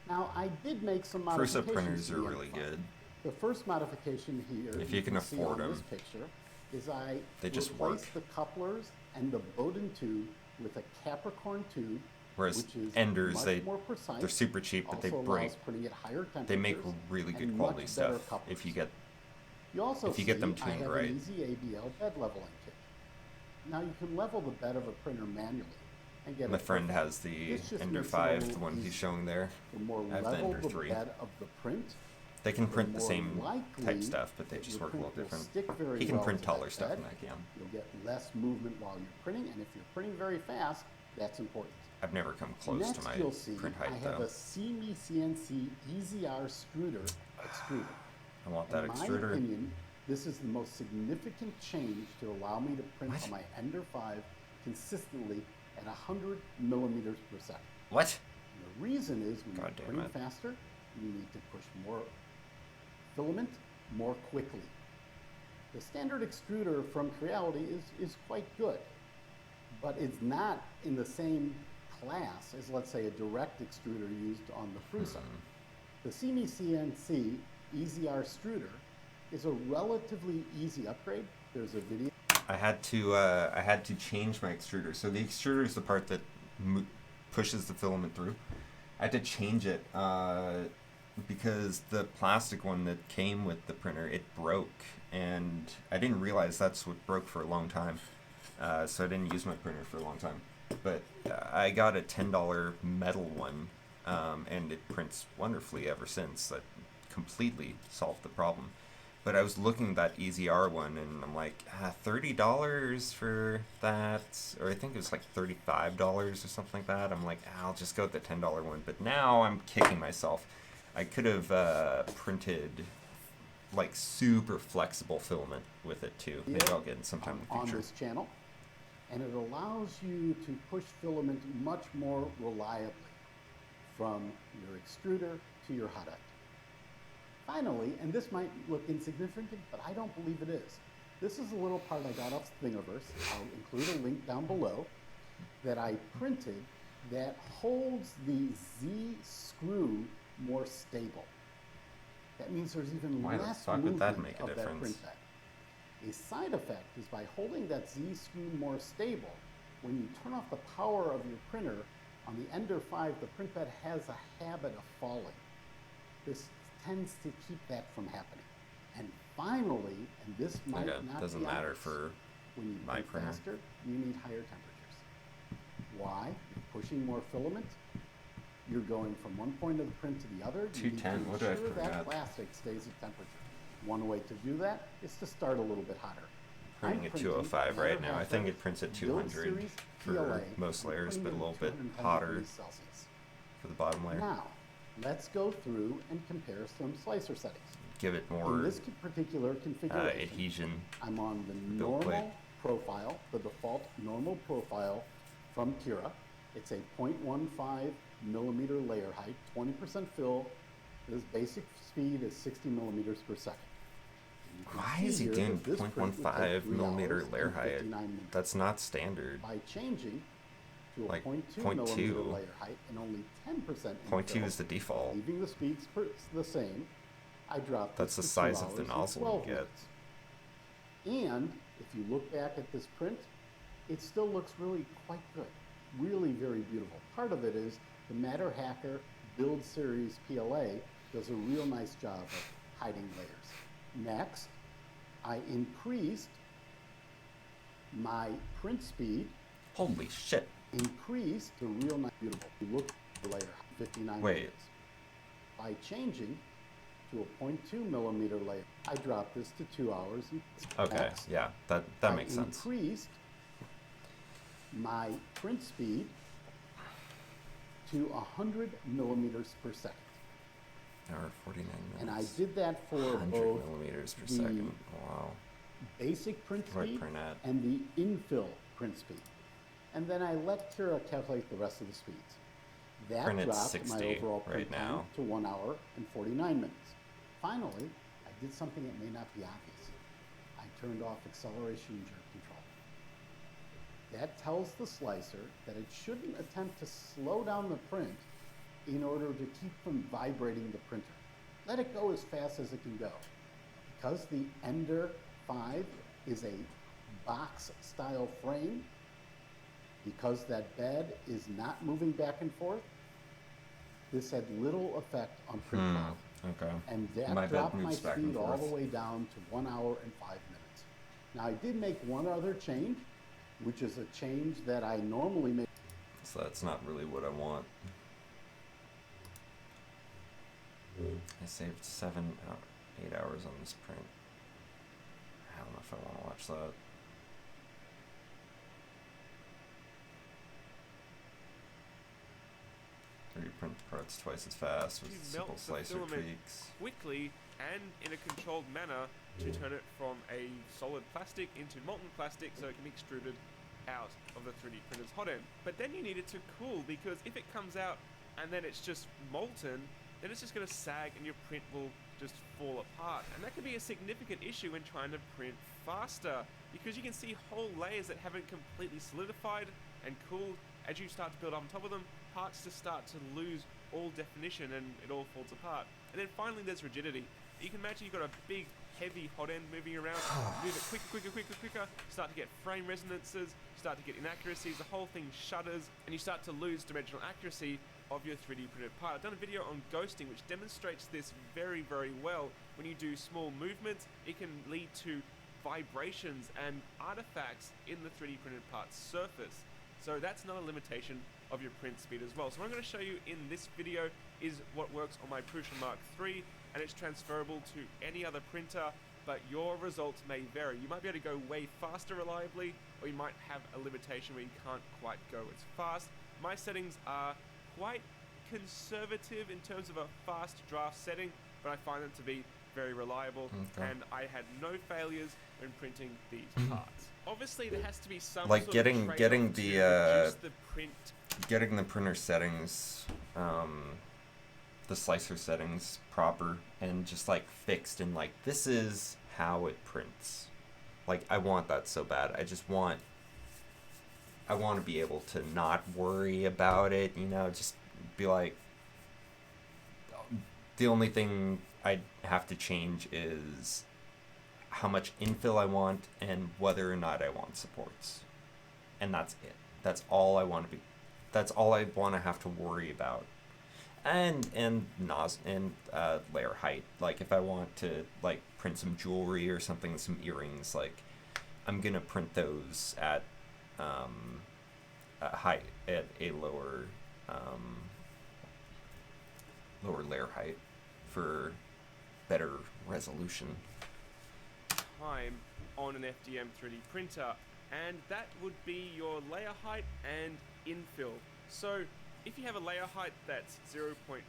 Now I did make some Prusa modifications. printers to are the really Ender 5. good. The first modification here, If you can see afford on this 'em. picture, is I They just replaced work. the couplers and the Bowden tube with a Capricorn tube, Whereas which is Enders, much they more precise. they're super cheap, but they also break. allows printing at higher temperatures. They make really good and quality much better stuff if you couplers. get. You also if you get them see I tuned have right. an easy ABL bed leveling kit. Now you can level the bed of a printer manually and get My it friend perfect. has the This just Ender makes it a 5, the little one he's easier. showing there. The more I have the level Ender the 3. bed of the print, They can print the more same likely type stuff, but they that just your work a little print will different. stick very He can well print to that taller stuff bed. than I can. You'll get less movement while you're printing, and if you're printing very fast, that's important. I've never come close Next, to my you'll see print I height have though. a CME CNC EZR extruder. I want that In my extruder. opinion, this is the most significant change to allow me to print What? on my Ender 5 consistently at 100 millimeters per second. What? And the reason is when God you're damn printing it. faster, you need to push more filament more quickly. The standard extruder from Creality is quite good, but it's not in the same class as, let's say, a direct extruder used on the Prusa. The CME CNC EZR extruder is a relatively easy upgrade. There's a video. I had to change my extruder. So the extruder is the part that pushes the filament through. I had to change it because the plastic one that came with the printer, it broke, and I didn't realize that's what broke for a long time. So I didn't use my printer for a long time. But I got a $10 metal one, and it prints wonderfully ever since. That completely solved the problem. But I was looking at that Easy R one, and I'm like, $30 for that, or I think it was like $35 or something like that. I'm like, I'll just go with the $10 one. But now I'm kicking myself. I could have printed like super flexible filament with it too. Maybe I'll get it sometime in the on future. this channel, and it allows you to push filament much more reliably from your extruder to your hot end. Finally, and this might look insignificant, but I don't believe it is. This is a little part I got off Thingiverse. I'll include a link down below that I printed that holds the Z screw more stable. That means there's even Why the less fuck would movement that make a of that difference? print bed. A side effect is by holding that Z screw more stable, when you turn off the power of your printer on the Ender 5, the print bed has a habit of falling. This tends to keep that from happening. And finally, and this might Okay, not doesn't be matter obvious, for when you my print printer. faster, you need higher temperatures. Why? You're pushing more filament. You're going from one point of the print to the other. You need to 210, what do I ensure put that at? plastic stays at temperature. One way to do that is to start a little bit hotter. Printing I'm at printing 205 right now. I another think half it prints at Build 200 Series for PLA, most I'm layers, putting but a it little at bit 210 hotter degrees Celsius. for the bottom layer. Now, let's go through and compare some slicer settings. Give it In more this particular configuration, adhesion. I'm on the build plate. normal profile, the default normal profile from Cura. It's a 0.15 millimeter layer height, 20% fill. This basic speed is 60 millimeters per second. You can Why see is he here doing that this print would take 0.15 3 millimeter hours layer and height? 59 minutes. That's not standard. By changing to a Like 0.2 0.2. millimeter layer height and only 10% 0.2 infill, is the default. leaving the speeds the same, I dropped That's this the to size 2 of the hours and nozzle 12 you get. minutes. And if you look back at this print, it still looks really quite good. Really very beautiful. Part of it is the Matter Hacker Build Series PLA does a real nice job of hiding layers. Next, I increased my print speed, Holy shit. increased to real nice, beautiful. You look at the layer, 59 Wait. minutes. By changing to a 0.2 millimeter layer, I dropped this to 2 hours. And Okay, next, yeah, that I makes sense. increased my print speed to 100 millimeters per second. Or 49 minutes. And I did that for 100 both millimeters per the second. Wow. basic print What do I speed print at? and the infill print speed. And then I let Cura calculate the rest of the speeds. That Print at dropped 60 my overall print right time now. to 1 hour and 49 minutes. Finally, I did something that may not be obvious. I turned off acceleration and jerk control. That tells the slicer that it shouldn't attempt to slow down the print in order to keep from vibrating the printer. Let it go as fast as it can go. Because the Ender 5 is a box style frame, because that bed is not moving back and forth, this had little effect on print quality. Okay. And that My bed dropped my moves back and speed all the forth. way down to 1 hour and 5 minutes. Now I did make one other change, which is a change that I normally make. So that's not really what I want. I saved 8 hours on this print. I don't know if I want to watch that. Three print parts twice as fast with You simple melt the slicer filament tweaks. quickly and in a controlled manner to turn it from a solid plastic into molten plastic so it can be extruded out of the 3D printer's hot end. But then you need it to cool, because if it comes out and then it's just molten, then it's just going to sag and your print will just fall apart. And that can be a significant issue when trying to print faster, because you can see whole layers that haven't completely solidified and cooled. As you start to build on top of them, parts just start to lose all definition and it all falls apart. And then finally there's rigidity. You can imagine you've got a big heavy hot end moving around, move it quicker, start to get frame resonances, start to get inaccuracies, the whole thing shudders, and you start to lose dimensional accuracy of your 3D printed part. I've done a video on ghosting which demonstrates this very, very well. When you do small movements, it can lead to vibrations and artifacts in the 3D printed part's surface. So that's another limitation of your print speed as well. So what I'm going to show you in this video is what works on my Prusa Mark III, and it's transferable to any other printer but your results may vary. You might be able to go way faster reliably, or you might have a limitation where you can't quite go as fast. My settings are quite conservative in terms of a fast draft setting, but I find them to be very reliable, Okay. and I had no failures when printing these parts. Obviously, there has to be some Like sort getting- of trade-off getting to the, reduce the print. Getting the printer settings, the slicer settings proper and just like fixed and like this is how it prints. Like I want that so bad. I want to be able to not worry about it, you know, just be like the only thing I have to change is how much infill I want and whether or not I want supports. And that's it. That's all I want to be. That's all I want to have to worry about. And layer height. Like if I want to like print some jewelry or something, some earrings, like I'm gonna print those at height at a lower lower layer height for better resolution. Time on an FDM 3D printer, and that would be your layer height and infill. So if you have a layer height that's 0.15,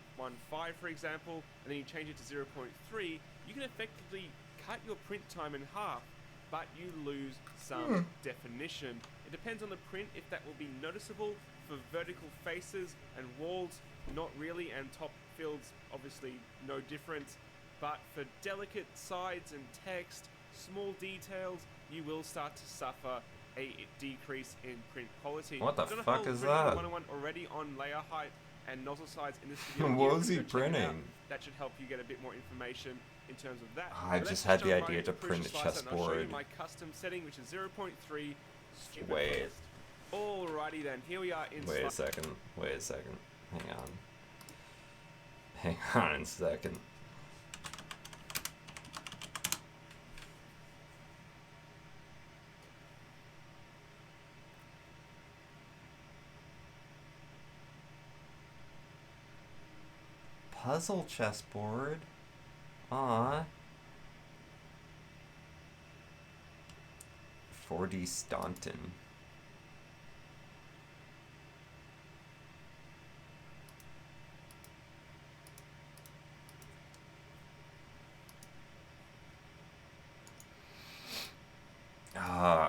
for example, and then you change it to 0.3, you can effectively cut your print time in half, but you lose some definition. It depends on the print if that will be noticeable. For vertical faces and walls, not really, and top fields, obviously no difference. But for delicate sides and text, small details, you will start to suffer a decrease in print quality. What the I've done a fuck whole is printing that? 101 already on layer height and nozzle size in this video. What You was can he go check it out. printing? That should help you get a bit more information in terms of that. I But just let's had the jump right idea into to print a Prusa Slicer, and I'll show you chessboard. my custom setting, which is 0.3. Stupid Wait. fast. Alrighty then, here we are in Wait a Slicer. second. Wait a second. Hang on. Hang on a second. Puzzle chessboard? Ah. 4D Staunton.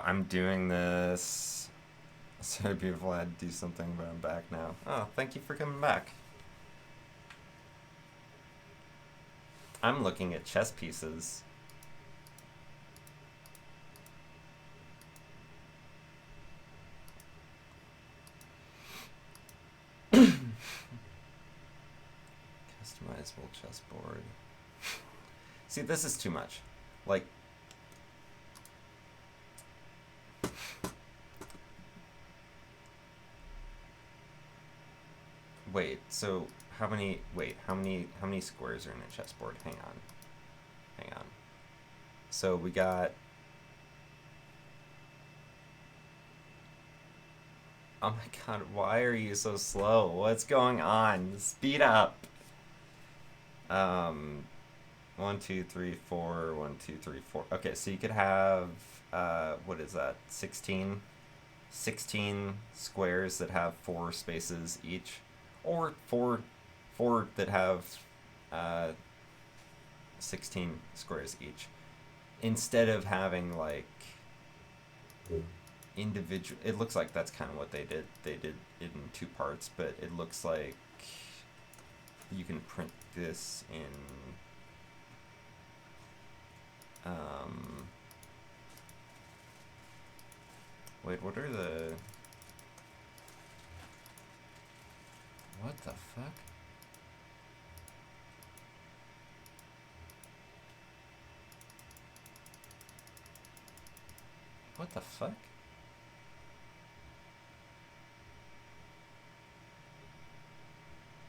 I'm doing this. So beautiful, I had to do something, but I'm back now. Oh, thank you for coming back. I'm looking at chess pieces. Customizable chessboard. See, this is too much. Like, wait, so how many squares are in a chessboard? Hang on. So we got, oh my god, why are you so slow? What's going on? Speed up. 1, 2, 3, 4, 1, 2, 3, 4. Okay, so you could have, what is that, 16 squares that have 4 spaces each, or four that have 16 squares each, instead of having like individual. It looks like that's kind of what they did it in 2 parts, but it looks like you can print this in wait, what are the, what the fuck? What the fuck?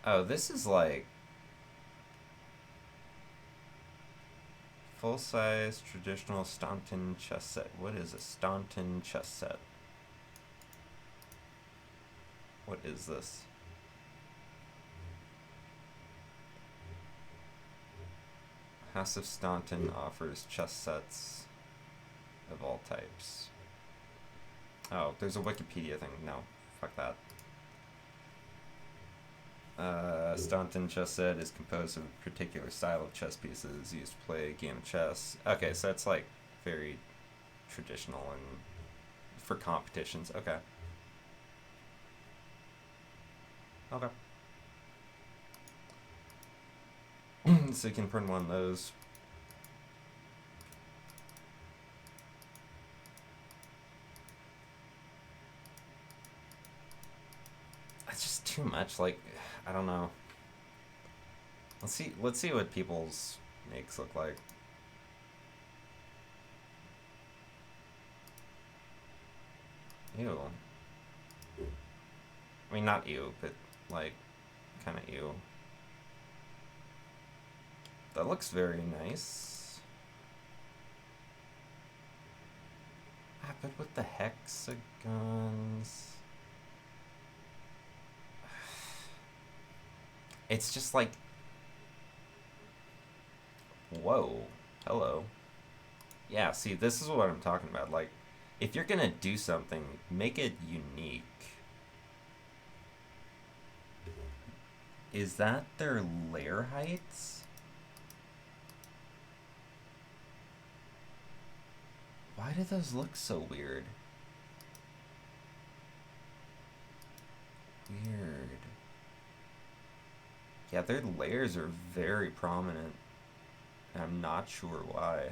Oh, this is like full-size traditional Staunton chess set. What is a Staunton chess set? What is this? House of Staunton offers chess sets of all types. Oh, there's a Wikipedia thing. No, fuck that. Staunton chess set is composed of a particular style of chess pieces used to play a game of chess. Okay, so it's like very traditional and for competitions. Okay. Okay. So you can print one of those. That's just too much. Like, I don't know. Let's see what people's makes look like. Ew. I mean, not ew, but like, kind of ew. That looks very nice. Ah, but with the hexagons... It's just like... Whoa. Hello. Yeah, see, this is what I'm talking about. Like, if you're gonna do something, make it unique. Is that their layer heights? Why do those look so weird? Weird. Yeah, their layers are very prominent. And I'm not sure why.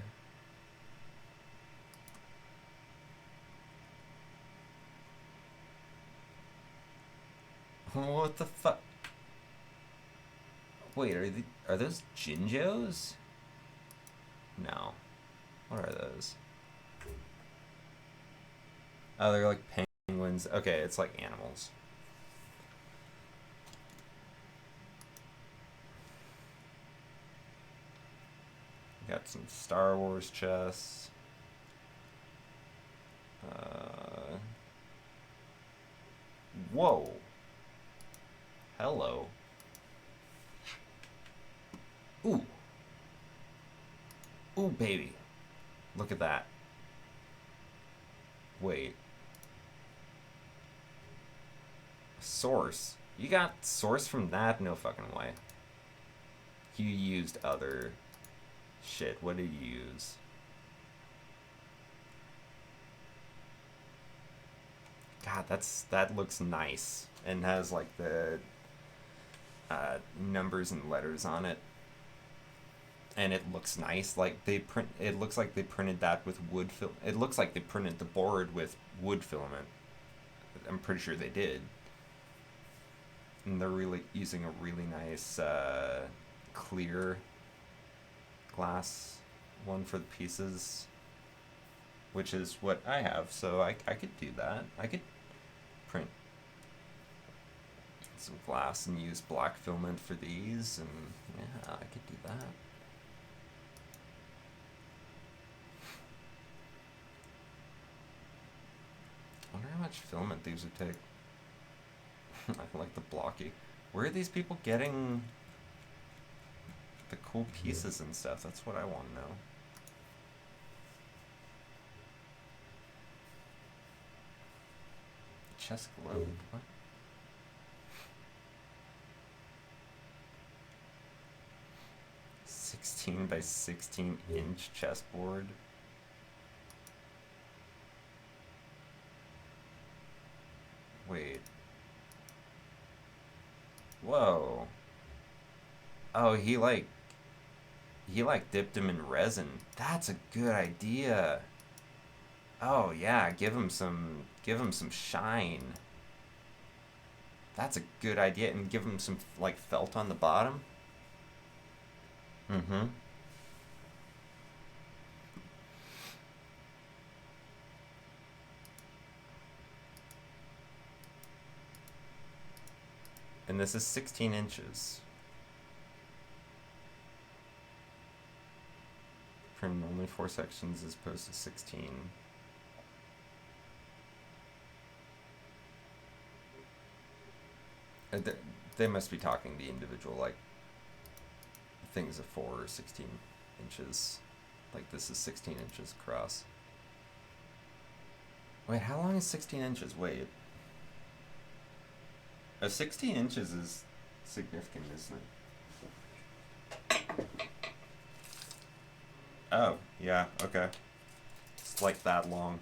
What the fuck? Wait, are those Jinjos? No. What are those? Oh, they're like penguins. Okay, it's like animals. Got some Star Wars chess. Whoa. Hello. Ooh. Ooh, baby. Look at that. Wait. Source. You got source from that? No fucking way. You used other shit. What did you use? God, that looks nice and has like the numbers and letters on it, and it looks nice. Like it looks like they printed that with wood it looks like they printed the board with wood filament. I'm pretty sure they did, and they're really using a really nice clear glass one for the pieces, which is what I have. So I could do that. I could print some glass and use black filament for these, and yeah, I could do that. I wonder how much filament these would take. I like the blocky. Where are these people getting the cool pieces and stuff? That's what I want to know. Chess globe. What? $16 by 16-inch chessboard. Wait. Whoa. Oh, he dipped him in resin. That's a good idea. Oh yeah, give him some shine. That's a good idea, and give him some like felt on the bottom. Mm-hmm. And this is 16 inches. Printed only 4 sections as opposed to 16. They must be talking the individual, like, things of 4 or 16. inches. Like this is 16 inches across. Wait, how long is 16 inches? Wait. 16 inches is significant, isn't it? Oh, yeah, okay. It's like that long.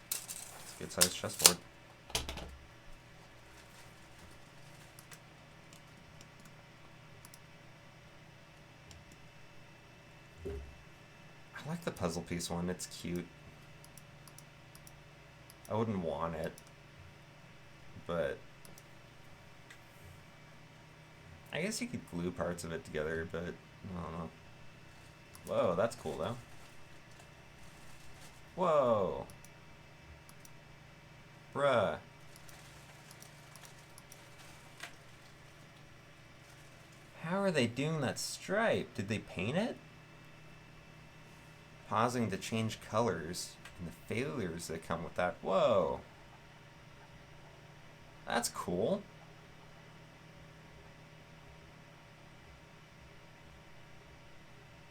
It's a good sized chessboard. I like the puzzle piece one, it's cute. I wouldn't want it, but I guess you could glue parts of it together, but I don't know. Whoa, that's cool though. Whoa. Bruh. How are they doing that stripe? Did they paint it? Pausing to change colors and the failures that come with that. Whoa. That's cool.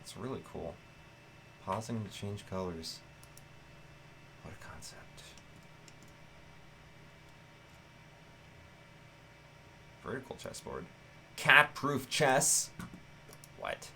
It's really cool. Pausing to change colors. What a concept. Vertical chessboard. Cat-proof chess. What?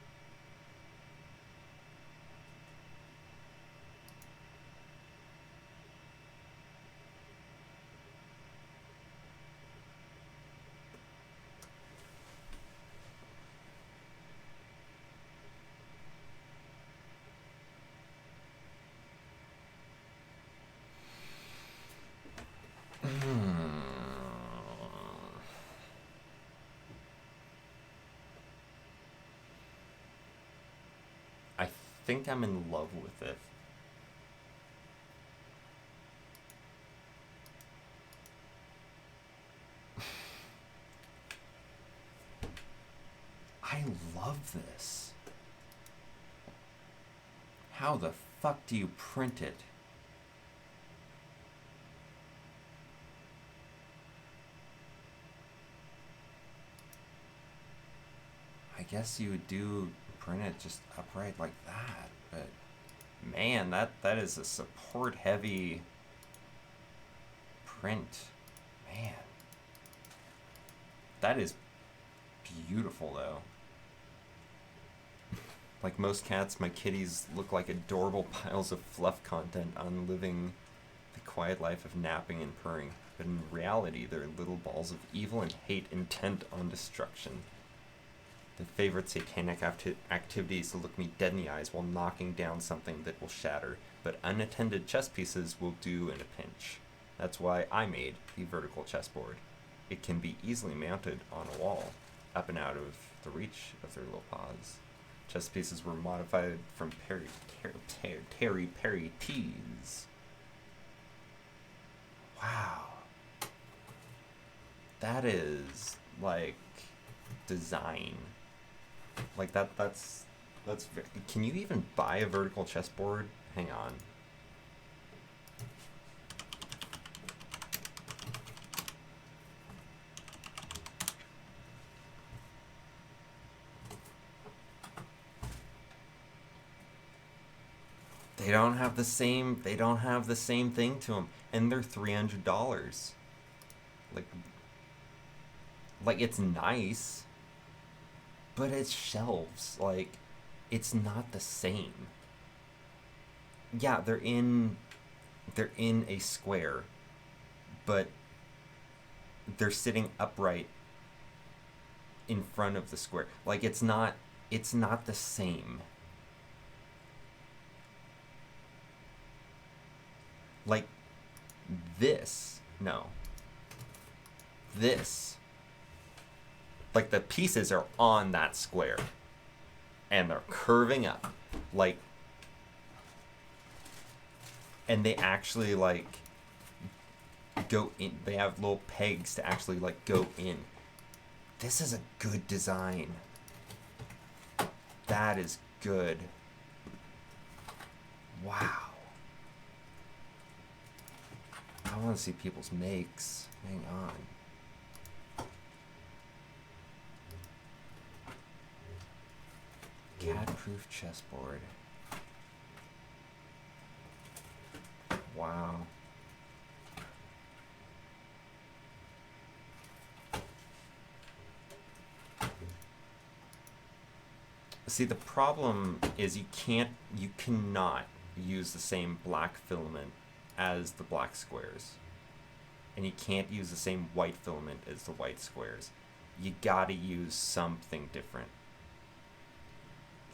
I think I'm in love with it. I love this. How the fuck do you print it? I guess you would print it just upright like that, but man, that is a support heavy print. Man. That is beautiful though. Like most cats, my kitties look like adorable piles of fluff content on living the quiet life of napping and purring, but in reality they're little balls of evil and hate intent on destruction. The favorite satanic activity is to look me dead in the eyes while knocking down something that will shatter, but unattended chess pieces will do in a pinch. That's why I made the vertical chessboard. It can be easily mounted on a wall, up and out of the reach of their little paws. Chess pieces were modified from Terry Perry teas. Wow. That is, like, design. Like, that's can you even buy a vertical chessboard? Hang on. They don't have the same thing to them, and they're $300. Like it's nice, but it's shelves. Like, it's not the same. Yeah, they're in a square, but they're sitting upright in front of the square. Like, it's not the same. Like this, no. This. Like, the pieces are on that square. And they're curving up. Like, and they actually, like, go in. They have little pegs to actually, like, go in. This is a good design. That is good. Wow. I want to see people's makes. Hang on. CAD-proof chessboard. Wow. See, the problem is you cannot use the same black filament as the black squares. And you can't use the same white filament as the white squares. You gotta use something different.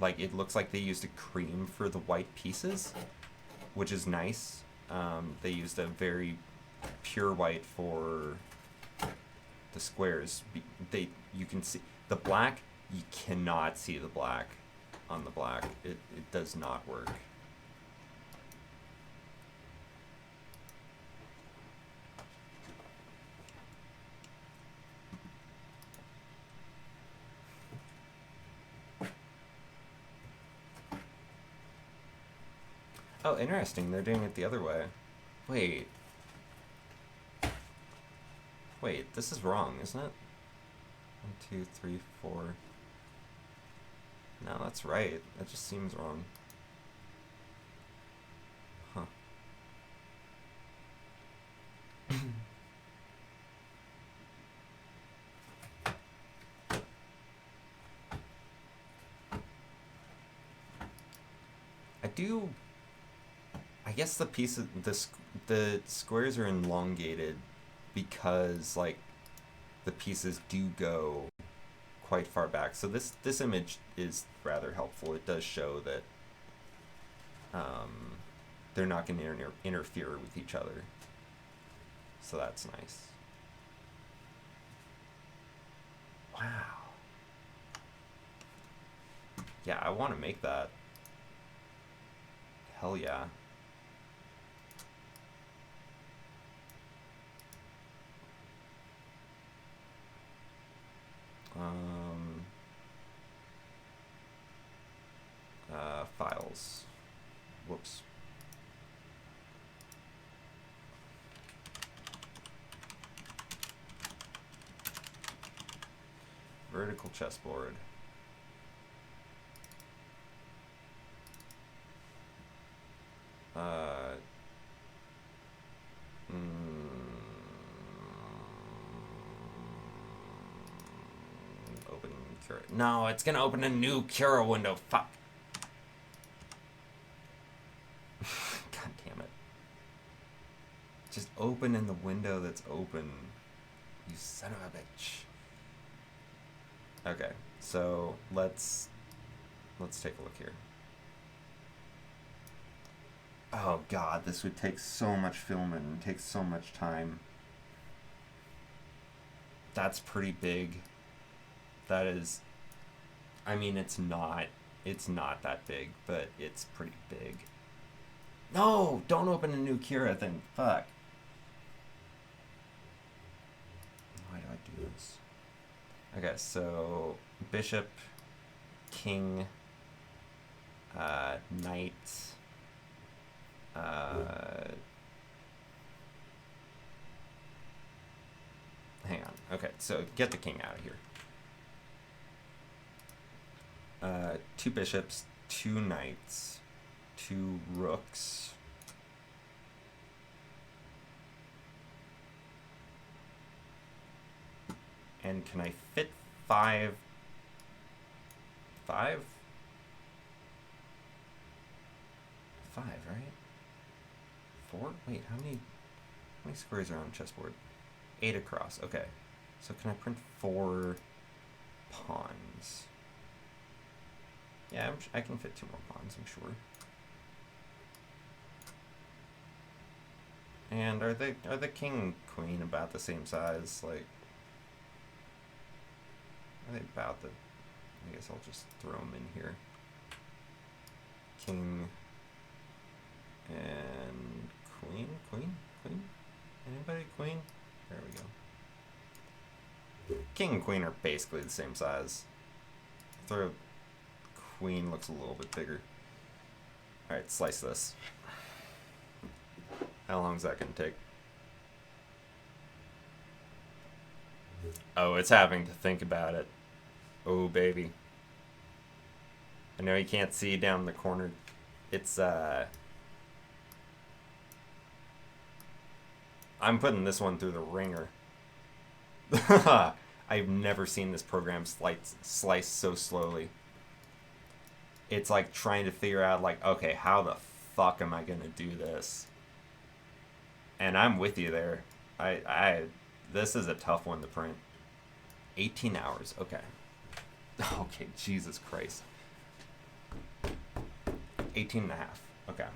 Like, it looks like they used a cream for the white pieces, which is nice. They used a very pure white for the squares. You can see the black. You cannot see the black on the black. It does not work. Oh, interesting. They're doing it the other way. Wait. Wait, this is wrong, isn't it? 1, 2, 3, 4. No, that's right. That just seems wrong. Huh. I guess the pieces, the squares are elongated because, like, the pieces do go quite far back. So this image is rather helpful. It does show that they're not going to interfere with each other. So that's nice. Wow. Yeah, I want to make that. Hell yeah. Files. Whoops. Vertical chessboard. Open Cura. No, it's gonna open a new Cura window. Fuck. God damn it. Just open in the window that's open. You son of a bitch. Okay, so let's take a look here. Oh god, this would take so much filming and take so much time. That's pretty big. That is, I mean, it's not that big, but it's pretty big. No, don't open a new Cura thing. Fuck. Why do I do this? Okay, so bishop, king, knight, hang on. Okay, so get the king out of here. 2 bishops, 2 knights, 2 rooks. And can I fit 5? 5? 5, right? 4? Wait, how many squares are on chessboard? 8 across. Okay. So can I print 4 pawns? Yeah, I can fit 2 more pawns, I'm sure. And are the king and queen about the same size? Like, are they about the? I guess I'll just throw them in here. King and queen. Anybody queen? There we go. King and queen are basically the same size. Throw queen looks a little bit bigger. All right, slice this. How long is that gonna take? Oh, it's having to think about it. Oh, baby. I know you can't see down the corner. It's, I'm putting this one through the ringer. I've never seen this program slice so slowly. It's like trying to figure out, like, okay, how the fuck am I gonna do this? And I'm with you there. This is a tough one to print. 18 hours, okay. Okay, Jesus Christ. 18 and a half, okay.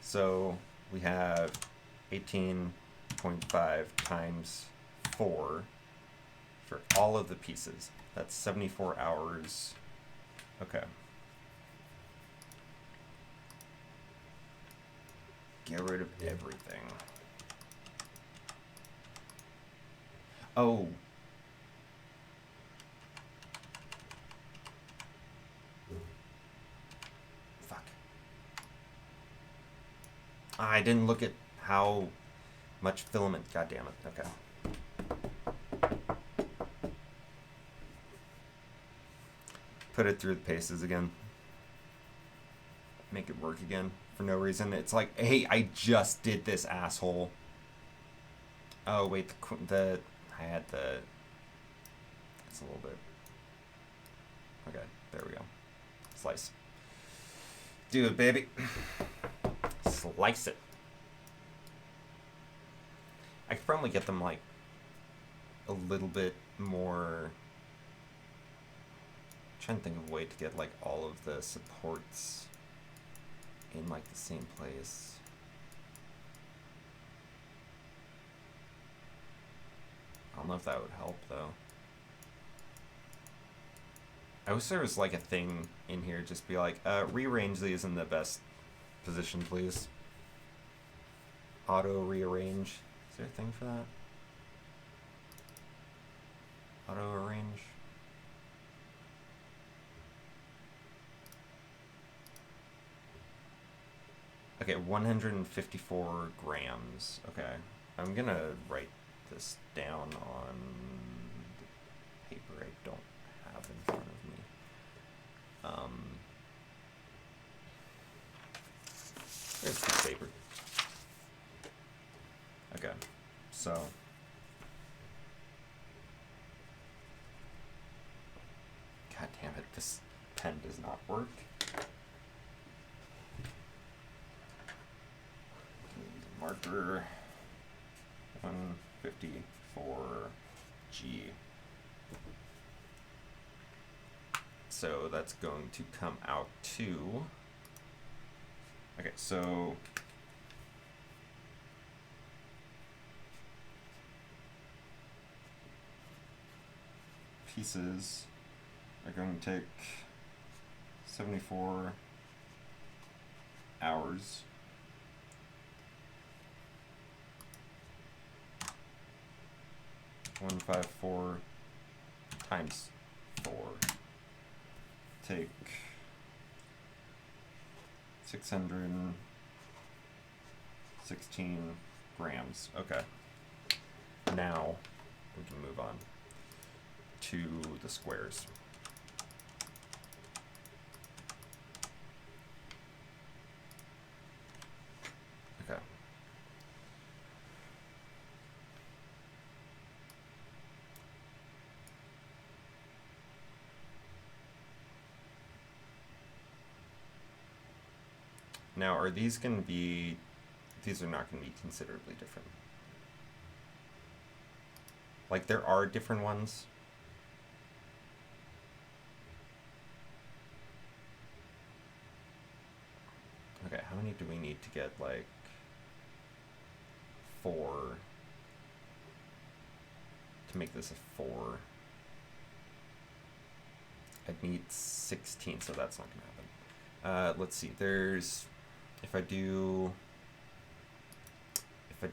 So we have 18.5 times 4 for all of the pieces. That's 74 hours. Okay. Get rid of everything. Oh. Fuck. I didn't look at how much filament. God damn it. Okay. Put it through the paces again. Make it work again for no reason. It's like, hey, I just did this, asshole. Oh wait, I had the. It's a little bit. Okay, there we go. Slice. Do it, baby. Slice it. I could probably get them like a little bit more. Trying to think of a way to get like all of the supports in like the same place. I don't know if that would help though. I wish there was like a thing in here, just be like, rearrange these in the best position, please. Auto rearrange. Is there a thing for that? Auto arrange. Okay, 154 grams. Okay, I'm gonna write this down on the paper I don't have in front of me. There's the paper. Okay, so God damn it, this pen does not work. Marker 154G. So that's going to come out to. Okay, so pieces are going to take 74 hours. One five four times 4. Take 616 grams. Okay. Now we can move on to the squares. Okay. Now, are these going to be, these are not going to be considerably different. Like, there are different ones. Okay, how many do we need to get, like, 4 to make this a 4? I'd need 16, so that's not going to happen. Let's see, there's, if I do I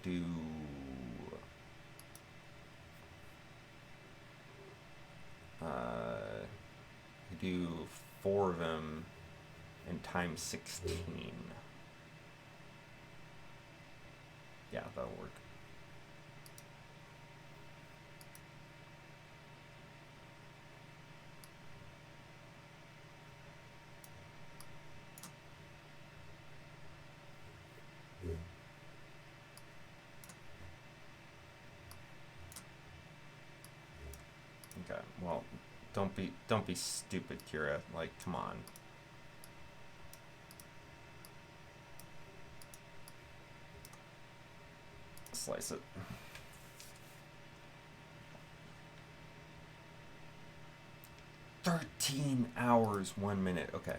do 4 of them and times 16. Yeah, that'll work. Well, don't be stupid, Kira. Like, come on. Slice it. $13 hours, 1 minute. Okay.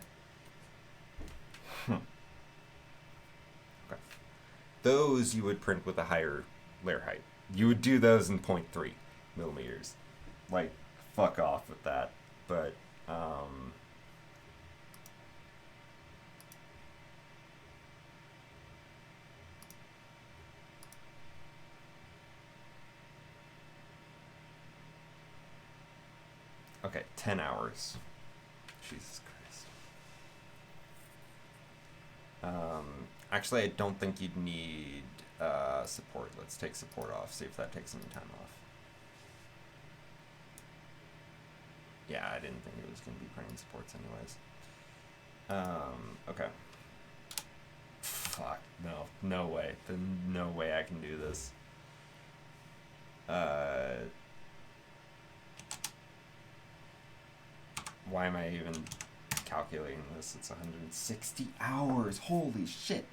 Okay. Those you would print with a higher layer height. You would do those in 0.3 millimeters. Like, fuck off with that. But, okay, 10 hours. Jesus Christ. Actually, I don't think you'd need support. Let's take support off, see if that takes any time off. Yeah, I didn't think it was going to be printing supports anyways. Okay. Fuck, no way. There's no way I can do this. Why am I even calculating this? It's 160 hours. Holy shit.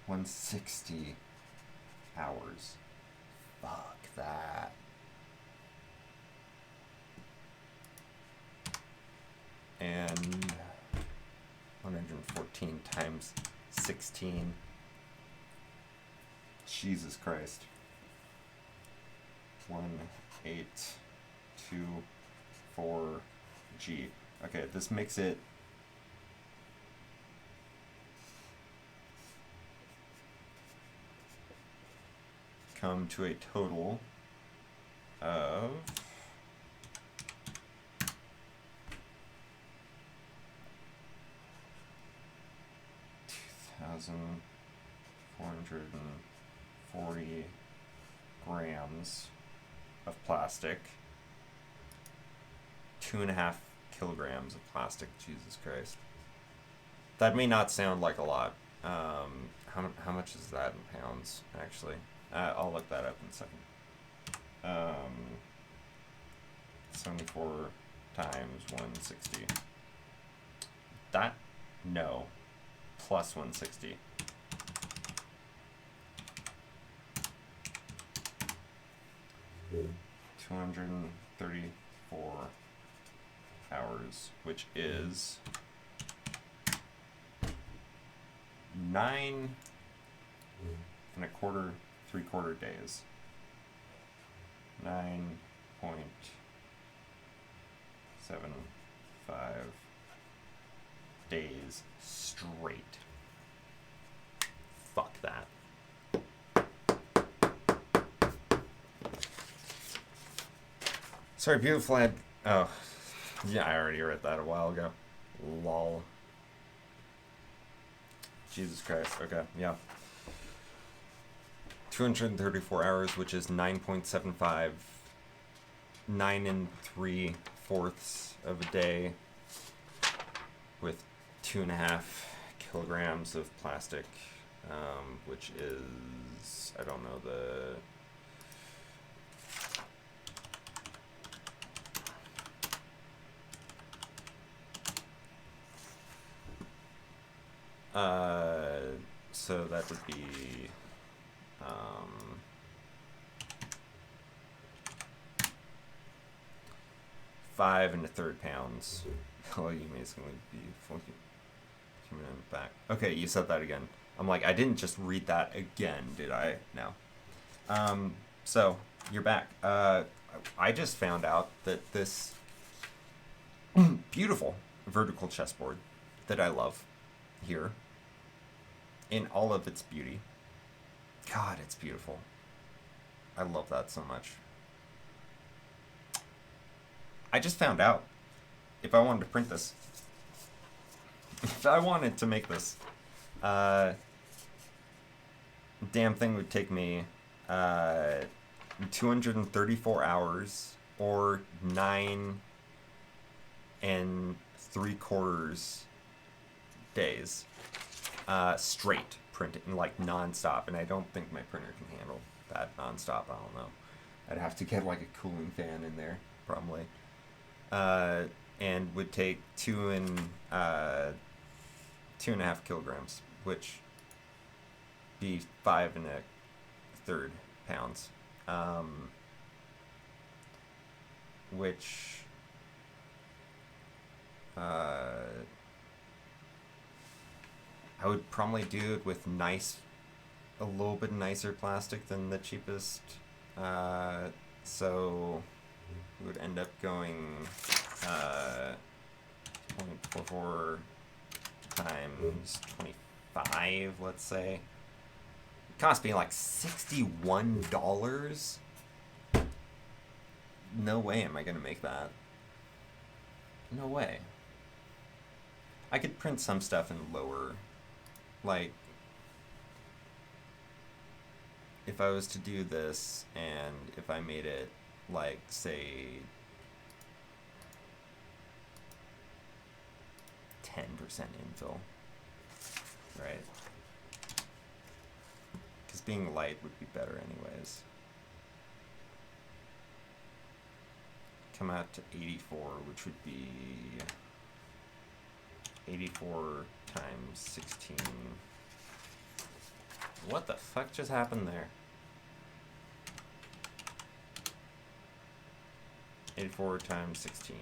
$160 hours. Fuck that. And 114 times 16. Jesus Christ. 1824G. Okay, this makes it come to a total of 2,440 grams of plastic. 2.5 kilograms of plastic. Jesus Christ. That may not sound like a lot. How much is that in pounds, actually? I'll look that up in a second. 74 times 160. That? No. Plus 160. Good. 234 hours, which is 9 and a quarter, 3/4 days. 9.75 days straight. Fuck that. Sorry, beautiful ad. Oh, yeah, I already read that a while ago. Lol. Jesus Christ. Okay, yeah. 234 hours, which is 9.75, 9 3/4 of a day, with 2.5 kilograms of plastic, which is, I don't know the. So that would be 5 1/3 pounds. Well, you basically be full human back. Okay, you said that again. I'm like, I didn't just read that again, did I? No. So you're back. I just found out that this beautiful vertical chessboard that I love here in all of its beauty. God, it's beautiful. I love that so much. I just found out if I wanted to print this, if I wanted to make this, damn thing would take me 234 hours or 9 3/4 days straight printing, like non-stop. And I don't think my printer can handle that non-stop. I don't know. I'd have to get like a cooling fan in there probably. And would take 2.5 kilograms, which be 5 1/3 pounds. Which I would probably do it with a little bit nicer plastic than the cheapest. So we would end up going 0.44 times 25, let's say. It cost me like $61. No way am I gonna make that. No way. I could print some stuff in lower, like, if I was to do this and if I made it like, say, 10% infill, right? Because being light would be better anyways. Come out to 84, which would be 84 times 16. What the fuck just happened there? 84 times 16.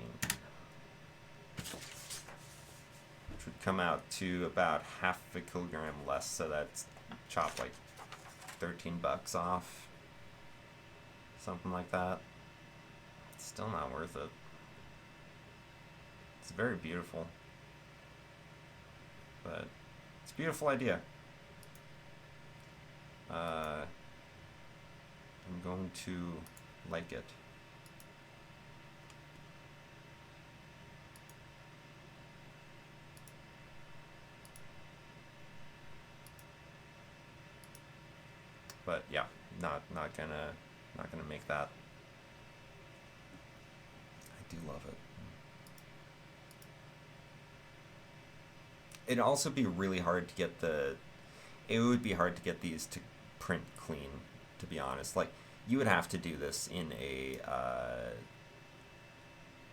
Which would come out to about half a kilogram less, so that's chop like $13 off. Something like that. It's still not worth it. It's very beautiful. But it's a beautiful idea. I'm going to like it. But yeah, not gonna make that. I do love it. It'd also be really hard to get it would be hard to get these to print clean, to be honest. Like, you would have to do this in a,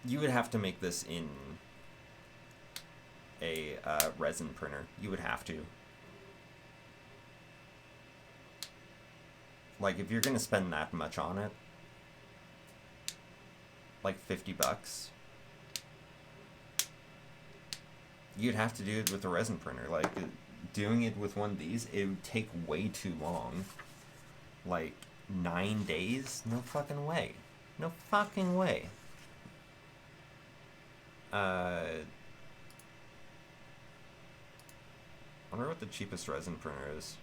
you would have to make this in a resin printer. You would have to. Like, if you're gonna spend that much on it, like $50, you'd have to do it with a resin printer. Like, doing it with one of these, it would take way too long. Like, 9 days? No fucking way. No fucking way. Wonder what the cheapest resin printer is.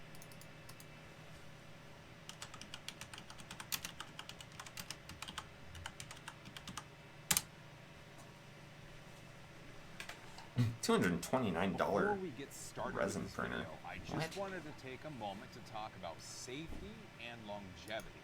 $229 Before we get started resin with this printer. video, I just wanted to take a moment to talk about safety and longevity.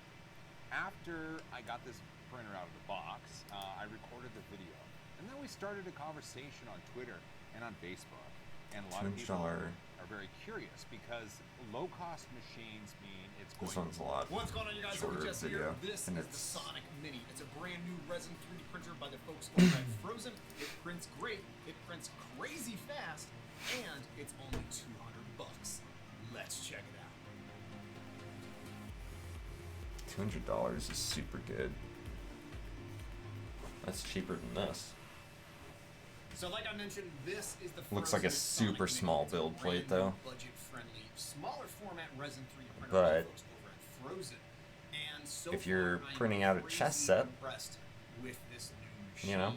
After I got this printer out of the box, I recorded the video, and then we started a conversation on Twitter and on Facebook. And a lot of people are very curious because low-cost machines mean it's going This one's a lot What's going on, you guys? shorter Jess video, here. This and is it's the Sonic Mini. It's a brand new resin 3D printer by the folks over at Frozen. It prints great, it prints crazy fast, and it's only $200. Let's check it out. $200 is super good. That's cheaper than this. So like I mentioned, this is the Looks like a Frozen super Sonic small Mini. It's a build plate, brand new, though. budget-friendly, smaller format resin 3D printer But by the folks over at Frozen. And so if you're far, I'm printing out a chess crazy set, impressed with this new machine. you know.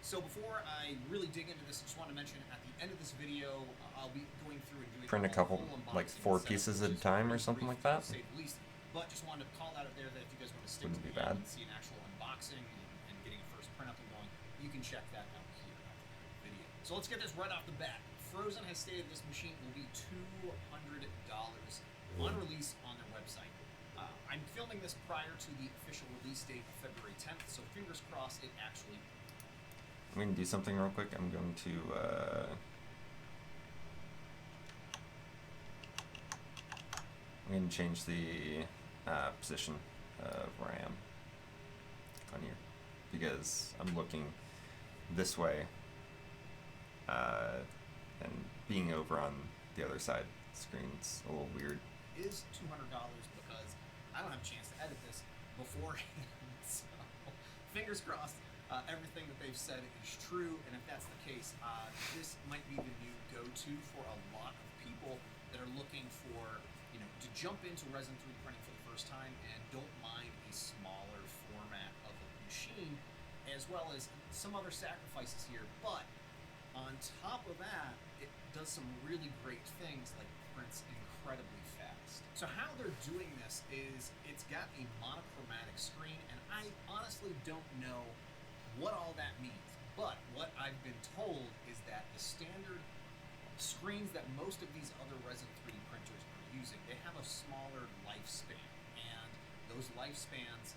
So before I really dig into this, I just want to mention at the end of this video, I'll be going through and doing Print a couple, full like unboxing 4 setup, pieces which at a is time or really something brief, like that. to say the least. But just wanted to call that out there that if you guys want to stick Wouldn't to be the end bad. and see an actual unboxing and getting a first print up and going, you can check that out here at the end of the video. So let's get this right off the bat. Frozen has stated this machine will be $200 on release on their website. I I'm filming this prior to the official release date of February 10th, so fingers crossed it actually. I'm going to do something real quick. I'm going to I'm going to change the position of where I am on here because I'm looking this way and being over on the other side of the screen's a little weird. Is $200 because I don't have a chance to edit this beforehand. So fingers crossed everything that they've said is true, and if that's the case, this might be the new go-to for a lot of people that are looking for, to jump into resin 3D printing for the first time and don't mind a smaller format of a machine, as well as some other sacrifices here. But on top of that, it does some really great things, like prints incredibly fast. So how they're doing this is it's got a monochromatic screen, and I honestly don't know what all that means. But what I've been told is that the standard screens that most of these other resin 3D printers are using, they have a smaller lifespan, and those lifespans,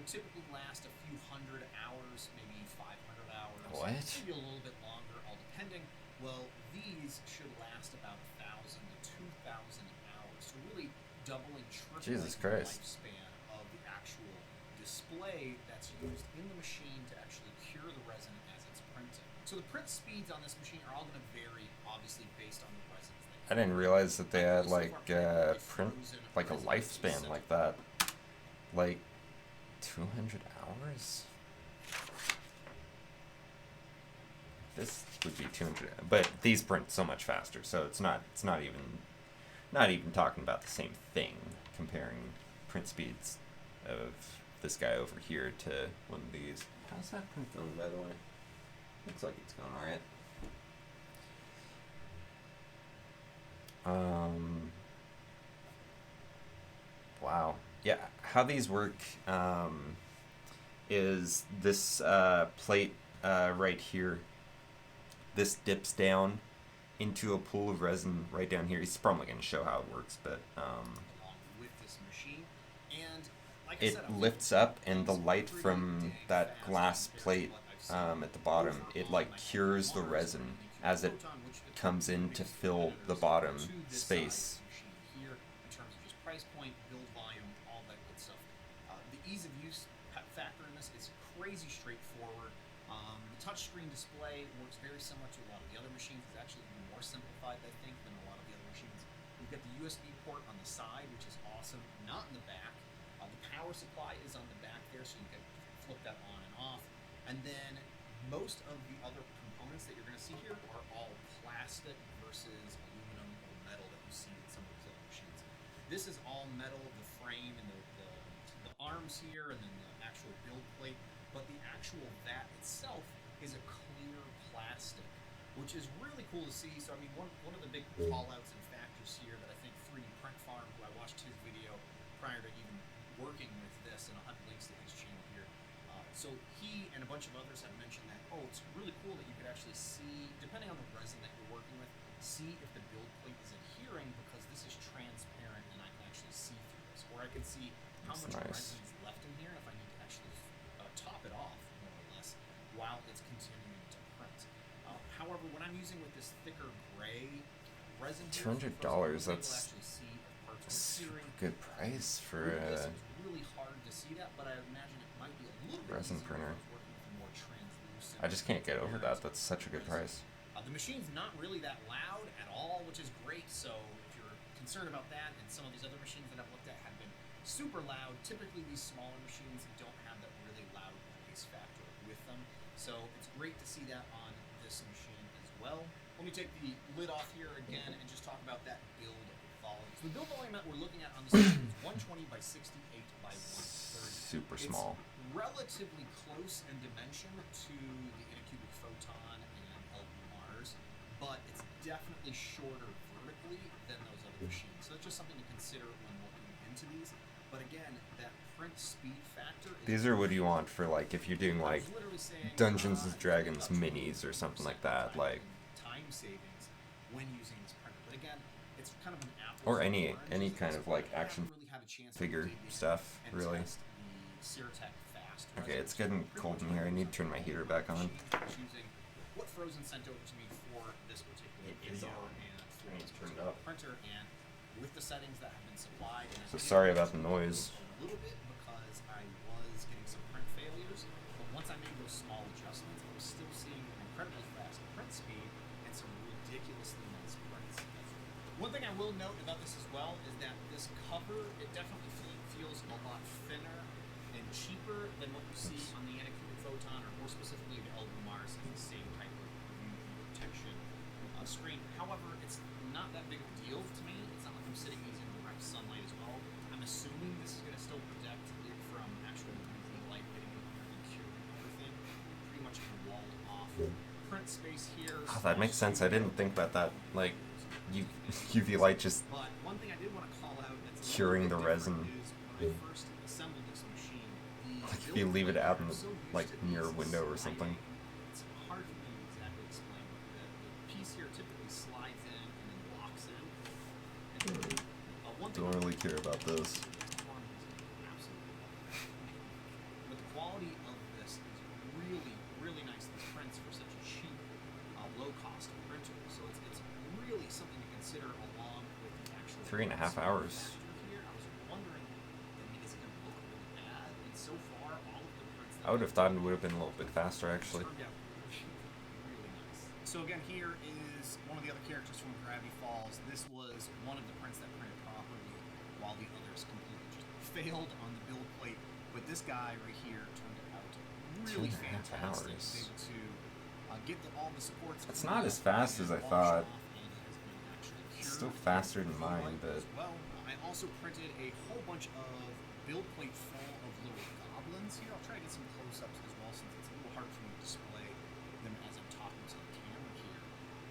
typically last a few hundred hours, maybe 500 hours. What? Maybe a little bit longer, all depending. Well, these should last about 1,000 to 2,000 hours, so really doubling, tripling Jesus the Christ. lifespan of the actual display that's used in the machine to actually cure the resin as it's printed. So the print speeds on this machine are all going to vary, obviously, based on the resins. I didn't realize that they had like print like a lifespan like that. Like 200 hours? This would be 200, but these print so much faster, so it's not even talking about the same thing, comparing print speeds of this guy over here to one of these. How's that print going, by the way? Looks like it's going alright. Wow. Yeah, how these work is this plate right here. This dips down into a pool of resin right down here. He's probably going to show how it works, but Along with this machine, and like I it said, lifts up, and the light from that glass plate at the bottom, it like cures the resin as it comes in to fill the bottom space. Here, in terms of just price point, build volume, all that good stuff. The ease of use factor in this is crazy straightforward. The touchscreen display works very similar to a lot of the other machines. It's actually even more simplified, I think, than a lot of the other machines. We've got the USB port on the side, which is awesome, not in the back. The power supply is on the back there, so you can flip that on and off. And then most of the other components that you're going to see here are all plastic versus aluminum or metal that you see in some of these other machines. This is all metal, the frame and the arms here, and then the actual build plate. But the actual vat itself is a clear plastic, which is really cool to see. So I mean, one of the big call-outs and factors here that I think 3D Print Farm, who I watched his video prior to even working with this, and I'll have links to his channel here. So he and a bunch of others have mentioned that, it's really cool that you could actually see, depending on the resin that you're working with, see if the build plate is adhering, because this is transparent and I can actually see through this. Or I can see how That's much nice. resin is left in here, and if I need to actually top it off, more or less, while it's continuing to print. However, when I'm using with this thicker gray resin here, $200, you'll that's actually see if parts are super adhering. good price for With this, a it's really hard to see that, but I imagine it might be a little bit resin easier printer. if I was working with a more translucent. I just can't get over that. That's such a good price. The machine's not really that loud at all, which is great. So if you're concerned about that, and some of these other machines that I've looked at have been super loud, typically these smaller machines don't have that really loud bass factor with them. So it's great to see that on this machine as well. Let me take the lid off here again and just talk about that build volume. So the build volume that we're looking at on this machine is 120 by 68 by 130. Super small. It's relatively close in dimension to the Anycubic Photon and LB Mars, but it's definitely shorter vertically than those other machines. So it's just something to consider when looking into these. But again, that print speed factor is These are what you want for like if you're doing I like was literally saying, Dungeons and it's Dragons about minis or something like 20% that. Like time savings when using this printer. But again, it's kind of an apples Or any kind of like action really had a chance to figure dig in stuff, and really. test the Seartec Fast Okay, it's resolution. getting Pretty cold much in here. I all need of to turn my the heater back on. machines choosing what Frozen sent over to me for this particular It is video on. and for I need this to turn it particular up. printer, and with the settings that have been supplied. And I So did sorry have about to the noise. a little bit because I was getting some print failures, but once I made those small adjustments, I was still seeing an incredibly fast print speed and some ridiculously nice prints. One thing I will note about this as well is that this cover, it definitely feels a lot thinner and cheaper than what you see on the Anycubic Photon, or more specifically the Elven Mars has the same type of UV protection screen. However, it's not that big of a deal to me. It's not like I'm sitting these in direct sunlight as well. I'm assuming this is going to still protect it from actual UV light getting in here and curing everything. Pretty much a walled off print space here. Oh, that makes sense. I didn't think about that. Like, UV light just But one thing I did want to call out that's a curing the little bit different resin. is when I first assembled this machine, the Like, if you build leave it plate, out in I'm the, so used like, to near a these window or something. sliding, it's hard for me to exactly explain. The piece here typically slides in and then locks in. And one thing Don't really care about this. but the quality of this is really, really nice. These prints for such a cheap, low-cost printer. So it's really something to consider along with the actual 3.5 hours. here. I was wondering, I mean, is it going to look really bad? And so far, all of the prints that I would have thought it would have been a little bit faster, actually. turned out really nice. So again, here is one of the other characters from Gravity Falls. This was one of the prints that printed properly, while the others completely just failed on the build plate. But this guy right here turned out really 2.5 fantastic. hours. Was able to get all the supports. It's not as fast as I polished thought. off, and it has been actually It's cured still faster than really mine, well but as well. I also printed a whole bunch of build plate full of little goblins here. I'll try to get some close-ups as well, since it's a little hard for me to display them as I'm talking to the camera here.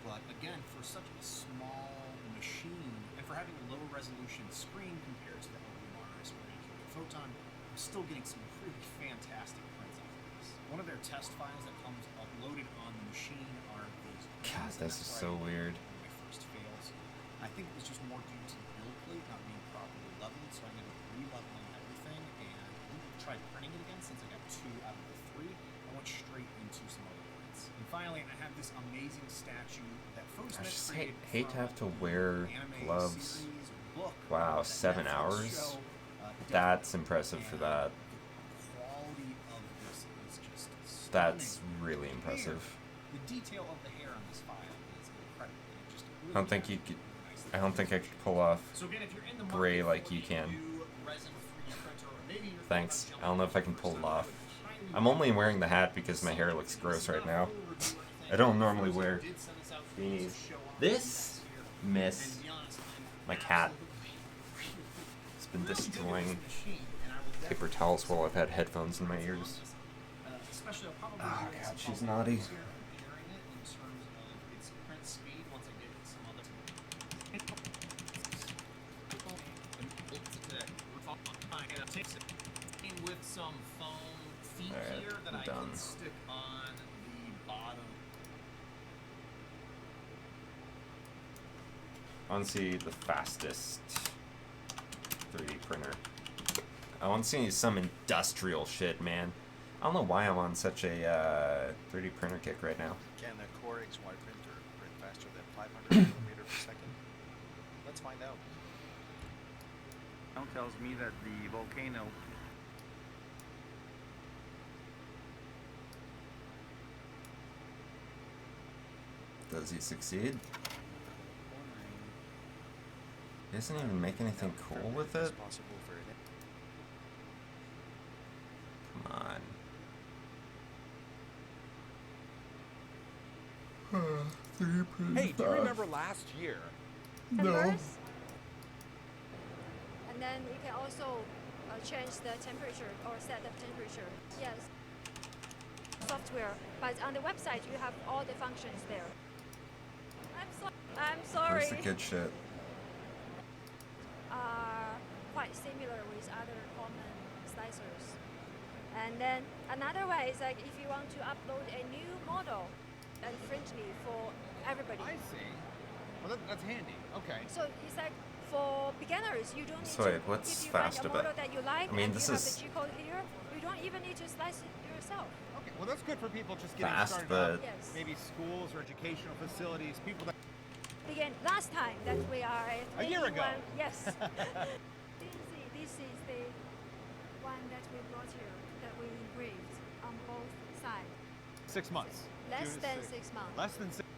But again, for such a small machine, and for having a low resolution screen compared to the Elven Mars or Anycubic Photon, I'm still getting some really fantastic prints out of this. One of their test files that comes uploaded on the machine are these. God, prints, and this that's is where so I weird. had my first fails. I think it was just more due to the build plate not being properly leveled, so I'm going to be re-leveling everything, and I'm going to try printing it again since I got 2 out of the 3. I went straight into some other prints. And finally, I have this amazing statue that I Fozmet just created hate to from have to wear an anime gloves. series or book Wow, that 7 Netflix hours? show, That's definitely. impressive for And that. the quality of this is just That's stunning. really The impressive. hair, the detail of the hair on this file is incredible. It just I don't think you could. I don't think I could pull off So again, if you're in the gray market like for you a can. new resin 3D printer, or maybe you're Thanks. thinking I don't know if I can about pull it jumping off. in for the first time, I'm only wearing the hat because my hair looks gross right now. I don't normally wear beanies. This miss my cat. It's been destroying paper towels while I've had headphones in my ears. Oh god, she's naughty. With some foam feet Alright, here that I'm I done. can stick on the bottom. I want to see the fastest 3D printer. I want to see some industrial shit, man. I don't know why I'm on such a 3D printer kick right now. Can a Core XY printer print faster than 500 millimeter per second? Let's find out. Now tells me that the volcano Does he succeed? He doesn't even make anything cool with it? Possible for it. Come on. Hey, do you remember last year? Converse. And then you can also change the temperature or set the temperature. Yes. Software, but on the website you have all the functions there. I'm sorry. Where's the good shit? Quite similar with other common slicers. And then another way is like if you want to upload a new model and friendly for everybody. I see. Well, that's handy. Okay. So it's like for beginners, you don't need So to. wait, what's if you fast find a about- model that you like, I mean, and this you have is- the G code here, you don't even need to slice it yourself. Okay, well that's good for people just getting Fast, started but- out. Yes. Maybe schools or educational facilities, people that Again, last time that we are at A year ago. 81 Yes. this is the one that we brought here that we engraved on both sides. 6 months. Less June than 6. 6 months. Less than 6.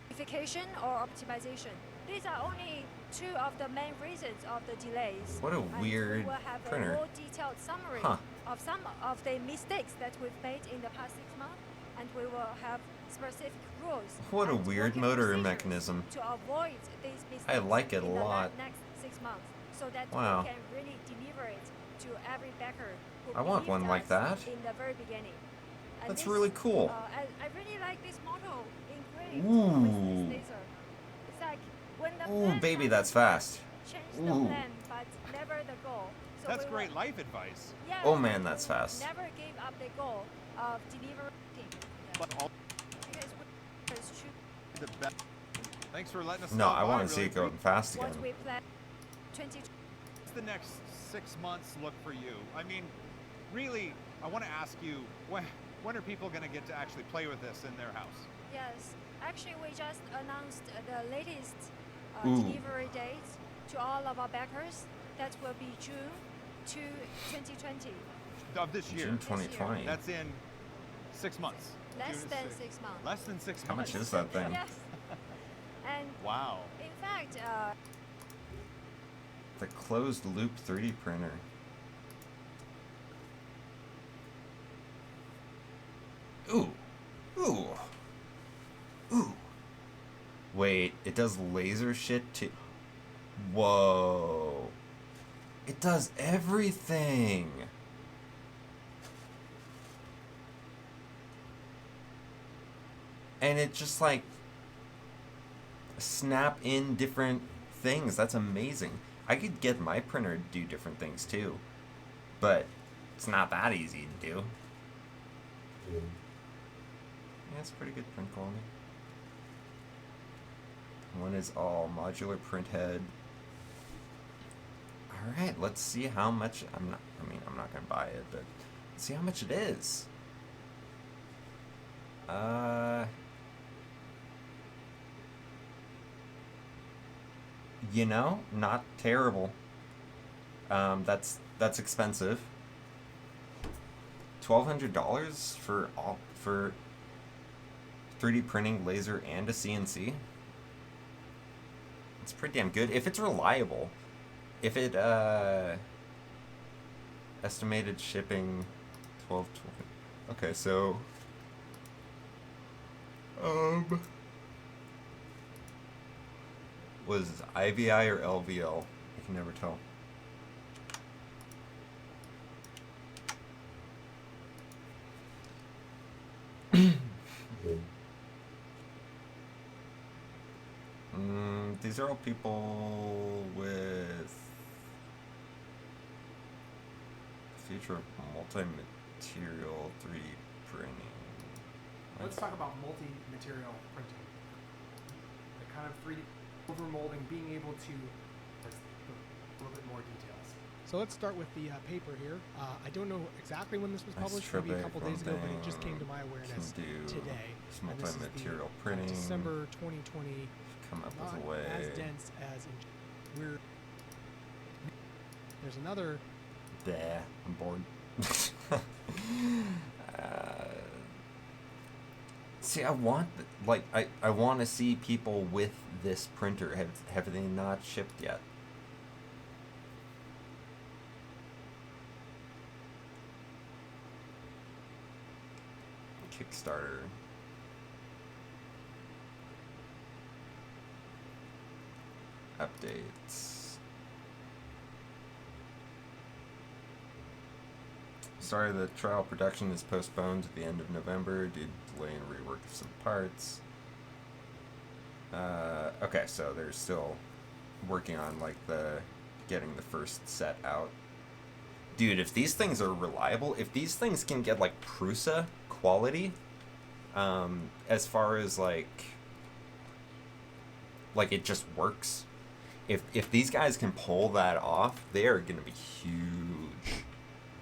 Simplification or optimization. These are only two of the main reasons of the delays. What a And weird we will have printer. a more detailed summary Huh. of some of the mistakes that we've made in the past 6 months, and we will have specific rules. What a and weird working motor procedures mechanism. To avoid these mistakes. I like it a in the lot. next 6 months, so that Wow. we can really deliver it to every backer who I want believed one like us that. in the very beginning. And That's this, really cool. I really like this model engraved Ooh. with this laser. It's like when the Ooh, plan baby, comes, that's fast. change the Ooh. plan, but never the goal. So That's we great will- life advice. Yeah, Oh, man, that's we fast. Never gave up the goal of delivering. But all Because we should the best. Thanks for letting us No, stop I by, want to see really it going fast again. what we plan 20. What's the next 6 months look for you? I mean, really, I want to ask you, when are people going to get to actually play with this in their house? Yes, actually, we just announced the latest Ooh. delivery date to all of our backers. That will be June 2020. Of this year. June 2020. That's in 6 months. Less June than 6. 6 months. Less than 6 How months. much is that thing? Yes. And Wow. in fact, The closed loop 3D printer. Ooh. Ooh. Ooh. Wait, it does laser shit too. Whoa. It does everything. And it just like snap in different things. That's amazing. I could get my printer to do different things too, but it's not that easy to do. Yeah, it's pretty good print quality. One is all modular print head. All right, let's see how much. I'm not gonna buy it, but let's see how much it is. You know, not terrible. That's expensive. $1,200 for 3D printing, laser, and a CNC. It's pretty damn good if it's reliable. If it estimated shipping 12. Okay, so was it IVI or LVL? I can never tell. These are all people with future of multi-material 3D printing. Let's talk about multi-material printing. The kind of 3D overmolding, being able to, that's a little bit more details. So let's start with the paper here. I don't know exactly when this was published, maybe a couple days ago, but it just came to my awareness today. Some And this is the, multi-material printing. December 2020. Come up Not with a way. as dense as in there's another. Bleh, I'm bored. See, I want I want to see people with this printer. Have they not shipped yet? Kickstarter. Updates. Sorry, the trial production is postponed to the end of November due to delay and rework of some parts. Okay, so they're still working on like getting the first set out. Dude, if these things are reliable, if these things can get like Prusa quality, as far as like it just works, If these guys can pull that off, they are gonna be huge.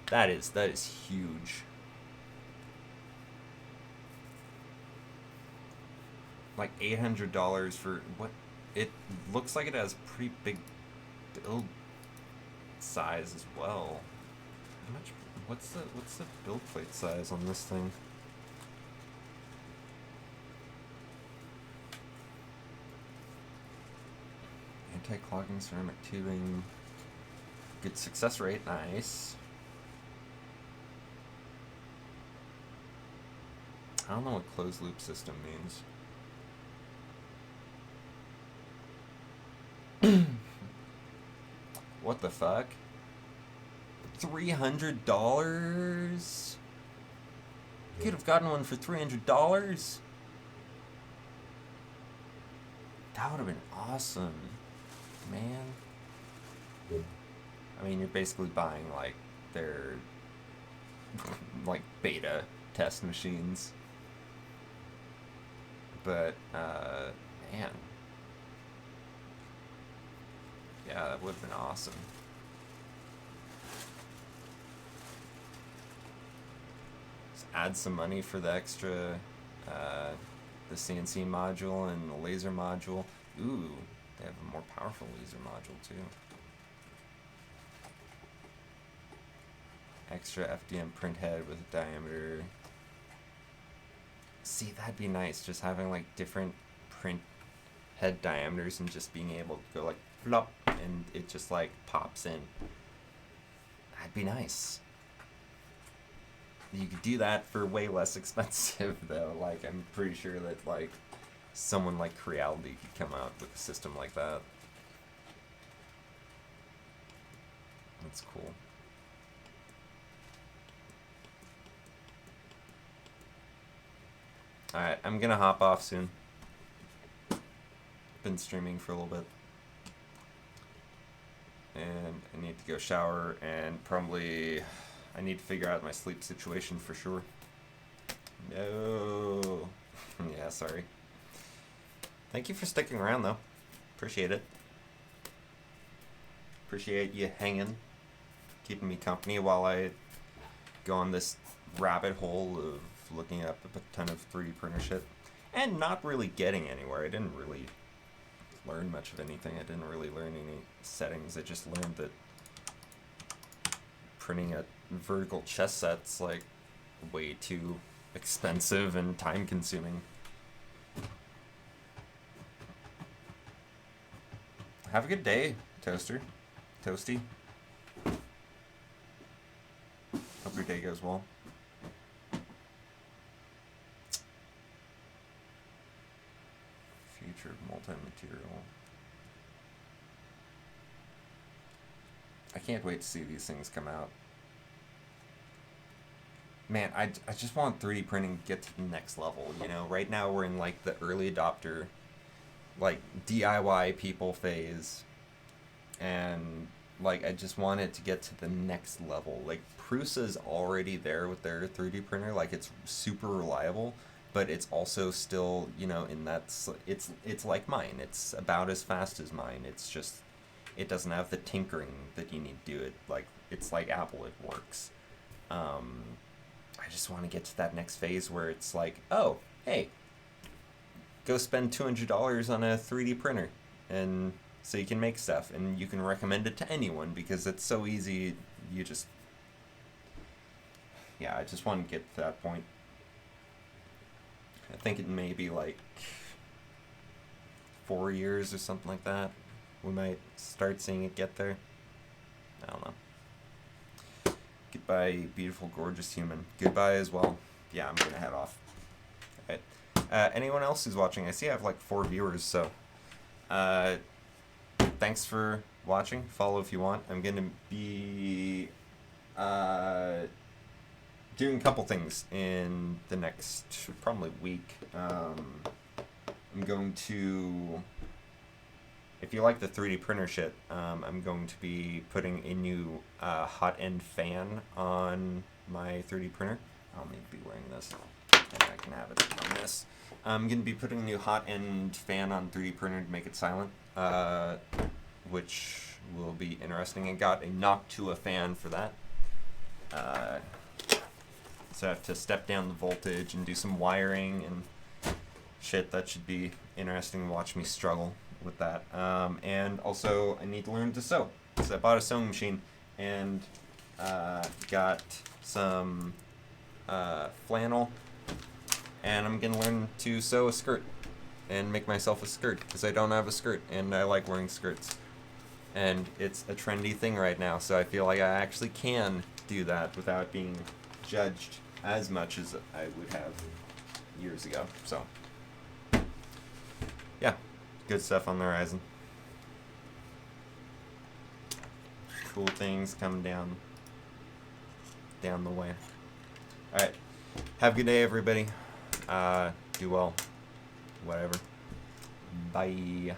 That is huge. Like $800 for what? It looks like it has pretty big build size as well. How much? What's the build plate size on this thing? Anti-clogging ceramic tubing. Good success rate, nice. I don't know what closed loop system means. What the fuck? $300? You could have gotten one for $300? That would have been awesome, man. I mean, you're basically buying like their like beta test machines. But man. Yeah, that would have been awesome. Just add some money for the extra, the CNC module and the laser module. Ooh, they have a more powerful laser module too. Extra FDM print head with a diameter. See, that'd be nice, just having like different print head diameters and just being able to go like flop and it just like pops in. That'd be nice. You could do that for way less expensive though. Like I'm pretty sure that like someone like Creality could come out with a system like that. That's cool. Alright, I'm gonna hop off soon. Been streaming for a little bit. And I need to go shower and probably I need to figure out my sleep situation for sure. No. Yeah, sorry. Thank you for sticking around though. Appreciate it. Appreciate you hanging, keeping me company while I go on this rabbit hole of looking up a ton of 3D printer shit and not really getting anywhere. I didn't really learn much of anything. I didn't really learn any settings. I just learned that printing a vertical chess set's like way too expensive and time consuming. Have a good day, Toaster. Toasty. Hope your day goes well. Future of multi-material. I can't wait to see these things come out. Man, I just want 3D printing to get to the next level, you know? Right now we're in like the early adopter, like DIY people phase. And like I just want it to get to the next level. Like Prusa's already there with their 3D printer, like it's super reliable, but it's also still, you know, in that it's like mine. It's about as fast as mine. It's just it doesn't have the tinkering that you need to do it. Like it's like Apple, it works. I just want to get to that next phase where it's like, oh, hey, go spend $200 on a 3D printer, and so you can make stuff, and you can recommend it to anyone because it's so easy. You just, yeah, I just want to get to that point. I think it may be like 4 years or something like that. We might start seeing it get there. I don't know. Goodbye, beautiful, gorgeous human. Goodbye as well. Yeah, I'm gonna head off. Alright. Anyone else who's watching? I see I have like 4 viewers, so thanks for watching. Follow if you want. I'm gonna be doing a couple things in the next probably week. I'm going to, if you like the 3D printer shit, I'm going to be putting a new hot end fan on my 3D printer. I'll need to be wearing this, and I can have it on this. I'm going to be putting a new hot end fan on 3D printer to make it silent. which will be interesting. I got a Noctua fan for that. So I have to step down the voltage and do some wiring and shit. That should be interesting to watch me struggle with that. And also I need to learn to sew. So I bought a sewing machine and got some flannel, and I'm gonna learn to sew a skirt and make myself a skirt because I don't have a skirt and I like wearing skirts. And it's a trendy thing right now, so I feel like I actually can do that without being judged as much as I would have years ago. So, yeah, good stuff on the horizon. Cool things coming down the way. All right, have a good day, everybody. Do well. Whatever. Bye.